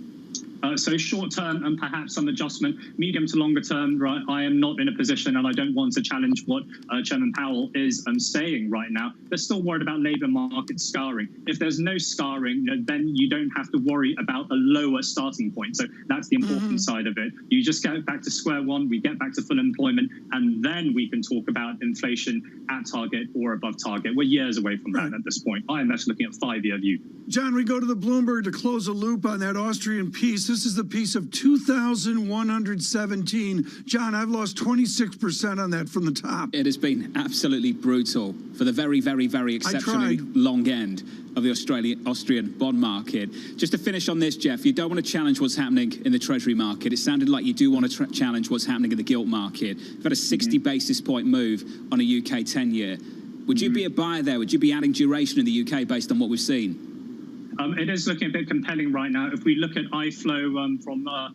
So short term and perhaps some adjustment, medium to longer term, right? I am not in a position, and I don't want to challenge what Chairman Powell is saying right now. They're still worried about labour market scarring. If there's no scarring, then you don't have to worry about a lower starting point. So that's the important side of it. You just get back to square one, we get back to full employment, and then we can talk about inflation at target or above target. We're years away from that at this point. IMF's looking at 5-year view. John, we go to the Bloomberg to close a loop on that Austrian piece. This is the piece of 2,117. John, I've lost 26% on that from the top. It has been absolutely brutal for the very, very, very exceptionally long end of the Austrian bond market. Just to finish on this, Jeff, you don't want to challenge what's happening in the Treasury market. It sounded like you do want to challenge what's happening in the gilt market. You've had a 60 basis point move on a UK 10-year. Would you be a buyer there? Would you be adding duration in the UK based on what we've seen? It is looking a bit compelling right now. If we look at iFlow from our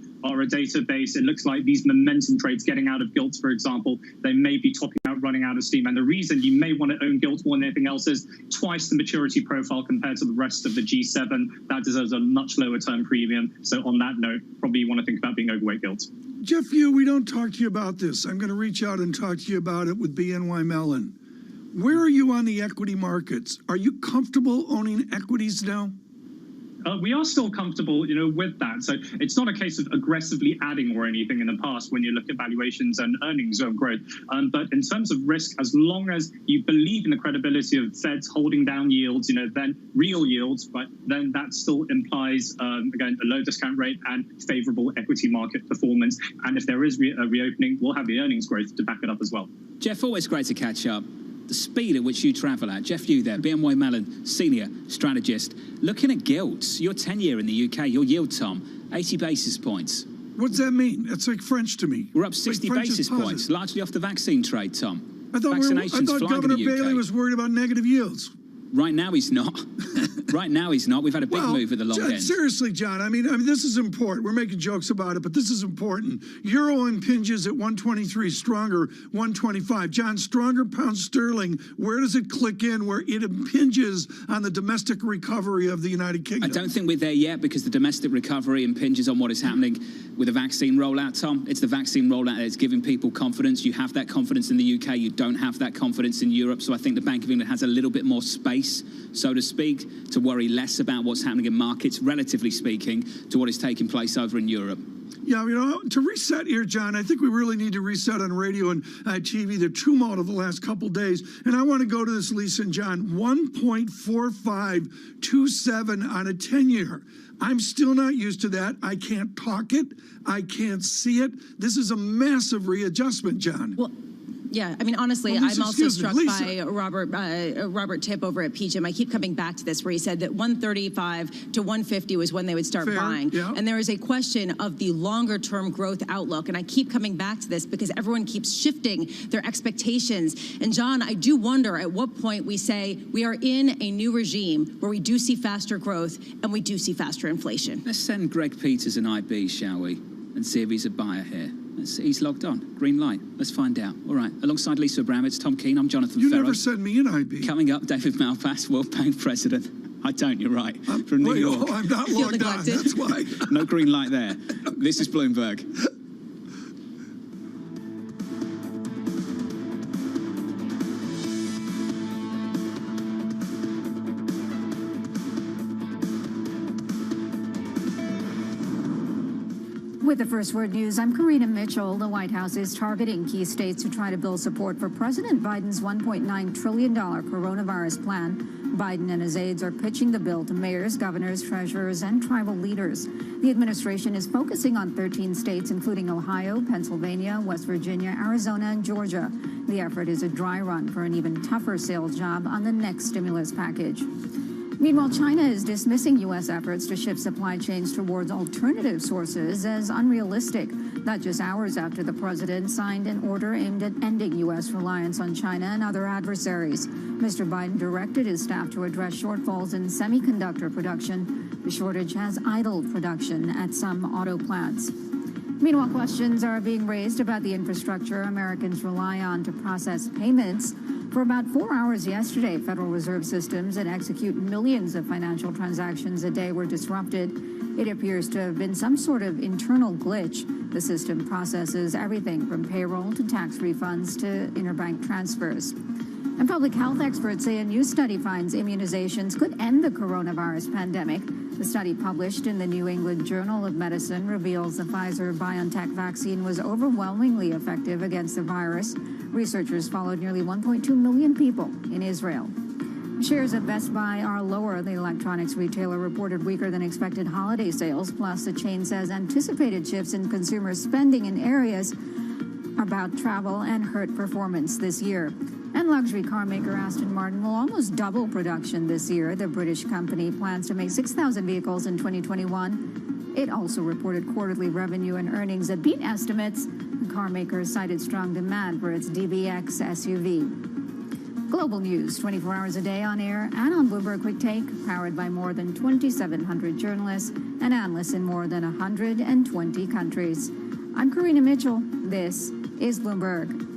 database, it looks like these momentum trades getting out of gilts, for example, they may be topping out, running out of steam. And the reason you may want to own gilts more than anything else is twice the maturity profile compared to the rest of the G7. That deserves a much lower term premium. So on that note, probably you want to think about being overweight gilts. Jeff, we don't talk to you about this. I'm going to reach out and talk to you about it with BNY Mellon. Where are you on the equity markets? Are you comfortable owning equities now? We are still comfortable, with that. So it's not a case of aggressively adding or anything in the past when you look at valuations and earnings growth. But in terms of risk, as long as you believe in the credibility of Feds holding down yields, then real yields, but then that still implies, again, a low discount rate and favorable equity market performance. And if there is a reopening, we'll have the earnings growth to back it up as well. Jeff, always great to catch up. The speed at which you travel at. Jeff, you there, BNY Mellon, senior strategist. Looking at gilts, your 10-year in the UK, your yield, Tom, 80 basis points. What's that mean? It's like French to me. We're up 60 basis points, largely off the vaccine trade, Tom. I thought Governor Bailey was worried about negative yields. Right now he's not. Right now he's not. We've had a big move at the long end. Seriously, John, I mean, this is important. We're making jokes about it, but this is important. Euro impinges at 123, stronger 125. John, stronger pound sterling, where does it click in where it impinges on the domestic recovery of the United Kingdom? I don't think we're there yet because the domestic recovery impinges on what is happening with the vaccine rollout, Tom. It's the vaccine rollout that's giving people confidence. You have that confidence in the UK. You don't have that confidence in Europe. So I think the Bank of England has a little bit more space, so to speak, to worry less about what's happening in markets, relatively speaking, to what is taking place over in Europe. Yeah, to reset here, John, I think we really need to reset on radio and TV, the tumult of the last couple days. And I want to go to this, Lisa and John, 1.4527 on a 10-year. I'm still not used to that. I can't talk it. I can't see it. This is a massive readjustment, John. Well, yeah, I mean, honestly, I'm also struck by Robert Tipp over at PGIM. I keep coming back to this where he said that 135 to 150 was when they would start buying. Yeah. And there is a question of the longer-term growth outlook. And I keep coming back to this because everyone keeps shifting their expectations. And, John, I do wonder at what point we say we are in a new regime where we do see faster growth and we do see faster inflation. Let's send Greg Peters an IB, shall we, and see if he's a buyer here. He's logged on. Green light. Let's find out. All right. Alongside Lisa Abramowitz, Tom Keane, I'm Jonathan Ferro. You never send me an IB. Coming up, David Malpass, World Bank President. I don't, you're right. From New York. I'm not logged on. That's why. No green light there. This is Bloomberg. With the First Word News, I'm Karina Mitchell. The White House is targeting key states to try to build support for President Biden's $1.9 trillion coronavirus plan. Biden and his aides are pitching the bill to mayors, governors, treasurers, and tribal leaders. The administration is focusing on 13 states, including Ohio, Pennsylvania, West Virginia, Arizona, and Georgia. The effort is a dry run for an even tougher sales job on the next stimulus package. Meanwhile, China is dismissing U.S. efforts to shift supply chains towards alternative sources as unrealistic. That just hours after the president signed an order aimed at ending U.S. reliance on China and other adversaries. Mr. Biden directed his staff to address shortfalls in semiconductor production. The shortage has idled production at some auto plants. Meanwhile, questions are being raised about the infrastructure Americans rely on to process payments. For about 4 hours yesterday, Federal Reserve systems that execute millions of financial transactions a day were disrupted. It appears to have been some sort of internal glitch. The system processes everything from payroll to tax refunds to interbank transfers. And public health experts say a new study finds immunizations could end the coronavirus pandemic. The study published in the New England Journal of Medicine reveals the Pfizer-BioNTech vaccine was overwhelmingly effective against the virus. Researchers followed nearly 1.2 million people in Israel. Shares of Best Buy are lower. The electronics retailer reported weaker than expected holiday sales. Plus, the chain says anticipated shifts in consumer spending in areas about travel and hurt performance this year. And luxury car maker Aston Martin will almost double production this year. The British company plans to make 6,000 vehicles in 2021. It also reported quarterly revenue and earnings that beat estimates. The car maker cited strong demand for its DBX SUV. Global news 24 hours a day on air and on Bloomberg Quick Take, powered by more than 2,700 journalists and analysts in more than 120 countries. I'm Karina Mitchell. This is Bloomberg.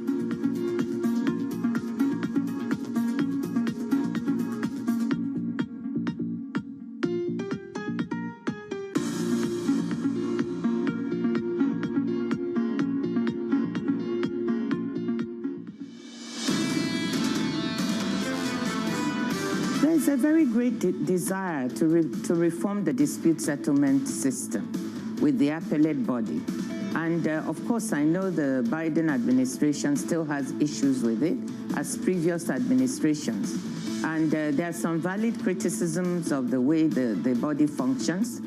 There's a very great desire to reform the dispute settlement system with the appellate body. And of course, I know the Biden administration still has issues with it, as previous administrations. And there are some valid criticisms of the way the body functions.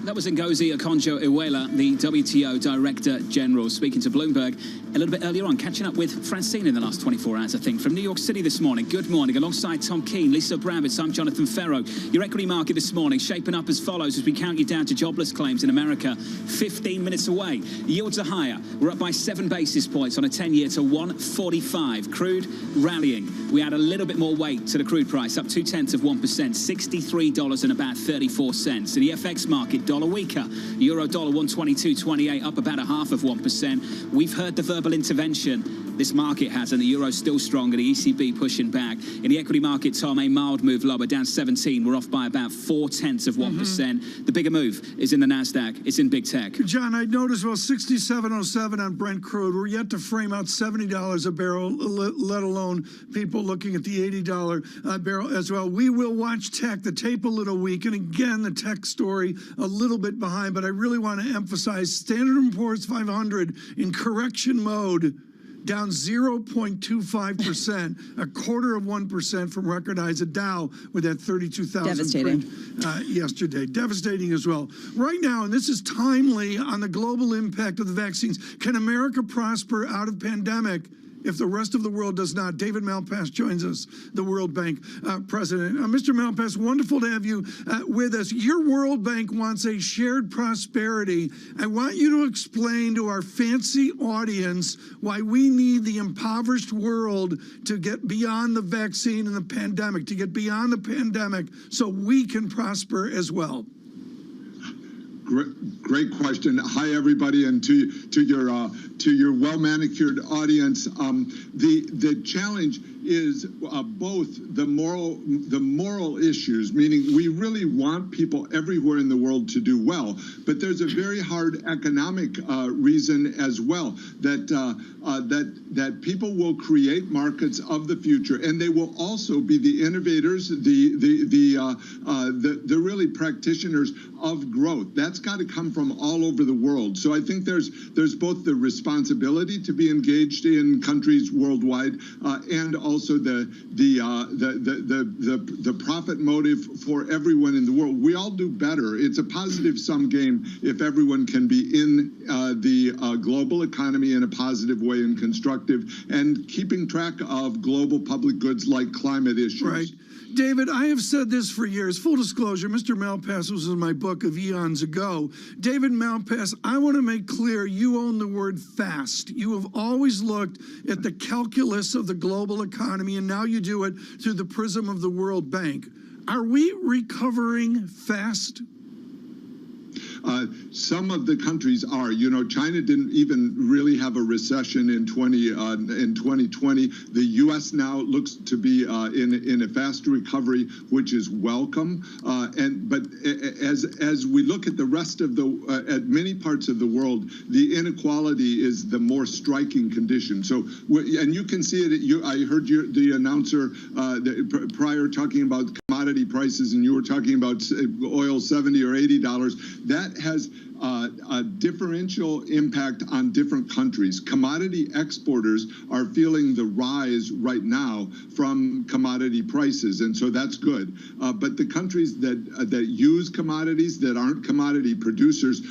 That was Ngozi Okonjo-Iweala, the WTO Director General, speaking to Bloomberg a little bit earlier on, catching up with Francine in the last 24 hours, I think, from New York City this morning. Good morning. Alongside Tom Keene, Lisa Bravitz, I'm Jonathan Ferro. Your equity market this morning shaping up as follows as we count you down to jobless claims in America. 15 minutes away. Yields are higher. We're up by 7 basis points on a 10-year to 145. Crude rallying. We add a little bit more weight to the crude price, up 0.2%, $63 and about 34 cents. In the FX market, dollar weaker. Euro dollar 122.28, up about 0.5%. We've heard the verbal intervention. This market has, and the euro's still stronger. The ECB pushing back. In the equity market, Tom, a mild move lower, down 17. We're off by about 0.4%. The bigger move is in the NASDAQ. It's in big tech. John, I noticed, well, 67.07 on Brent crude. We're yet to frame out $70 a barrel, let alone people looking at the $80 barrel as well. We will watch tech. The tape a little weak. And again, the tech story a little bit behind. But I really want to emphasize Standard & Poor's 500 in correction mode, down 0.25%, 0.25% from record highs. A Dow with that 32,000 print yesterday. Devastating as well. Right now, and this is timely on the global impact of the vaccines, can America prosper out of pandemic if the rest of the world does not? David Malpass joins us, the World Bank president. Mr. Malpass, wonderful to have you with us. Your World Bank wants a shared prosperity. I want you to explain to our fancy audience why we need the impoverished world to get beyond the vaccine and the pandemic, to get beyond the pandemic so we can prosper as well. Great question. Hi, everybody, and to your well-manicured audience. The challenge is both the moral issues, meaning we really want people everywhere in the world to do well, but there's a very hard economic reason as well, that people will create markets of the future, and they will also be the innovators, the really practitioners of growth. That's got to come from all over the world. So I think there's both the responsibility to be engaged in countries worldwide, and also the profit motive for everyone in the world. We all do better. It's a positive sum game if everyone can be in the global economy in a positive way and constructive, and keeping track of global public goods like climate issues. Right. David, I have said this for years. Full disclosure, Mr. Malpass was in my book of eons ago. David Malpass, I want to make clear you own the word fast. You have always looked at the calculus of the global economy, and now you do it through the prism of the World Bank. Are we recovering fast? Some of the countries are. You know, China didn't even really have a recession in 2020. The U.S. now looks to be in a fast recovery, which is welcome. But as we look at the rest of at many parts of the world, the inequality is the more striking condition. So, and you can see it. I heard the announcer prior talking about commodity prices, and you were talking about oil $70 or $80. That has a differential impact on different countries. Commodity exporters are feeling the rise right now from commodity prices, and so that's good. But the countries that use commodities that aren't commodity producers,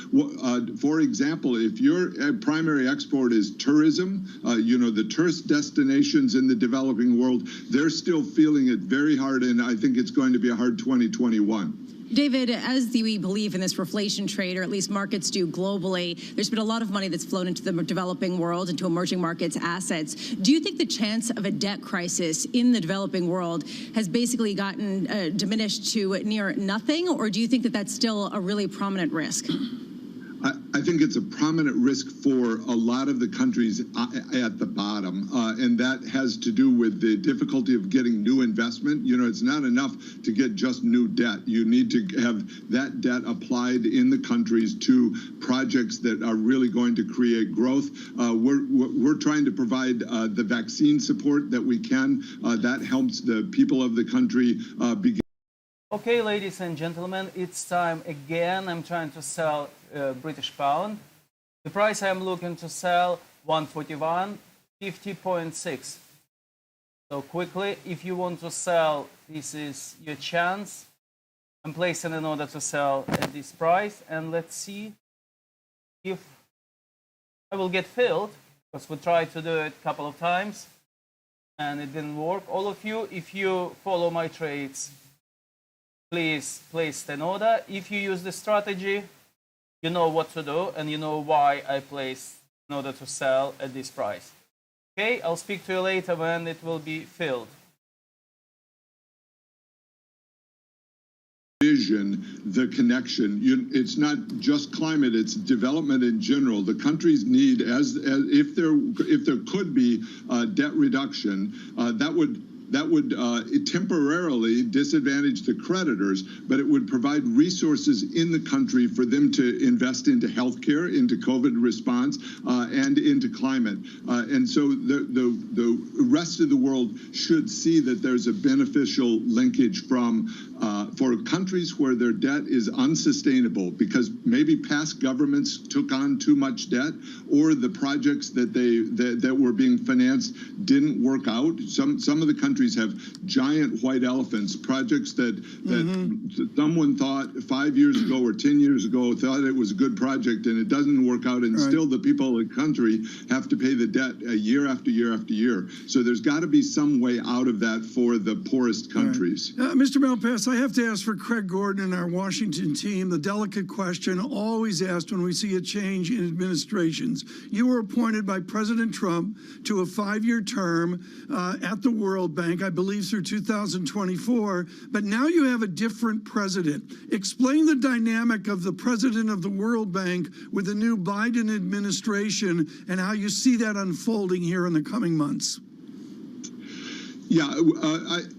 for example, if your primary export is tourism, the tourist destinations in the developing world, they're still feeling it very hard, and I think it's going to be a hard 2021. David, as we believe in this reflation trade, or at least markets do globally, there's been a lot of money that's flown into the developing world, into emerging markets assets. Do you think the chance of a debt crisis in the developing world has basically gotten diminished to near nothing, or do you think that that's still a really prominent risk? I think it's a prominent risk for a lot of the countries at the bottom, and that has to do with the difficulty of getting new investment. You know, it's not enough to get just new debt. You need to have that debt applied in the countries to projects that are really going to create growth. We're trying to provide the vaccine support that we can. That helps the people of the country begin. Okay, ladies and gentlemen, it's time again. I'm trying to sell British pound. The price I'm looking to sell 141.50.6. So quickly, if you want to sell, this is your chance. I'm placing an order to sell at this price, and let's see if I will get filled, because we tried to do it a couple of times and it didn't work. All of you, if you follow my trades, please place an order. If you use the strategy, you know what to do, and you know why I placed an order to sell at this price. Okay, I'll speak to you later when it will be filled. Vision, the connection. It's not just climate; it's development in general. The countries need, if there could be debt reduction, that would temporarily disadvantage the creditors, but it would provide resources in the country for them to invest into healthcare, into COVID response, and into climate. And so the rest of the world should see that there's a beneficial linkage for countries where their debt is unsustainable because maybe past governments took on too much debt, or the projects that were being financed didn't work out. Some of the countries have giant white elephants, projects that someone thought 5 years ago or 10 years ago thought it was a good project, and it doesn't work out, and still the people of the country have to pay the debt year after year after year. So there's got to be some way out of that for the poorest countries. Mr. Malpass, I have to ask for Craig Gordon and our Washington team the delicate question always asked when we see a change in administrations. You were appointed by President Trump to a 5-year term at the World Bank, I believe through 2024, but now you have a different president. Explain the dynamic of the president of the World Bank with the new Biden administration and how you see that unfolding here in the coming months. Yeah,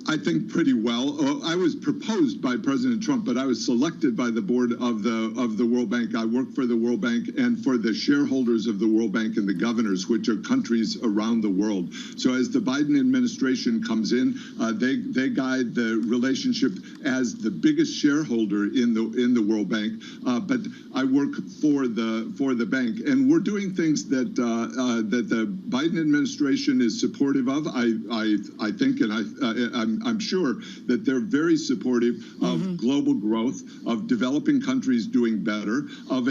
I think pretty well. I was proposed by President Trump, but I was selected by the board of the World Bank. I work for the World Bank and for the shareholders of the World Bank and the governors, which are countries around the world. So as the Biden administration comes in, they guide the relationship as the biggest shareholder in the World Bank. But I work for the bank, and we're doing things that that the Biden administration is supportive of. I think, and I'm sure that they're very supportive of global growth, of developing countries doing better, of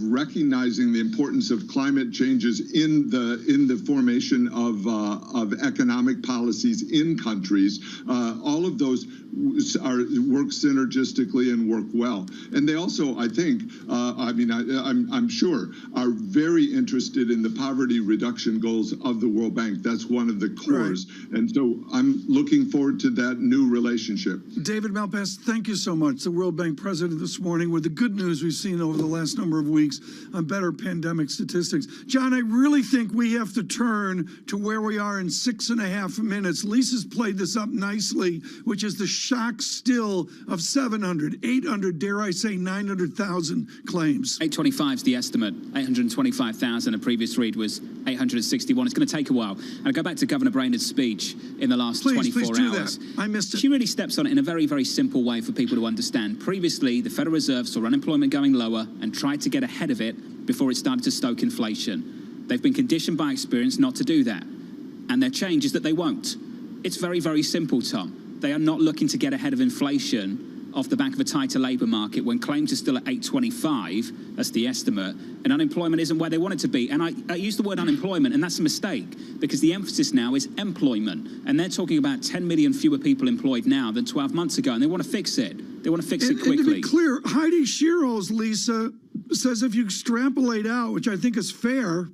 recognizing the importance of climate changes in the formation of economic policies in countries. All of those work synergistically and work well, and they also, I think, I'm sure, are very interested in the poverty reduction goals of the World Bank. That's one of the cores, and so I'm looking forward to that new relationship. David Malpass, thank you so much. The World Bank president this morning with the good news we've seen over the last number of weeks on better pandemic statistics. John, I really think we have to turn to where we are in 6.5 minutes. Lisa's played this up nicely, which is the shock still of 700, 800, dare I say 900,000 claims. 825 is the estimate. 825,000. A previous read was 861. It's going to take a while. And I go back to Governor Brainerd's speech in the last 24 hours. I missed it. She really steps on it in a very, very simple way for people to understand. Previously, the Federal Reserve saw unemployment going lower and tried to get ahead of it before it started to stoke inflation. They've been conditioned by experience not to do that. And their change is that they won't. It's very, very simple, Tom. They are not looking to get ahead of inflation off the back of a tighter labour market when claims are still at 825, that's the estimate, and unemployment isn't where they want it to be. And I use the word unemployment, and that's a mistake, because the emphasis now is employment. And they're talking about 10 million fewer people employed now than 12 months ago, and they want to fix it. They want to fix it quickly. And to be clear, Heidi Shearhouse, Lisa, says if you extrapolate out, which I think is fair,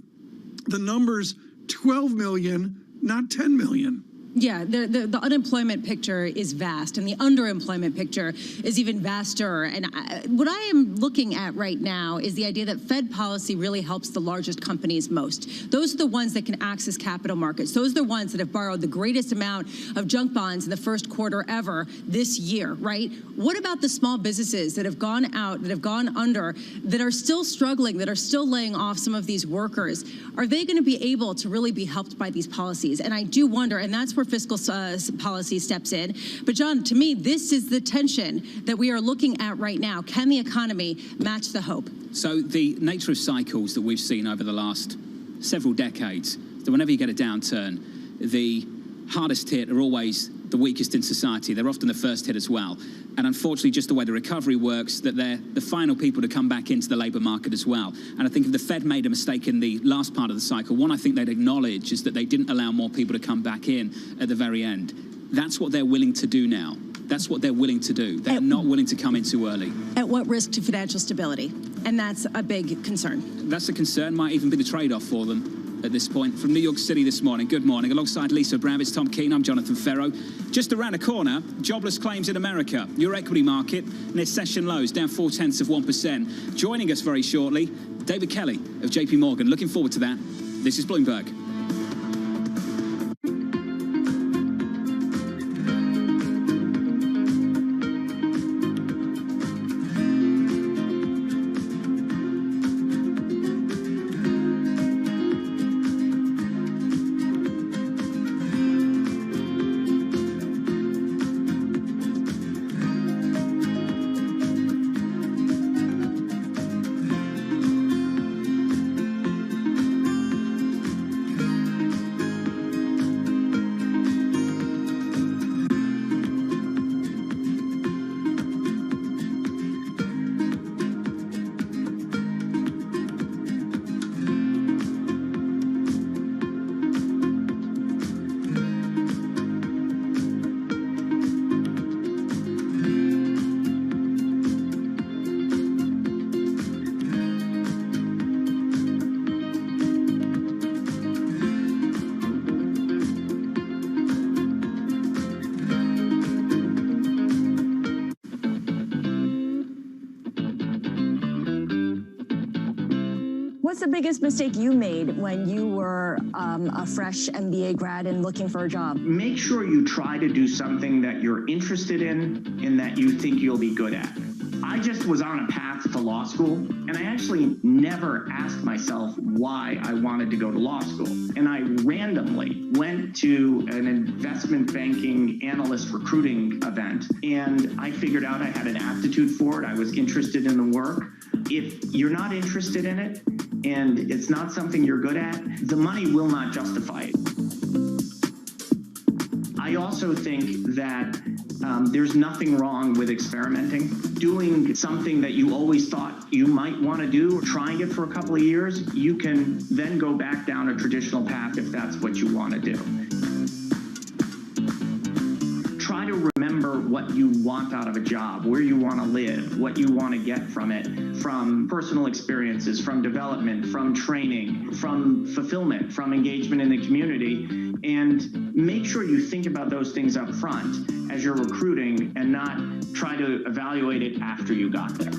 the number's 12 million, not 10 million. Yeah, the unemployment picture is vast, and the underemployment picture is even vaster. And what I am looking at right now is the idea that Fed policy really helps the largest companies most. Those are the ones that can access capital markets. Those are the ones that have borrowed the greatest amount of junk bonds in the first quarter ever this year, right? What about the small businesses that have gone out, that have gone under, that are still struggling, that are still laying off some of these workers? Are they going to be able to really be helped by these policies? And I do wonder, and that's where fiscal policy steps in. But John, to me, this is the tension that we are looking at right now. Can the economy match the hope? So the nature of cycles that we've seen over the last several decades, that whenever you get a downturn, the hardest hit are always the weakest in society. They're often the first hit as well. And unfortunately, just the way the recovery works, that they're the final people to come back into the labour market as well. And I think if the Fed made a mistake in the last part of the cycle, one I think they'd acknowledge is that they didn't allow more people to come back in at the very end. That's what they're willing to do now. That's what they're willing to do. They're not willing to come in too early. At what risk to financial stability? And that's a big concern. That's a concern, might even be the trade-off for them at this point. From New York City this morning, good morning. Alongside Lisa Brown, it's Tom Keene, I'm Jonathan Ferro. Just around the corner, jobless claims in America. Your equity market near session lows, down 0.4%. Joining us very shortly, David Kelly of JP Morgan. Looking forward to that. This is Bloomberg. What's the biggest mistake you made when you were a fresh MBA grad and looking for a job? Make sure you try to do something that you're interested in and that you think you'll be good at. I just was on a path to law school, and I actually never asked myself why I wanted to go to law school. And I randomly went to an investment banking analyst recruiting event, and I figured out I had an aptitude for it. I was interested in the work. If you're not interested in it, and it's not something you're good at, the money will not justify it. I also think that there's nothing wrong with experimenting. Doing something that you always thought you might want to do, trying it for a couple of years, you can then go back down a traditional path if that's what you want to do. Try to remember what you want out of a job, where you want to live, what you want to get from it, from personal experiences, from development, from training, from fulfillment, from engagement in the community. And make sure you think about those things up front as you're recruiting and not try to evaluate it after you got there.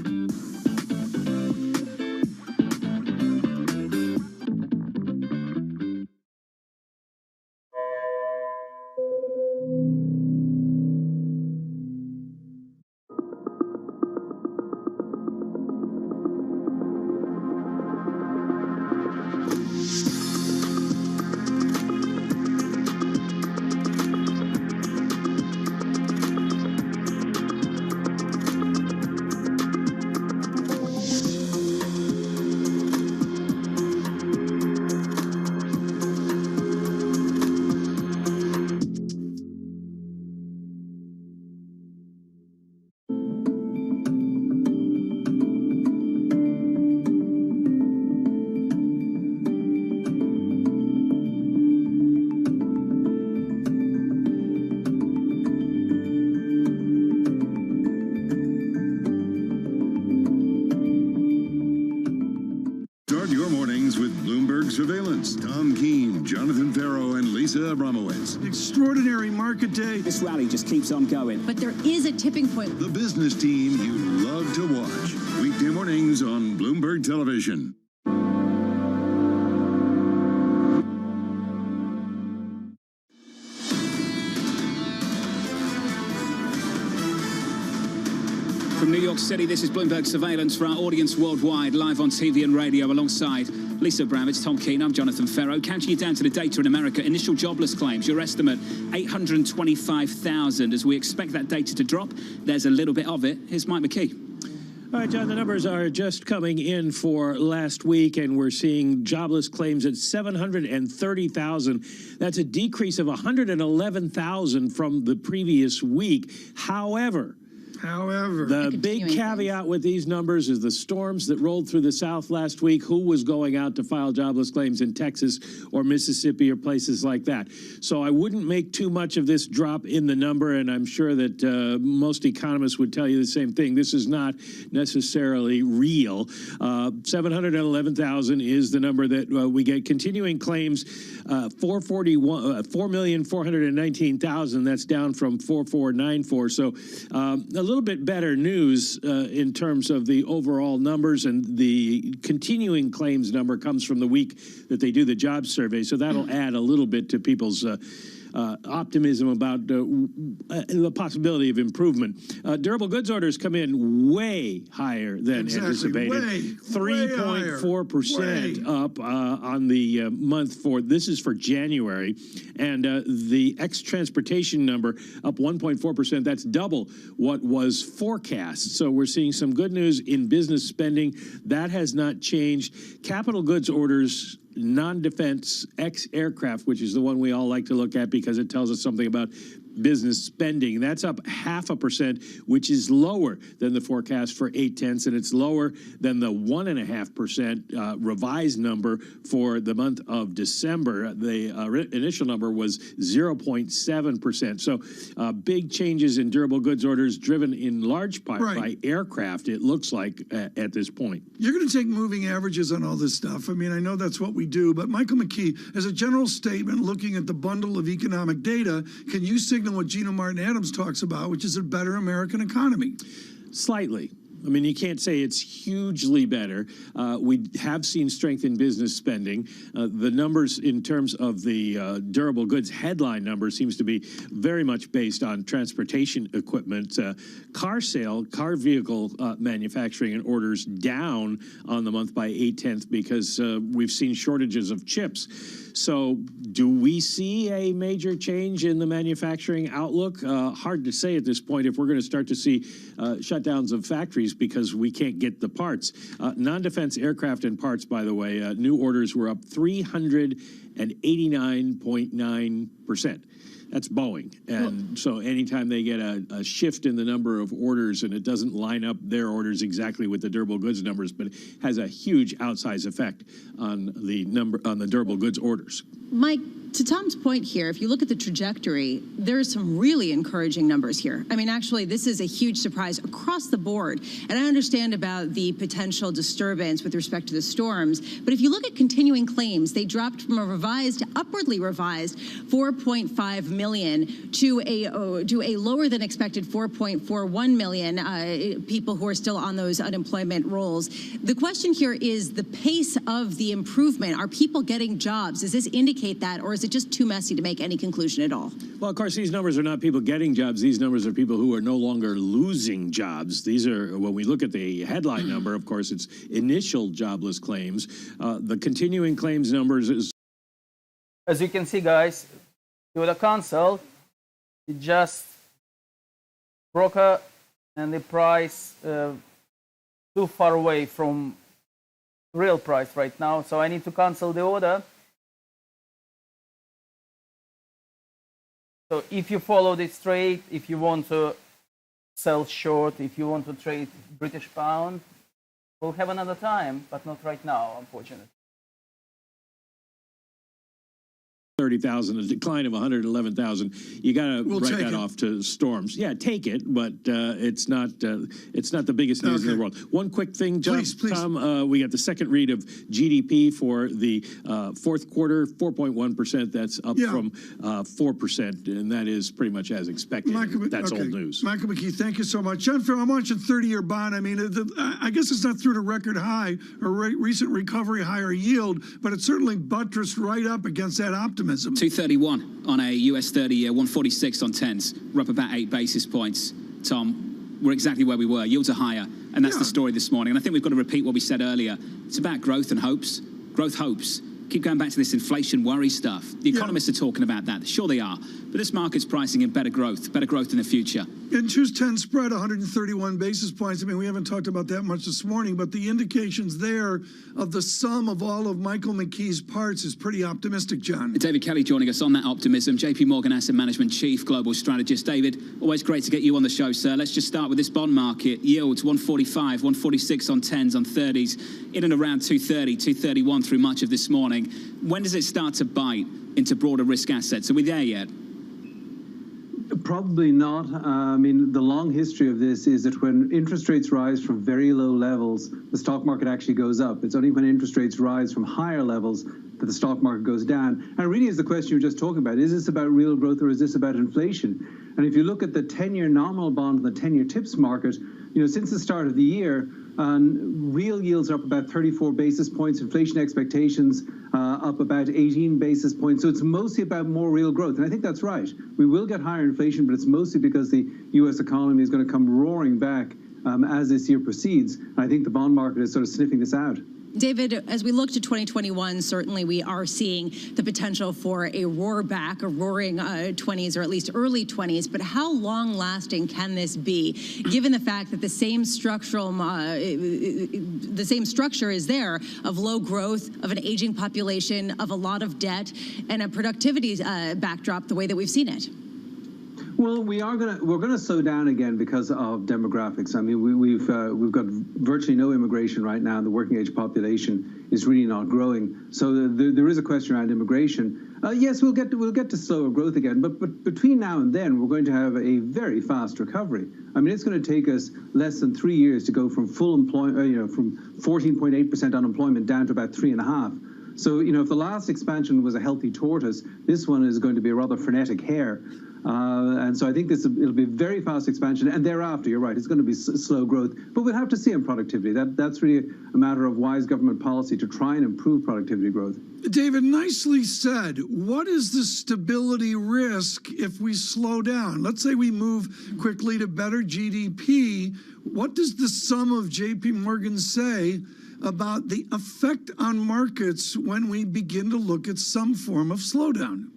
Start your mornings with Bloomberg Surveillance. Tom Keene, Jonathan Ferro, and Lisa Abramowitz. Extraordinary market day. This rally just keeps on going. But there is a tipping point. The business team you love to watch. Weekday mornings on Bloomberg Television. From New York City, this is Bloomberg Surveillance for our audience worldwide, live on TV and radio, alongside Lisa Abramowitz, Tom Keene, I'm Jonathan Ferro. Counting you down to the data in America, initial jobless claims, your estimate, 825,000. As we expect that data to drop, there's a little bit of it. Here's Mike McKee. All right, John, the numbers are just coming in for last week, and we're seeing jobless claims at 730,000. That's a decrease of 111,000 from the previous week. However, the big caveat with these numbers is the storms that rolled through the South last week. Who was going out to file jobless claims in Texas or Mississippi or places like that? So I wouldn't make too much of this drop in the number, and I'm sure that most economists would tell you the same thing. This is not necessarily real. 711,000 is the number that we get. Continuing claims, 4,419,000. That's down from 4,494. So a little bit better news in terms of the overall numbers, and the continuing claims number comes from the week that they do the job survey. So that'll add a little bit to people's optimism about the possibility of improvement. Durable goods orders come in way higher than anticipated. 3.4% up on the month for, this is for January. And the ex-transportation number up 1.4%. That's double what was forecast. So we're seeing some good news in business spending. That has not changed. Capital goods orders, non-defense ex-aircraft, which is the one we all like to look at because it tells us something about business spending. That's up 0.5%, which is lower than the forecast for 0.8, and it's lower than the 1.5% revised number for the month of December. The initial number was 0.7%. So big changes in durable goods orders, driven in large part by aircraft, it looks like, at this point. You're going to take moving averages on all this stuff. I mean, I know that's what we do, but Michael McKee, as a general statement, looking at the bundle of economic data, can you signal what Gina Martin Adams talks about, which is a better American economy? Slightly. I mean, you can't say it's hugely better. We have seen strength in business spending. The numbers in terms of the durable goods headline number seems to be very much based on transportation equipment. Car vehicle manufacturing and orders down on the month by 0.8 because we've seen shortages of chips. So do we see a major change in the manufacturing outlook? Hard to say at this point if we're going to start to see shutdowns of factories because we can't get the parts. Non-defense aircraft and parts, by the way, new orders were up 389.9%. That's Boeing. And so anytime they get a shift in the number of orders and it doesn't line up their orders exactly with the durable goods numbers, but it has a huge outsized effect on the durable goods orders. Mike, to Tom's point here, if you look at the trajectory, there are some really encouraging numbers here. I mean, actually, this is a huge surprise across the board. And I understand about the potential disturbance with respect to the storms. But if you look at continuing claims, they dropped from a upwardly revised 4.5 million to a lower than expected 4.41 million people who are still on those unemployment rolls. The question here is the pace of the improvement. Are people getting jobs? Does this indicate that, or is it just too messy to make any conclusion at all? Well, of course, these numbers are not people getting jobs. These numbers are people who are no longer losing jobs. These are, when we look at the headline number, of course, it's initial jobless claims. The continuing claims numbers is... As you can see, guys, with the console, it just broke up and the price too far away from real price right now. So I need to cancel the order. So if you follow this trade, if you want to sell short, if you want to trade British pound, we'll have another time, but not right now, unfortunately. 30,000, a decline of 111,000. You got to write that off to storms. Yeah, take it, but it's not the biggest news in the world. One quick thing, John, Tom, we got the second read of GDP for the fourth quarter, 4.1%. That's up from 4%, and that is pretty much as expected. That's old news. Michael McKee, thank you so much. John Farrell, I'm watching 30-year bond. I mean, I guess it's not through to record high or recent recovery higher yield, but it's certainly buttressed right up against that optimism. 231 on a US 30-year, 146 on 10s. We're up about 8 basis points. Tom, we're exactly where we were. Yields are higher, and that's the story this morning. And I think we've got to repeat what we said earlier. It's about growth and hopes. Growth hopes. Keep going back to this inflation worry stuff. The economists are talking about that. Sure they are. But this market's pricing in better growth in the future. And choose 10 spread, 131 basis points. I mean, we haven't talked about that much this morning, but the indications there of the sum of all of Michael McKee's parts is pretty optimistic, John. David Kelly joining us on that optimism. JP Morgan Asset Management Chief Global Strategist. David, always great to get you on the show, sir. Let's just start with this bond market. Yields 145, 146 on 10s, on 30s, in and around 230, 231 through much of this morning. When does it start to bite into broader risk assets? Are we there yet? Probably not. I mean, the long history of this is that when interest rates rise from very low levels, the stock market actually goes up. It's only when interest rates rise from higher levels that the stock market goes down. And it really is the question you were just talking about. Is this about real growth or is this about inflation? And if you look at the 10-year nominal bond and the 10-year TIPS market, you know, since the start of the year, real yields are up about 34 basis points, inflation expectations up about 18 basis points. So it's mostly about more real growth. And I think that's right. We will get higher inflation, but it's mostly because the U.S. economy is going to come roaring back as this year proceeds. And I think the bond market is sort of sniffing this out. David, as we look to 2021, certainly we are seeing the potential for a roar back, a roaring 20s or at least early 20s. But how long lasting can this be, given the fact that the same structure is there of low growth, of an aging population, of a lot of debt, and a productivity backdrop the way that we've seen it? Well, we're gonna slow down again because of demographics. I mean, we've got virtually no immigration right now, and the working age population is really not growing. So there is a question around immigration. Yes, we'll get to slower growth again, but between now and then, we're going to have a very fast recovery. I mean, it's going to take us less than 3 years to go from full employment, from 14.8% unemployment down to about 3.5%. So, you know, if the last expansion was a healthy tortoise, this one is going to be a rather frenetic hare. And so I think it'll be very fast expansion, and thereafter, you're right, it's going to be slow growth. But we'll have to see on productivity. That's really a matter of wise government policy to try and improve productivity growth. David, nicely said. What is the stability risk if we slow down? Let's say we move quickly to better GDP. What does the sum of J.P. Morgan say about the effect on markets when we begin to look at some form of slowdown?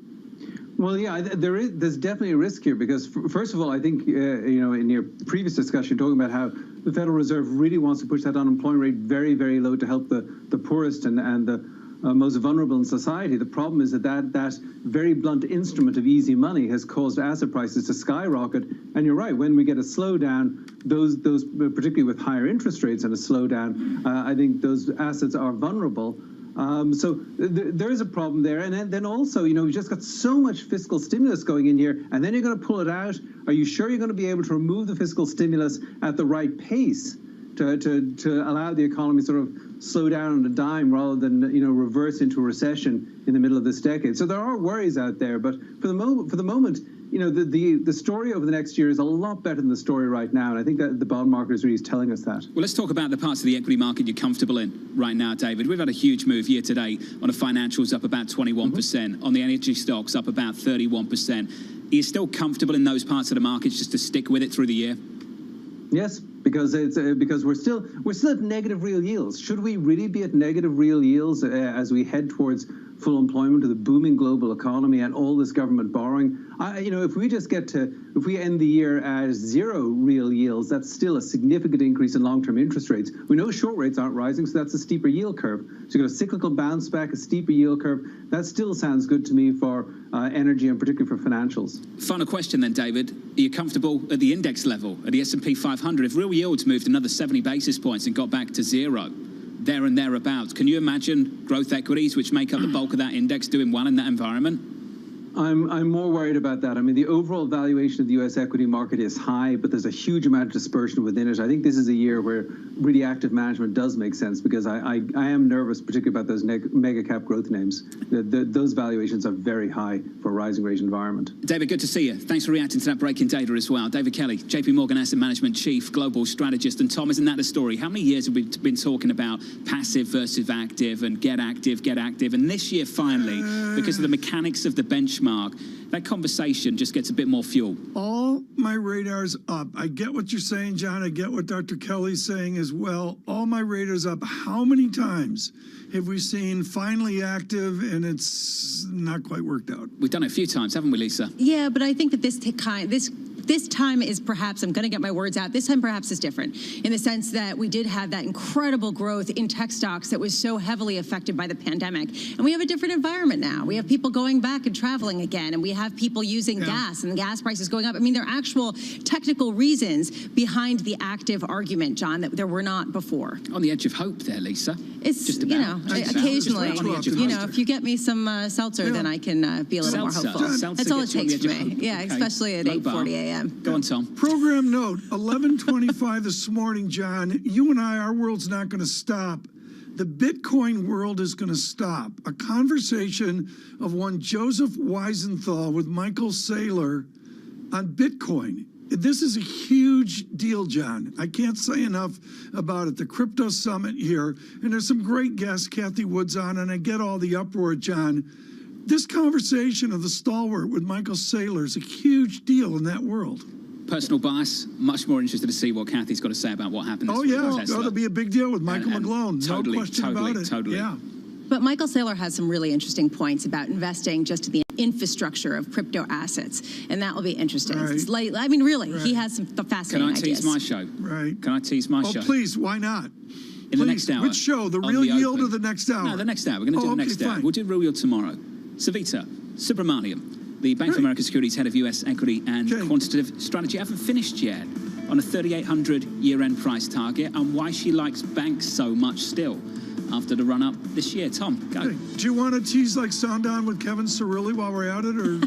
Well, yeah, there's definitely a risk here because, first of all, I think, in your previous discussion, talking about how the Federal Reserve really wants to push that unemployment rate very, very low to help the poorest and the most vulnerable in society. The problem is that very blunt instrument of easy money has caused asset prices to skyrocket. And you're right, when we get a slowdown, those particularly with higher interest rates and a slowdown, I think those assets are vulnerable. So there is a problem there. And then also, we've just got so much fiscal stimulus going in here, and then you're going to pull it out. Are you sure you're going to be able to remove the fiscal stimulus at the right pace to allow the economy sort of slow down on a dime rather than, reverse into a recession in the middle of this decade? So there are worries out there. But for the moment, the story over the next year is a lot better than the story right now, and I think that the bond market is really telling us that. Well, let's talk about the parts of the equity market you're comfortable in right now, David. We've had a huge move year to date on the financials, up about 21%, on the energy stocks, up about 31%. Are you still comfortable in those parts of the markets just to stick with it through the year? Yes, because we're still at negative real yields. Should we really be at negative real yields as we head towards full employment of the booming global economy and all this government borrowing? If we end the year at zero real yields, that's still a significant increase in long-term interest rates. We know short rates aren't rising, so that's a steeper yield curve. So you've got a cyclical bounce back, a steeper yield curve. That still sounds good to me for energy and particularly for financials. Final question then, David. Are you comfortable at the index level, at the S&P 500? If real yields moved another 70 basis points and got back to zero, there and thereabouts, can you imagine growth equities, which make up the bulk of that index, doing well in that environment? I'm more worried about that. I mean, the overall valuation of the U.S. equity market is high, but there's a huge amount of dispersion within it. I think this is a year where really active management does make sense because I am nervous, particularly about those mega cap growth names. Those valuations are very high for a rising rate environment. David, good to see you. Thanks for reacting to that breaking data as well. David Kelly, JP Morgan Asset Management Chief Global Strategist. And Tom, isn't that the story? How many years have we been talking about passive versus active and get active? And this year, finally, because of the mechanics of the benchmark, that conversation just gets a bit more fuel. All my radars up. I get what you're saying, John. I get what Dr. Kelly's saying as well. All my radars up. How many times have we seen finally active and it's not quite worked out? We've done it a few times, haven't we, Lisa? Yeah, but I think that this time is perhaps, I'm going to get my words out, this time perhaps is different in the sense that we did have that incredible growth in tech stocks that was so heavily affected by the pandemic. And we have a different environment now. We have people going back and traveling again, and we have people using gas and gas prices going up. I mean, there are actual technical reasons behind the active argument, John, that there were not before. On the edge of hope there, Lisa. It's, just about. Occasionally, if you get me some seltzer, then I can be a little more hopeful. That's all it takes for me. Yeah, okay. Especially at 8:40 a.m. Go on, Tom. Program note, 11:25 this morning, John. You and I, our world's not going to stop. The Bitcoin world is going to stop. A conversation of one Joseph Weisenthal with Michael Saylor on Bitcoin. This is a huge deal, John. I can't say enough about it. The crypto summit here, and there's some great guests, Kathy Woods on, and I get all the uproar, John. This conversation of the stalwart with Michael Saylor is a huge deal in that world. Personal bias, much more interested to see what Kathy's got to say about what happened this week. That'll be a big deal with Michael McGlone. No question about it. Totally. Yeah. But Michael Saylor has some really interesting points about investing just in the infrastructure of crypto assets, and that will be interesting. Right. It's late, I mean, really, he has some fascinating ideas. Can I tease my show? Right. Can I tease my show? Oh, please, why not? In the next hour. Which show? The real yield or the next hour? No, the next hour. We're going to do the next hour. We'll do real yield tomorrow. Savita Subramaniam, the Bank of America Securities Head of U.S. Equity and Quantitative Strategy, haven't finished yet on a 3,800 year-end price target and why she likes banks so much still after the run-up this year. Tom, go. Hey, do you want to tease like Sound On with Kevin Cirilli while we're at it, or,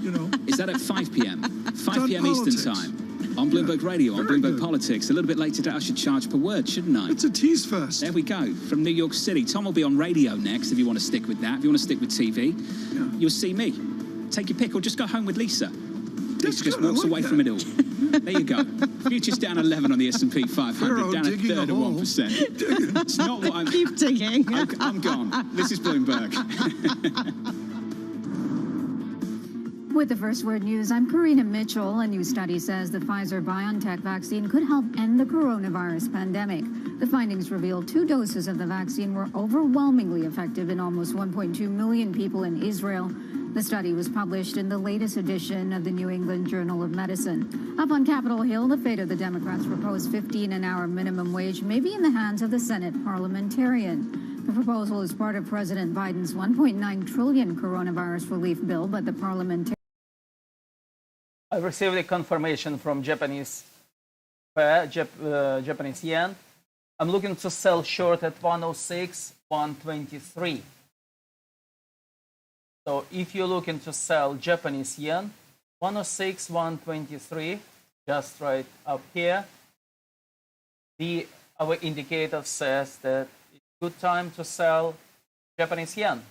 Is that at 5 p.m.? 5 p.m. Eastern Time. On Bloomberg Radio, on Bloomberg Politics. A little bit later today, I should charge per word, shouldn't I? It's a tease fest. There we go. From New York City. Tom will be on radio next if you want to stick with that. If you want to stick with TV, you'll see me. Take your pick or just go home with Lisa. Lisa just walks away from it all. There you go. Futures down 11 on the S&P 500, down a third of 1%. It's not what I'm... Keep digging. I'm gone. This is Bloomberg. With the First Word News, I'm Karina Mitchell. A new study says the Pfizer-BioNTech vaccine could help end the coronavirus pandemic. The findings reveal 2 doses of the vaccine were overwhelmingly effective in almost 1.2 million people in Israel. The study was published in the latest edition of the New England Journal of Medicine. Up on Capitol Hill, the fate of the Democrats' proposed $15 an hour minimum wage may be in the hands of the Senate parliamentarian. The proposal is part of President Biden's $1.9 trillion coronavirus relief bill, but the parliamentarian... I received a confirmation from Japanese yen. I'm looking to sell short at 106, 123. So if you're looking to sell Japanese yen, 106, 123, just right up here. Our indicator says that it's a good time to sell Japanese yen.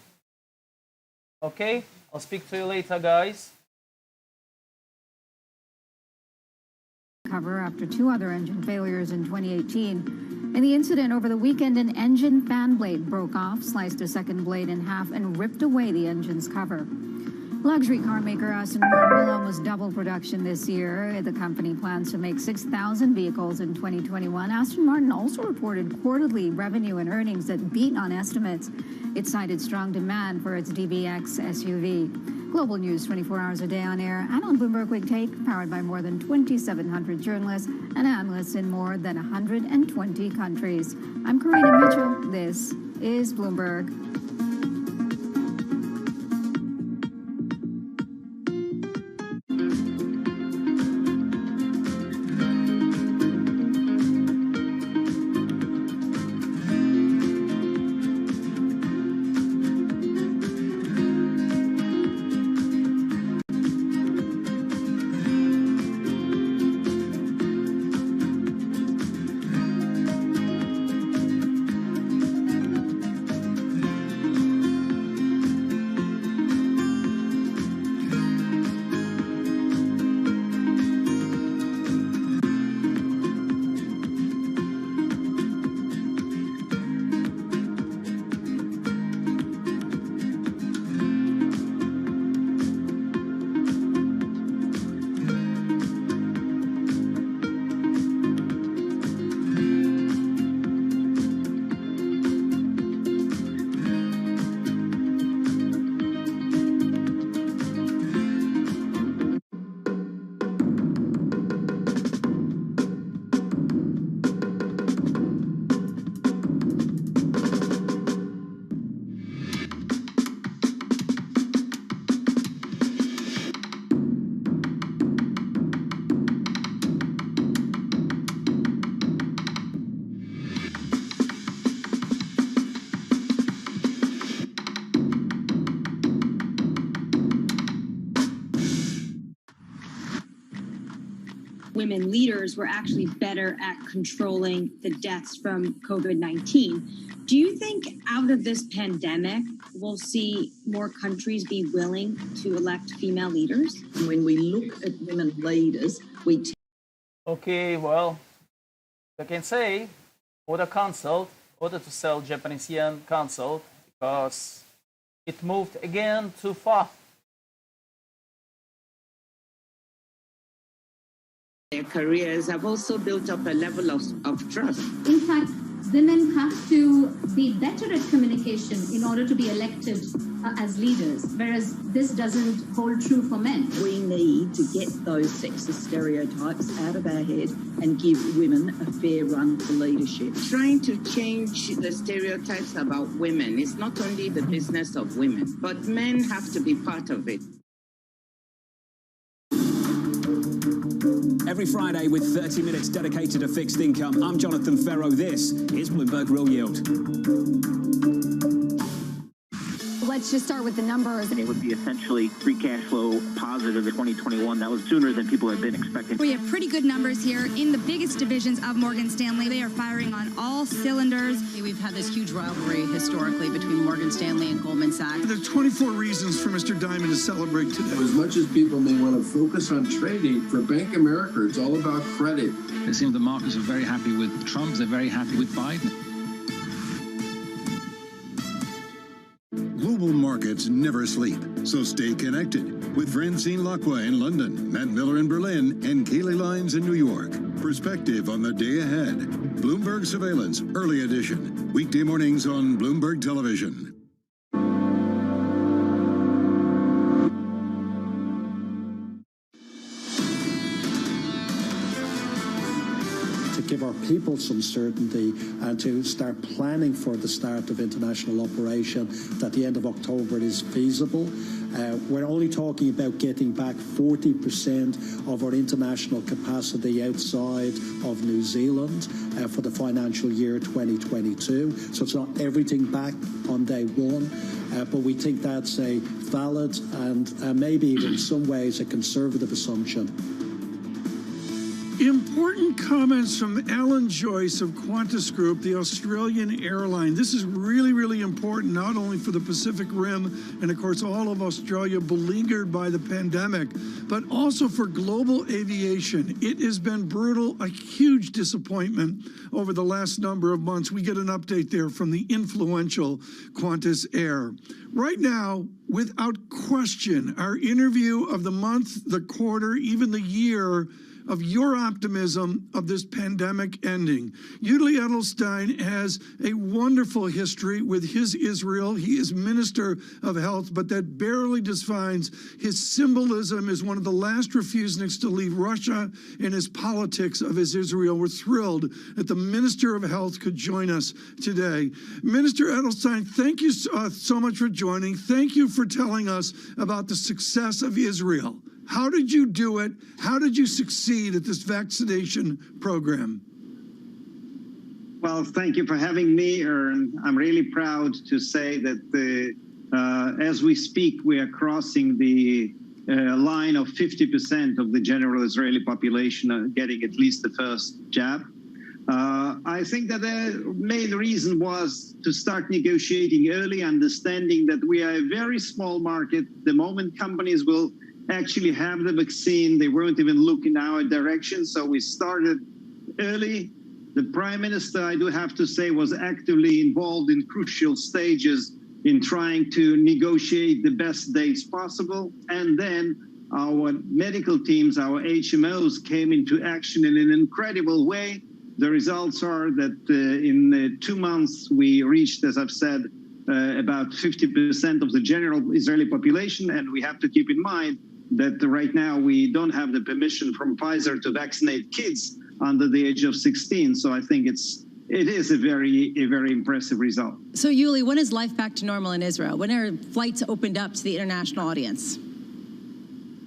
Okay, I'll speak to you later, guys. Cover after 2 other engine failures in 2018. In the incident over the weekend, an engine fan blade broke off, sliced a second blade in half, and ripped away the engine's cover. Luxury car maker Aston Martin will almost double production this year. The company plans to make 6,000 vehicles in 2021. Aston Martin also reported quarterly revenue and earnings that beat on estimates. It cited strong demand for its DBX SUV. Global news 24 hours a day on air and on Bloomberg Week Take, powered by more than 2,700 journalists and analysts in more than 120 countries. I'm Karina Mitchell. This is Bloomberg. Women leaders were actually better at controlling the deaths from COVID-19. Do you think out of this pandemic, we'll see more countries be willing to elect female leaders? When we look at women leaders, we... Okay, well, I can say, order cancelled, order to sell Japanese yen cancelled, because it moved again too far. Their careers have also built up a level of trust. In fact, women have to be better at communication in order to be elected as leaders, whereas this doesn't hold true for men. We need to get those sexist stereotypes out of our head and give women a fair run for leadership. Trying to change the stereotypes about women is not only the business of women, but men have to be part of it. Every Friday with 30 minutes dedicated to fixed income, I'm Jonathan Ferro. This is Bloomberg Real Yield. What let's just start with the numbers. And it would be essentially free cash flow positive in 2021. That was sooner than people had been expecting. We have pretty good numbers here in the biggest divisions of Morgan Stanley. They are firing on all cylinders. We've had this huge rivalry historically between Morgan Stanley and Goldman Sachs. There are 24 reasons for Mr. Diamond to celebrate today. As much as people may want to focus on trading, for Bank of America, it's all about credit. It seems the markets are very happy with Trump. They're very happy with Biden. Global markets never sleep, so stay connected with Francine Lacqua in London, Matt Miller in Berlin, and Kaylee Lyons in New York. Perspective on the day ahead. Bloomberg Surveillance, Early Edition. Weekday mornings on Bloomberg Television. Give our people some certainty and to start planning for the start of international operation that the end of October is feasible. We're only talking about getting back 40% of our international capacity outside of New Zealand for the financial year 2022. So it's not everything back on day one, but we think that's a valid and maybe even in some ways a conservative assumption. Important comments from Alan Joyce of Qantas Group, the Australian airline. This is really, really important, not only for the Pacific Rim and, of course, all of Australia beleaguered by the pandemic, but also for global aviation. It has been brutal, a huge disappointment over the last number of months. We get an update there from the influential Qantas Air. Right now, without question, our interview of the month, the quarter, even the year of your optimism of this pandemic ending. Yuli Edelstein has a wonderful history with his Israel. He is Minister of Health, but that barely defines his symbolism as one of the last refuseniks to leave Russia and his politics of his Israel. We're thrilled that the Minister of Health could join us today. Minister Edelstein, thank you so much for joining. Thank you for telling us about the success of Israel. How did you do it? How did you succeed at this vaccination program? Well, thank you for having me, Ern. I'm really proud to say that as we speak, we are crossing the line of 50% of the general Israeli population getting at least the first jab. I think that the main reason was to start negotiating early, understanding that we are a very small market. The moment companies will actually have the vaccine, they won't even look in our direction. So we started early. The Prime Minister, I do have to say, was actively involved in crucial stages in trying to negotiate the best dates possible. And then our medical teams, our HMOs, came into action in an incredible way. The results are that in 2 months, we reached, as I've said, about 50% of the general Israeli population. And we have to keep in mind that right now we don't have the permission from Pfizer to vaccinate kids under the age of 16. So I think it is a very impressive result. So Yuli, when is life back to normal in Israel? When are flights opened up to the international audience?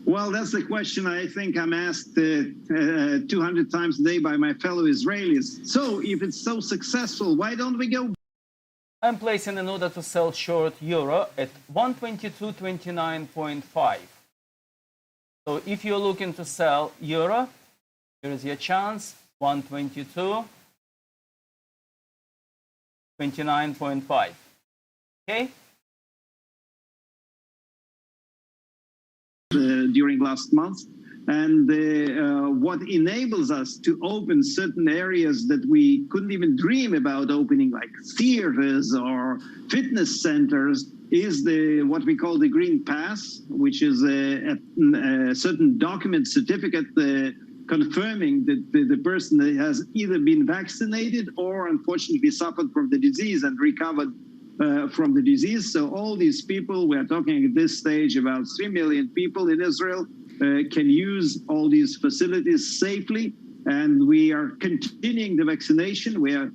Well, that's the question I think I'm asked 200 times a day by my fellow Israelis. So if it's so successful, why don't we go? I'm placing an order to sell short euro at 122.29.5. So if you're looking to sell euro, here is your chance, 122.29.5. Okay? During last month. And what enables us to open certain areas that we couldn't even dream about opening, like theaters or fitness centers, is what we call the Green Pass, which is a certain document certificate confirming that the person has either been vaccinated or unfortunately suffered from the disease and recovered from the disease. So all these people, we are talking at this stage about 3 million people in Israel, can use all these facilities safely. And we are continuing the vaccination. We are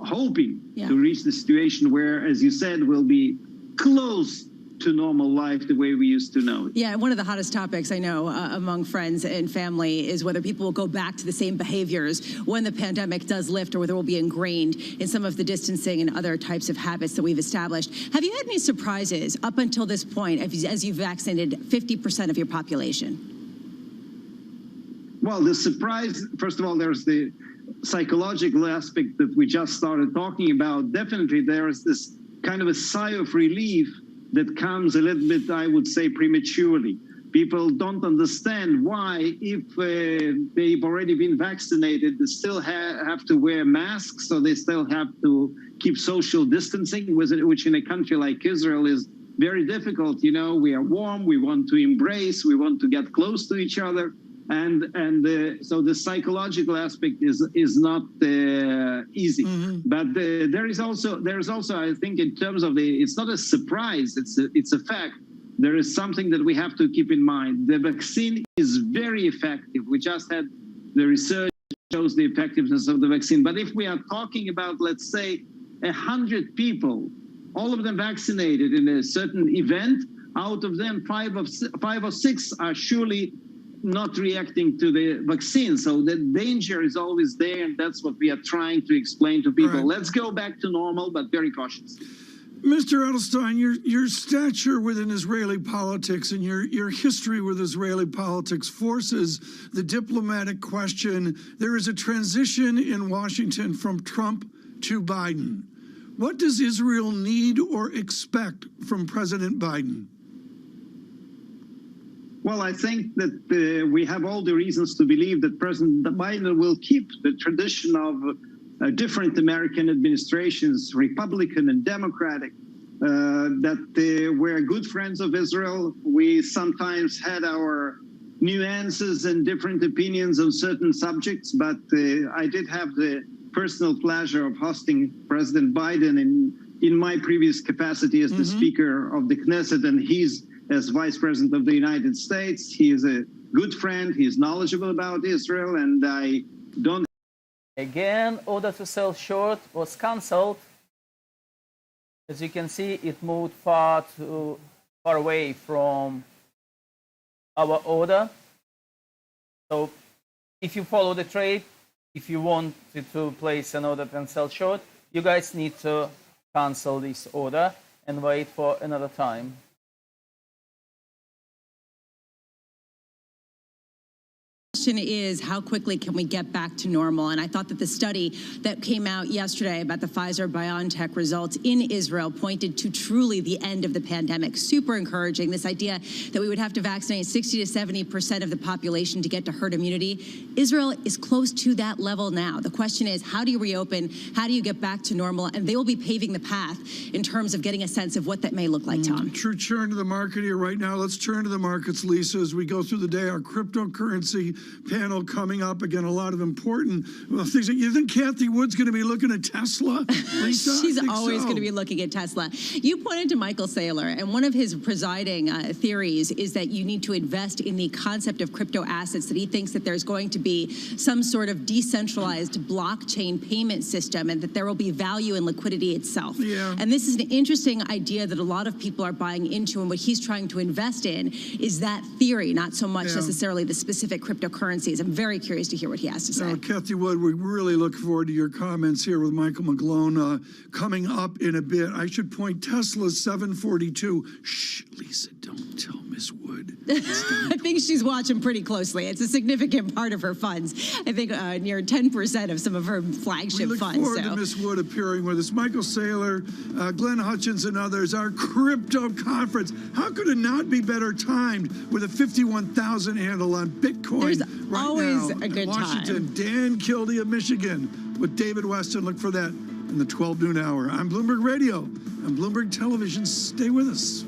hoping to reach the situation where, as you said, we'll be close to normal life the way we used to know it. Yeah, one of the hottest topics I know among friends and family is whether people will go back to the same behaviors when the pandemic does lift, or whether we'll be ingrained in some of the distancing and other types of habits that we've established. Have you had any surprises up until this point as you've vaccinated 50% of your population? Well, the surprise, first of all, there's the psychological aspect that we just started talking about. Definitely there is this kind of a sigh of relief that comes a little bit, I would say, prematurely. People don't understand why, if they've already been vaccinated, they still have to wear masks, so they still have to keep social distancing, which in a country like Israel is very difficult. You know, we are warm, we want to embrace, we want to get close to each other. So the psychological aspect is not easy. But there's also I think in terms of it's not a surprise, it's a fact. There is something that we have to keep in mind. The vaccine is very effective. We just had the research shows the effectiveness of the vaccine. But if we are talking about, let's say, 100 people, all of them vaccinated in a certain event, out of them, five or six are surely not reacting to the vaccine. So the danger is always there, and that's what we are trying to explain to people. Right. Let's go back to normal, but very cautious. Mr. Edelstein, your stature within Israeli politics and your history with Israeli politics forces the diplomatic question. There is a transition in Washington from Trump to Biden. What does Israel need or expect from President Biden? Well, I think that we have all the reasons to believe that President Biden will keep the tradition of different American administrations, Republican and Democratic, that we're good friends of Israel. We sometimes had our nuances and different opinions on certain subjects, but I did have the personal pleasure of hosting President Biden in my previous capacity as the Speaker of the Knesset, and he's as Vice President of the United States. He is a good friend. He's knowledgeable about Israel, and I don't... Again, order to sell short was cancelled. As you can see, it moved far away from our order. So if you follow the trade, if you want to place an order and sell short, you guys need to cancel this order and wait for another time. Question is, how quickly can we get back to normal? And I thought that the study that came out yesterday about the Pfizer-BioNTech results in Israel pointed to truly the end of the pandemic. Super encouraging. This idea that we would have to vaccinate 60 to 70% of the population to get to herd immunity. Israel is close to that level now. The question is, how do you reopen? How do you get back to normal? And they will be paving the path in terms of getting a sense of what that may look like, Tom. True turn to the market here right now. Let's turn to the markets, Lisa, as we go through the day. Our cryptocurrency panel coming up. Again, a lot of important things. You think Kathy Wood's going to be looking at Tesla, Lisa? She's always going to be looking at Tesla. You pointed to Michael Saylor, and one of his presiding theories is that you need to invest in the concept of crypto assets, that he thinks that there's going to be some sort of decentralized blockchain payment system and that there will be value in liquidity itself. Yeah. And this is an interesting idea that a lot of people are buying into, and what he's trying to invest in is that theory, not so much necessarily the specific cryptocurrencies. I'm very curious to hear what he has to say. Kathy Wood, we really look forward to your comments here with Michael McGlone coming up in a bit. I should point Tesla's 742. Shh, Lisa, don't tell Miss Wood. I think she's watching pretty closely. It's a significant part of her funds. I think near 10% of some of her flagship funds. We look forward to Miss Wood appearing with us. Michael Saylor, Glenn Hutchins, and others. Our crypto conference. How could it not be better timed with a 51,000 handle on Bitcoin? There's always a good Washington, time. Dan Kildee of Michigan with David Weston. Look for that in the 12 noon hour. I'm Bloomberg Radio. I'm Bloomberg Television. Stay with us.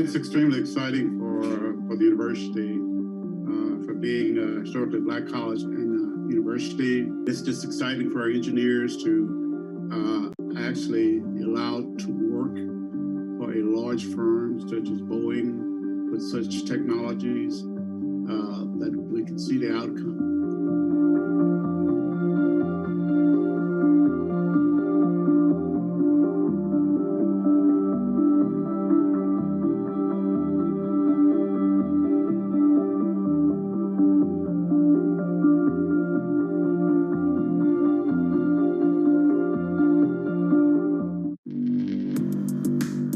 it's extremely exciting for the university, for being a historically black college and university. It's just exciting for our engineers to actually be allowed to work for a large firm such as Boeing with such technologies that we can see the outcome.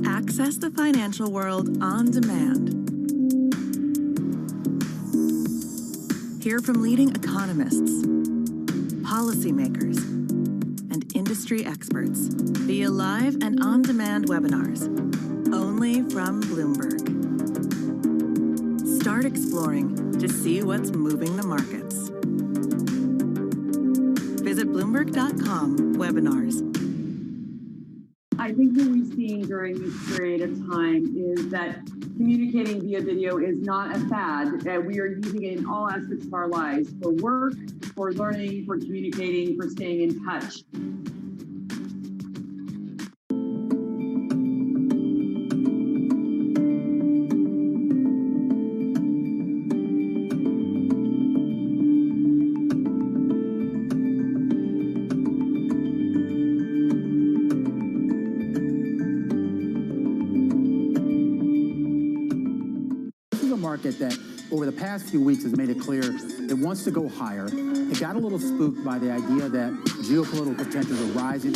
Access the financial world on demand. Hear from leading economists, policymakers, and industry experts via live and on-demand webinars, only from Bloomberg. Start exploring to see what's moving the markets. Visit Bloomberg.com/webinars. I think what we've seen during this period of time is that communicating via video is not a fad. We are using it in all aspects of our lives, for work, for learning, for communicating, for staying in touch. Market that over the past few weeks has made it clear it wants to go higher. It got a little spooked by the idea that geopolitical tensions are rising.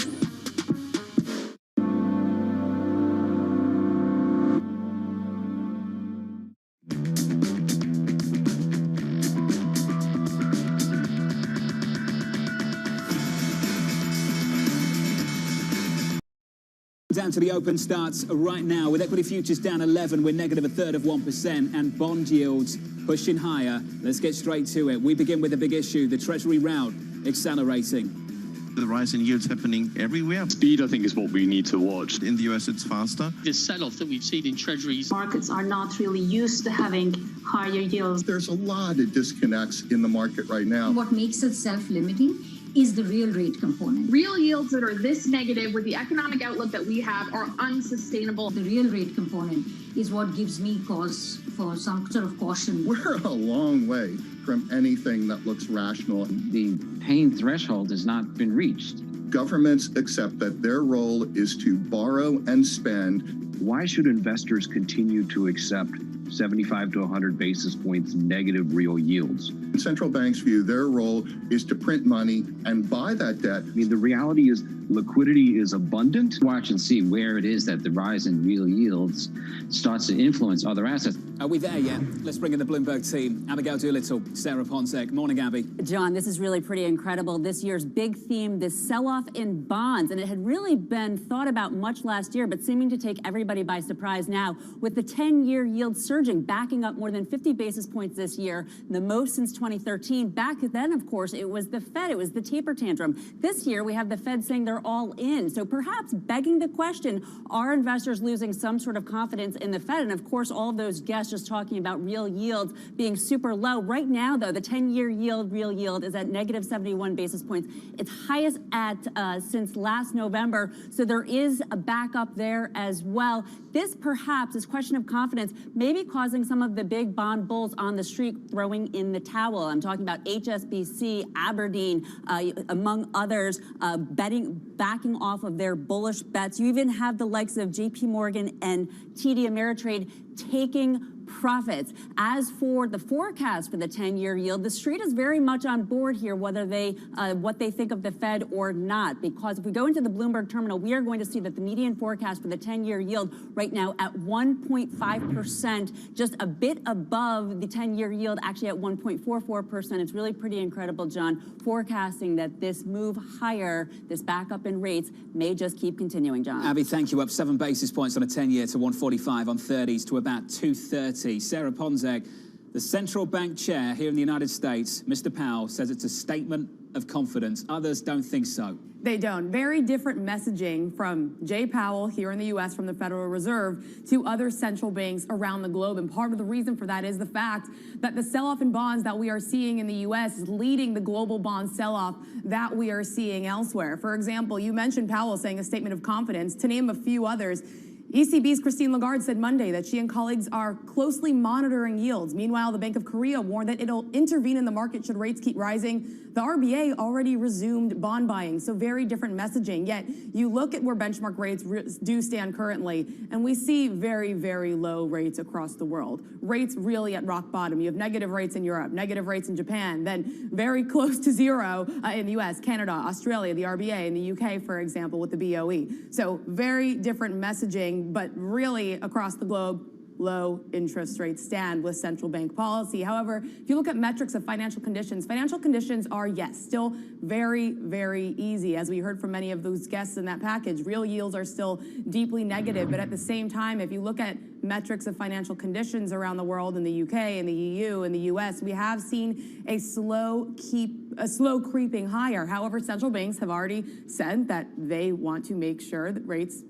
Down to the open starts right now with equity futures down 11. We're negative a third of 1% and bond yields pushing higher. Let's get straight to it. We begin with a big issue, the Treasury rout accelerating. The rise in yields happening everywhere. Speed, I think, is what we need to watch. In the US, it's faster. This sell-off that we've seen in treasuries. Markets are not really used to having higher yields. There's a lot of disconnects in the market right now. What makes it self-limiting is the real rate component. Real yields that are this negative with the economic outlook that we have are unsustainable. The real rate component is what gives me cause for some sort of caution. We're a long way from anything that looks rational. The pain threshold has not been reached. Governments accept that their role is to borrow and spend. Why should investors continue to accept 75 to 100 basis points negative real yields? Central banks view their role is to print money and buy that debt. I mean, the reality is liquidity is abundant. Watch and see where it is that the rise in real yields starts to influence other assets. Are we there yet? Let's bring in the Bloomberg team. Abigail Doolittle, Sarah Ponczek. Morning, Abby. John, this is really pretty incredible. This year's big theme, this sell-off in bonds. And it had really been thought about much last year, but seeming to take everybody by surprise now, with the 10-year yield surging, backing up more than 50 basis points this year, the most since 2013. Back then, of course, it was the Fed. It was the taper tantrum. This year, we have the Fed saying they're all in. So perhaps begging the question, are investors losing some sort of confidence in the Fed? And of course, all of those guests just talking about real yields being super low. Right now, though, the 10-year yield, real yield, is at negative 71 basis points. Its highest at since last November. So there is a backup there as well. This perhaps, this question of confidence, may be causing some of the big bond bulls on the street throwing in the towel. I'm talking about HSBC, Aberdeen, among others, backing off of their bullish bets. You even have the likes of JP Morgan and TD Ameritrade taking profits. As for the forecast for the 10-year yield, the street is very much on board here, whether they what they think of the Fed or not. Because if we go into the Bloomberg terminal, we are going to see that the median forecast for the 10-year yield right now at 1.5%, just a bit above the 10-year yield, actually at 1.44%. It's really pretty incredible, John, forecasting that this move higher, this backup in rates, may just keep continuing, John. Abby, thank you. Up 7 basis points on a 10-year to 145, on 30s to about 230. Sarah Ponczek, the central bank chair here in the United States, Mr. Powell, says it's a statement of confidence. Others don't think so. They don't. Very different messaging from Jay Powell here in the U.S. from the Federal Reserve to other central banks around the globe. And part of the reason for that is the fact that the sell-off in bonds that we are seeing in the U.S. is leading the global bond sell-off that we are seeing elsewhere. For example, you mentioned Powell saying a statement of confidence. To name a few others, ECB's Christine Lagarde said Monday that she and colleagues are closely monitoring yields. Meanwhile, the Bank of Korea warned that it'll intervene in the market should rates keep rising. The RBA already resumed bond buying, so very different messaging. Yet, you look at where benchmark rates do stand currently, and we see very, very low rates across the world. Rates really at rock bottom. You have negative rates in Europe, negative rates in Japan, then very close to zero in the US, Canada, Australia, the RBA, in the UK, for example, with the BOE. So very different messaging, but really across the globe, low interest rates stand with central bank policy. However, if you look at metrics of financial conditions are, yes, still very, very easy. As we heard from many of those guests in that package, real yields are still deeply negative. But at the same time, if you look at metrics of financial conditions around the world, in the UK, in the EU, in the US, we have seen a slow creeping higher. However, central banks have already said that they want to make sure that rates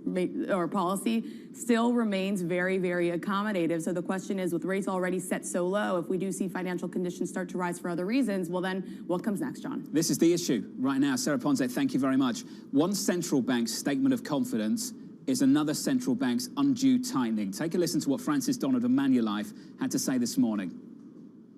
or policy still remains very, very accommodative. So the question is, with rates already set so low, if we do see financial conditions start to rise for other reasons, well then, what comes next, John? This is the issue right now. Sarah Ponce, thank you very much. One central bank's statement of confidence is another central bank's undue tightening. Take a listen to what Francis Donald of Manulife had to say this morning.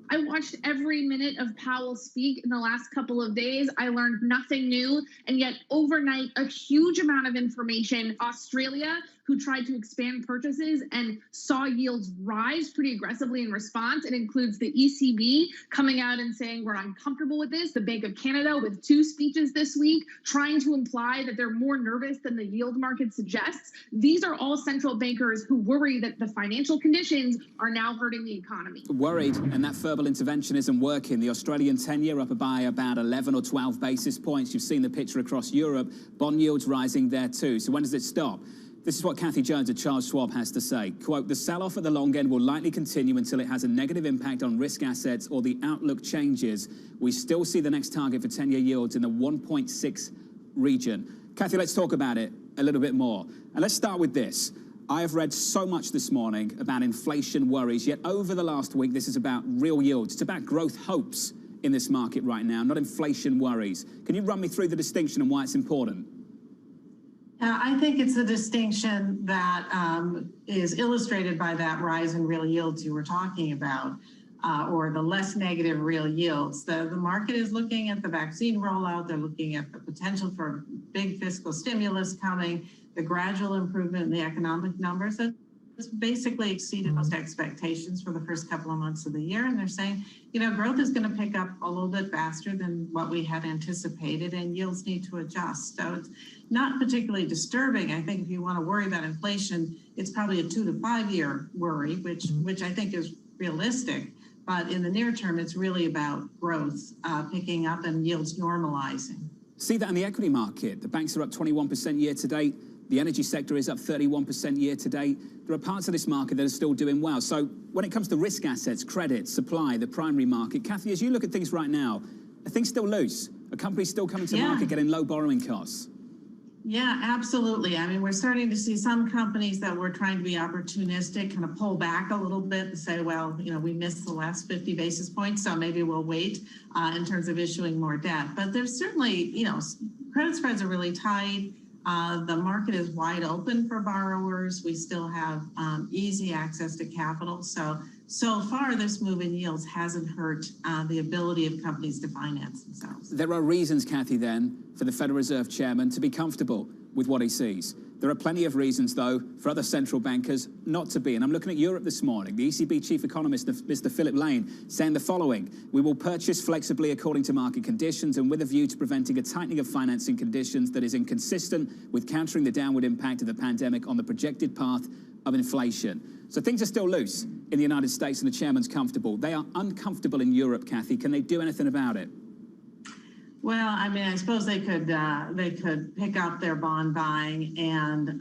I watched every minute of Powell speak in the last couple of days. I learned nothing new, and yet overnight, a huge amount of information. Australia, who tried to expand purchases and saw yields rise pretty aggressively in response. It includes the ECB coming out and saying we're uncomfortable with this. The Bank of Canada with 2 speeches this week trying to imply that they're more nervous than the yield market suggests. These are all central bankers who worry that the financial conditions are now hurting the economy. Worried, and that verbal intervention isn't working. The Australian 10-year up by about 11 or 12 basis points. You've seen the picture across Europe. Bond yields rising there too. So when does it stop? This is what Kathy Jones at Charles Schwab has to say. Quote, the sell-off at the long end will likely continue until it has a negative impact on risk assets or the outlook changes. We still see the next target for 10-year yields in the 1.6 region. Kathy, let's talk about it a little bit more. And let's start with this. I have read so much this morning about inflation worries, yet over the last week, this is about real yields. It's about growth hopes in this market right now, not inflation worries. Can you run me through the distinction and why it's important? I think it's a distinction that is illustrated by that rise in real yields you were talking about, or the less negative real yields. The market is looking at the vaccine rollout. They're looking at the potential for big fiscal stimulus coming, the gradual improvement in the economic numbers. It's basically exceeded most expectations for the first couple of months of the year. And they're saying, you know, growth is going to pick up a little bit faster than what we had anticipated, and yields need to adjust. So it's not particularly disturbing. I think if you want to worry about inflation, it's probably a 2 to 5 year worry, which I think is realistic. But in the near term, it's really about growth picking up and yields normalizing. See that in the equity market. The banks are up 21% year to date. The energy sector is up 31% year to date. There are parts of this market that are still doing well. So when it comes to risk assets, credit, supply, the primary market, Kathy, as you look at things right now, are things still loose? Are companies still coming to market getting low borrowing costs? Yeah, absolutely. I mean, we're starting to see some companies that were trying to be opportunistic kind of pull back a little bit and say, well, you know, we missed the last 50 basis points, so maybe we'll wait in terms of issuing more debt. But there's certainly, you know, credit spreads are really tight. The market is wide open for borrowers. We still have easy access to capital. So far, this move in yields hasn't hurt the ability of companies to finance themselves. There are reasons, Kathy, then, for the Federal Reserve Chairman to be comfortable with what he sees. There are plenty of reasons, though, for other central bankers not to be. And I'm looking at Europe this morning. The ECB chief economist, Mr. Philip Lane, saying the following: we will purchase flexibly according to market conditions and with a view to preventing a tightening of financing conditions that is inconsistent with countering the downward impact of the pandemic on the projected path of inflation. So things are still loose in the United States and the chairman's comfortable. They are uncomfortable in Europe, Kathy. Can they do anything about it? Well, I mean, I suppose they could pick up their bond buying and,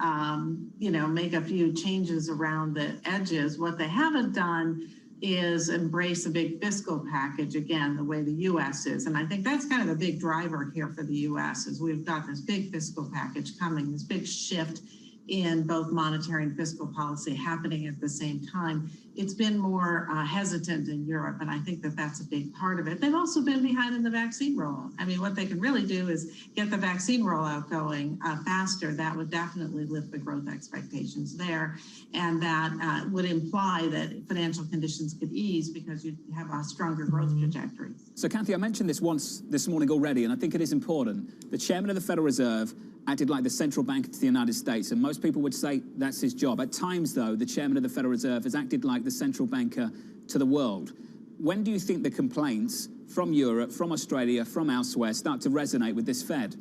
you know, make a few changes around the edges. What they haven't done is embrace a big fiscal package again, the way the U.S. is. And I think that's kind of a big driver here for the U.S. is we've got this big fiscal package coming, this big shift in both monetary and fiscal policy happening at the same time. It's been more hesitant in Europe, and I think that that's a big part of it. They've also been behind in the vaccine rollout. I mean, what they can really do is get the vaccine rollout going faster. That would definitely lift the growth expectations there, and that would imply that financial conditions could ease because you have a stronger growth trajectory. So, Kathy, I mentioned this once this morning already, and I think it is important. The chairman of the Federal Reserve acted like the central bank to the United States, and most people would say that's his job. At times, though, the chairman of the Federal Reserve has acted like the central banker to the world. When do you think the complaints from Europe, from Australia, from elsewhere start to resonate with this Fed?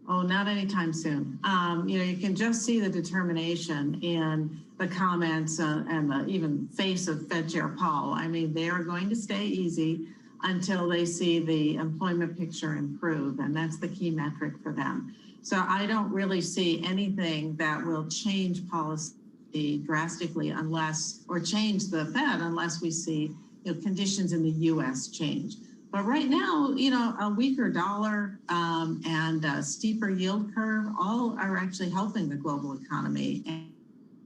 Oh, not anytime soon. You can just see the determination in the comments and the even face of Fed Chair Powell. I mean, they are going to stay easy until they see the employment picture improve, and that's the key metric for them. So I don't really see anything that will change policy drastically or change the Fed unless we see conditions in the U.S. change. But right now, a weaker dollar and a steeper yield curve all are actually helping the global economy.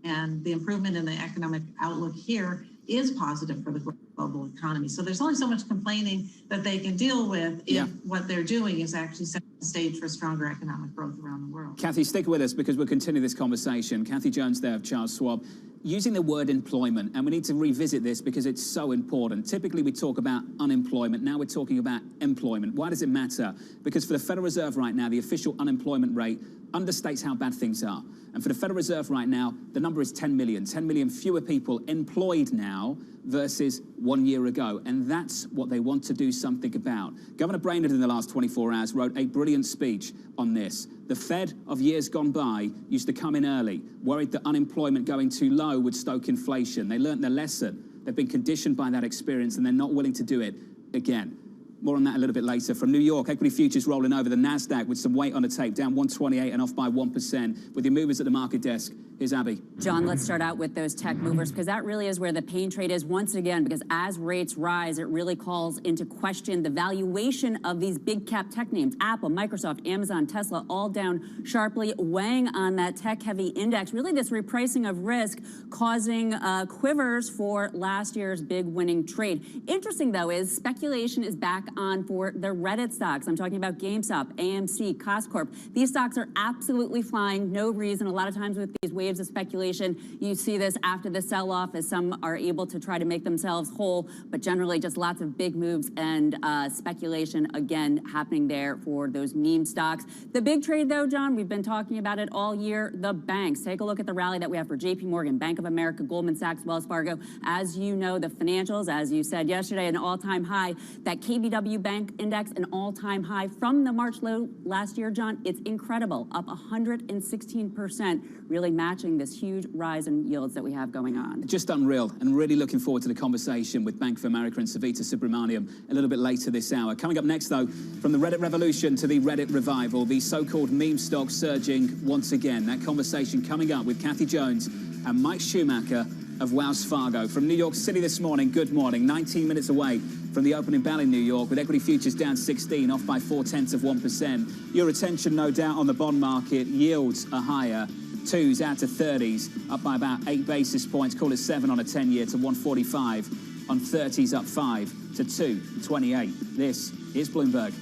And the improvement in the economic outlook here is positive for the global economy. So there's only so much complaining that they can deal with if what they're doing is actually setting the stage for stronger economic growth around the world. Kathy, stick with us because we'll continue this conversation. Kathy Jones there of Charles Schwab. Using the word employment, and we need to revisit this because it's so important. Typically, we talk about unemployment. Now we're talking about employment. Why does it matter? Because for the Federal Reserve right now, the official unemployment rate understates how bad things are. And for the Federal Reserve right now, the number is 10 million. 10 million fewer people employed now versus 1 year ago. And that's what they want to do something about. Governor Brainerd in the last 24 hours wrote a brilliant speech on this. The Fed of years gone by used to come in early, worried that unemployment going too low would stoke inflation. They learned their lesson. They've been conditioned by that experience and they're not willing to do it again. More on that a little bit later. From New York, equity futures rolling over. The NASDAQ with some weight on the tape, down 128 and off by 1%. With your movers at the market desk, here's Abby. John, let's start out with those tech movers because that really is where the pain trade is once again, because as rates rise, it really calls into question the valuation of these big cap tech names. Apple, Microsoft, Amazon, Tesla, all down sharply, weighing on that tech heavy index. Really this repricing of risk causing quivers for last year's big winning trade. Interesting though is speculation is back on for the Reddit stocks. I'm talking about GameStop, AMC, Costcorp. These stocks are absolutely flying, no reason. A lot of times with these waves of speculation, you see this after the sell-off as some are able to try to make themselves whole, but generally just lots of big moves and speculation again happening there for those meme stocks. The big trade though, John, we've been talking about it all year, the banks. Take a look at the rally that we have for JP Morgan, Bank of America, Goldman Sachs, Wells Fargo. As you know, the financials, as you said yesterday, an all-time high. That KBW Bank Index, an all-time high from the March low last year, John. It's incredible, up 116%, really matching this huge rise in yields that we have going on. Just unreal, and really looking forward to the conversation with Bank of America and Savita Subramaniam a little bit later this hour. Coming up next, though, from the Reddit revolution to the Reddit revival, the so-called meme stocks surging once again. That conversation coming up with Kathy Jones and Mike Schumacher of Wells Fargo. From New York City this morning, good morning. 19 minutes away from the opening bell in New York, with equity futures down 16, off by 0.4%. Your attention, no doubt, on the bond market. Yields are higher. Twos out to 30s, up by about 8 basis points. Call it 7 on a 10-year to 145. On 30s, up 5 to 228. This is Bloomberg.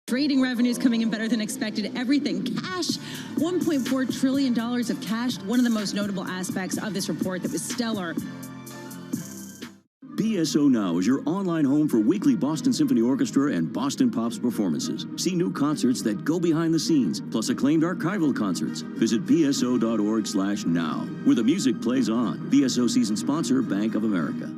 Trading revenues coming in better than expected. Everything cash, $1.4 trillion of cash. One of the most notable aspects of this report that was stellar. BSO Now is your online home for weekly Boston Symphony Orchestra and Boston Pops performances. See new concerts that go behind the scenes, plus acclaimed archival concerts. Visit bso.org/now, where the music plays on. BSO season sponsor, Bank of America.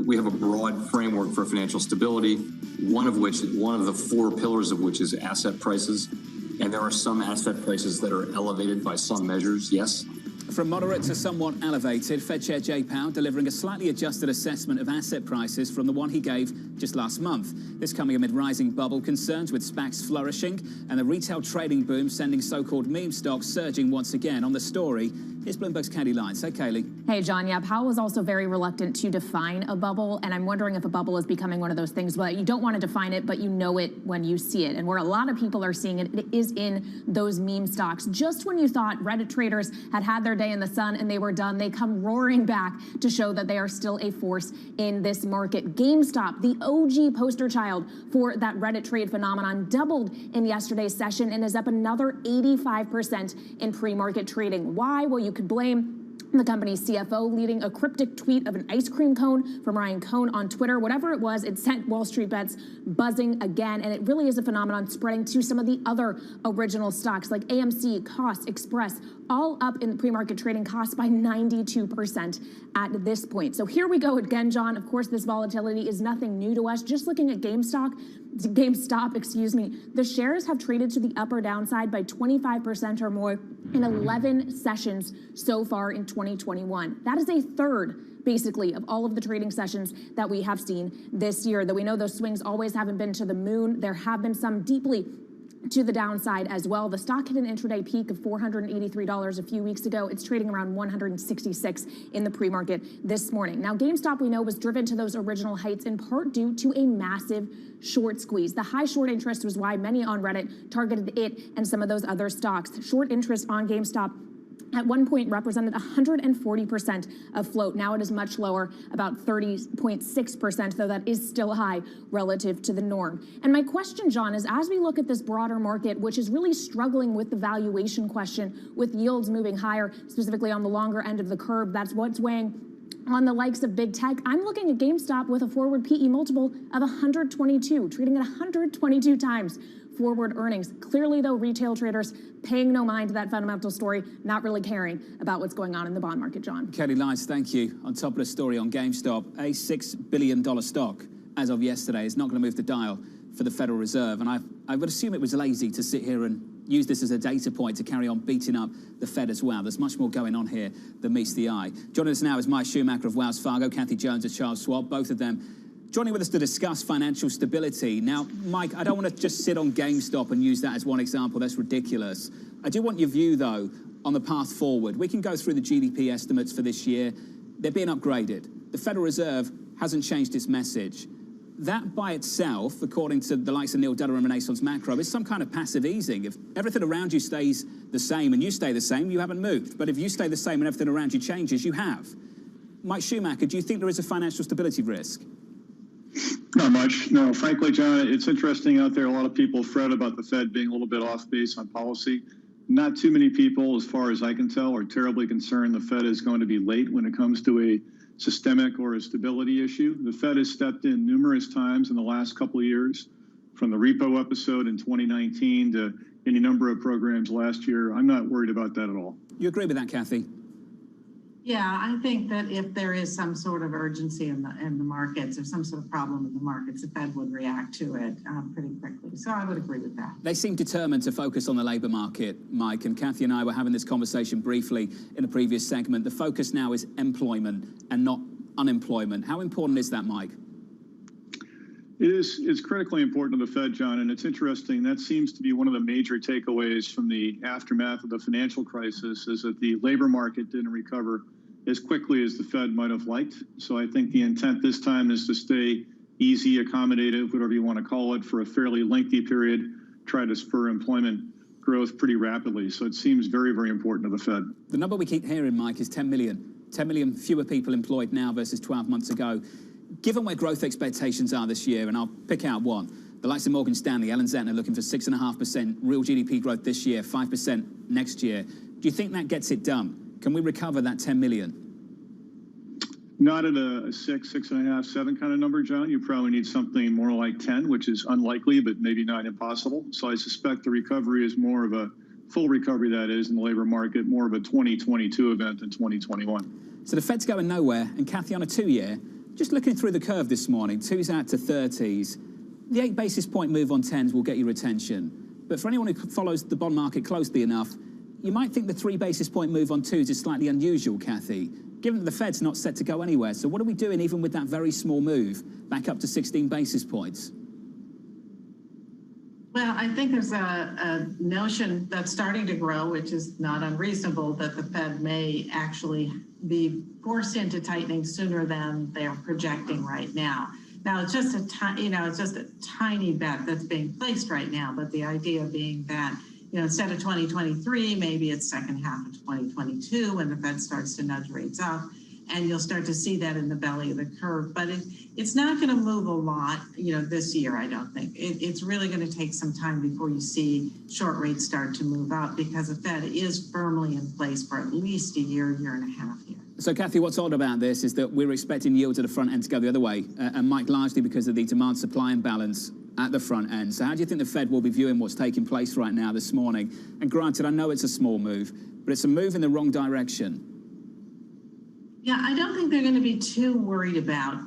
We have a broad framework for financial stability, one of the four pillars of which is asset prices. And there are some asset prices that are elevated by some measures, yes. From moderate to somewhat elevated, Fed Chair Jay Powell delivering a slightly adjusted assessment of asset prices from the one he gave just last month. This coming amid rising bubble concerns with SPACs flourishing and the retail trading boom sending so-called meme stocks surging once again. On the story, here's Bloomberg's Katie Lyons. Hey, Kaylee. Hey, John. Yeah, Powell was also very reluctant to define a bubble, and I'm wondering if a bubble is becoming one of those things where you don't want to define it, but you know it when you see it. And where a lot of people are seeing it, it is in those meme stocks. Just when you thought Reddit traders had their day in the sun and they were done, they come roaring back to show that they are still a force in this market. GameStop, the OG poster child for that Reddit trade phenomenon, doubled in yesterday's session and is up another 85% in pre-market trading. Why? Well, you could blame the company's CFO leading a cryptic tweet of an ice cream cone from Ryan Cohn on Twitter. Whatever it was, it sent Wall Street bets buzzing again, and it really is a phenomenon spreading to some of the other original stocks like AMC, Cost, Express, all up in the pre-market trading costs by 92% at this point. So here we go again, John. Of course, this volatility is nothing new to us. Just looking at GameStop, the shares have traded to the up or downside by 25% or more in 11 sessions so far in 2021. That is a third, basically, of all of the trading sessions that we have seen this year. Though we know those swings always haven't been to the moon, there have been some deeply to the downside as well. The stock hit an intraday peak of $483 a few weeks ago. It's trading around $166 in the pre-market this morning. Now, GameStop, we know, was driven to those original heights in part due to a massive short squeeze. The high short interest was why many on Reddit targeted it and some of those other stocks. Short interest on GameStop at one point represented 140% of float. Now it is much lower, about 30.6%, though that is still high relative to the norm. And my question, John, is as we look at this broader market, which is really struggling with the valuation question, with yields moving higher, specifically on the longer end of the curve, that's what's weighing on the likes of big tech. I'm looking at GameStop with a forward PE multiple of 122, trading at 122 times forward earnings. Clearly, though, retail traders paying no mind to that fundamental story, not really caring about what's going on in the bond market, John. Kelly Lyons, thank you. On top of the story on GameStop, a $6 billion stock as of yesterday is not going to move the dial for the Federal Reserve. And I would assume it was lazy to sit here and use this as a data point to carry on beating up the Fed as well. There's much more going on here than meets the eye. Joining us now is Mike Schumacher of Wells Fargo, Kathy Jones of Charles Schwab, both of them joining with us to discuss financial stability. Now, Mike, I don't want to just sit on GameStop and use that as one example. That's ridiculous. I do want your view, though, on the path forward. We can go through the GDP estimates for this year. They're being upgraded. The Federal Reserve hasn't changed its message. That by itself, according to the likes of Neil Dudler and Renaissance Macro, is some kind of passive easing. If everything around you stays the same and you stay the same, you haven't moved. But if you stay the same and everything around you changes, you have. Mike Schumacher, do you think there is a financial stability risk? Not much. No, frankly, John, it's interesting out there. A lot of people fret about the Fed being a little bit off base on policy. Not too many people, as far as I can tell, are terribly concerned the Fed is going to be late when it comes to a systemic or a stability issue. The Fed has stepped in numerous times in the last couple of years, from the repo episode in 2019 to any number of programs last year. I'm not worried about that at all. You agree with that, Kathy? Yeah, I think that if there is some sort of urgency in the markets or some sort of problem in the markets, the Fed would react to it pretty quickly. So I would agree with that. They seem determined to focus on the labour market, Mike, and Kathy and I were having this conversation briefly in a previous segment. The focus now is employment and not unemployment. How important is that, Mike? It's critically important to the Fed, John, and it's interesting. That seems to be one of the major takeaways from the aftermath of the financial crisis, is that the labor market didn't recover as quickly as the Fed might have liked. So I think the intent this time is to stay easy, accommodative, whatever you want to call it, for a fairly lengthy period, try to spur employment. growth pretty rapidly. So it seems very, very important to the Fed. The number we keep hearing, Mike, is 10 million. 10 million fewer people employed now versus 12 months ago. Given where growth expectations are this year, and I'll pick out one, the likes of Morgan Stanley, Ellen Zentner looking for 6.5% real GDP growth this year, 5% next year. Do you think that gets it done? Can we recover that 10 million? Not at a 6, 6.5, 7 kind of number, John. You probably need something more like 10, which is unlikely, but maybe not impossible. So I suspect the recovery is more of a full recovery, that is, in the labor market, more of a 2022 event than 2021. So the Fed's going nowhere, and Kathy, on a 2-year, just looking through the curve this morning, 2s out to 30s, the 8 basis point move on 10s will get your attention. But for anyone who follows the bond market closely enough, you might think the 3 basis point move on 2s is slightly unusual, Kathy, given that the Fed's not set to go anywhere. So what are we doing even with that very small move back up to 16 basis points? Well, I think there's a notion that's starting to grow, which is not unreasonable, that the Fed may actually be forced into tightening sooner than they're projecting right now. Now, it's just a tiny bet that's being placed right now, but the idea being that, instead of 2023, maybe it's second half of 2022 when the Fed starts to nudge rates up, and you'll start to see that in the belly of the curve. But it's not going to move a lot, this year, I don't think. It's really going to take some time before you see short rates start to move up, because the Fed is firmly in place for at least a year, year and a half here. So, Kathy, what's odd about this is that we're expecting yields at the front end to go the other way, and Mike, largely because of the demand-supply imbalance at the front end. So how do you think the Fed will be viewing what's taking place right now this morning? And granted, I know it's a small move, but it's a move in the wrong direction. Yeah, I don't think they're going to be too worried about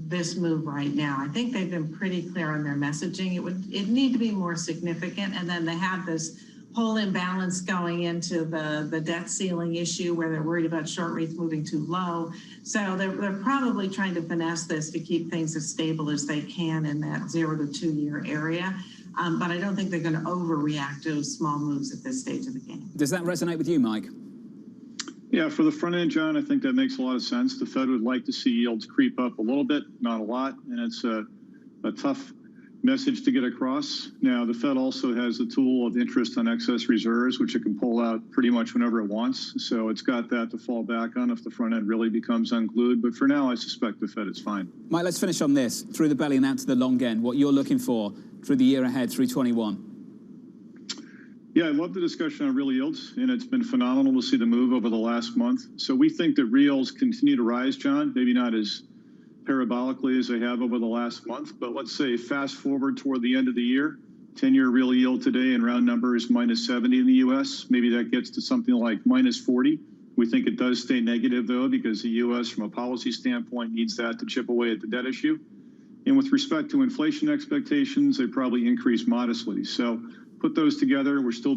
this move right now. I think they've been pretty clear on their messaging. It need to be more significant, and then they have this whole imbalance going into the debt ceiling issue where they're worried about short rates moving too low. So they're probably trying to finesse this to keep things as stable as they can in that 0 to 2 year area. But I don't think they're going to overreact to small moves at this stage of the game. Does that resonate with you, Mike? Yeah, for the front end, John, I think that makes a lot of sense. The Fed would like to see yields creep up a little bit, not a lot, and it's a tough message to get across. Now, the Fed also has the tool of interest on excess reserves, which it can pull out pretty much whenever it wants. So it's got that to fall back on if the front end really becomes unglued. But for now, I suspect the Fed is fine. Mike, let's finish on this. Through the belly and out to the long end, what you're looking for through the year ahead, through 21. Yeah, I love the discussion on real yields, and it's been phenomenal to see the move over the last month. So we think that reals continue to rise, John, maybe not as parabolically as they have over the last month, but let's say fast forward toward the end of the year, 10-year real yield today in round numbers minus 70 in the U.S. Maybe that gets to something like minus 40. We think it does stay negative, though, because the U.S., from a policy standpoint, needs that to chip away at the debt issue. And with respect to inflation expectations, they probably increase modestly. So put those together, we're still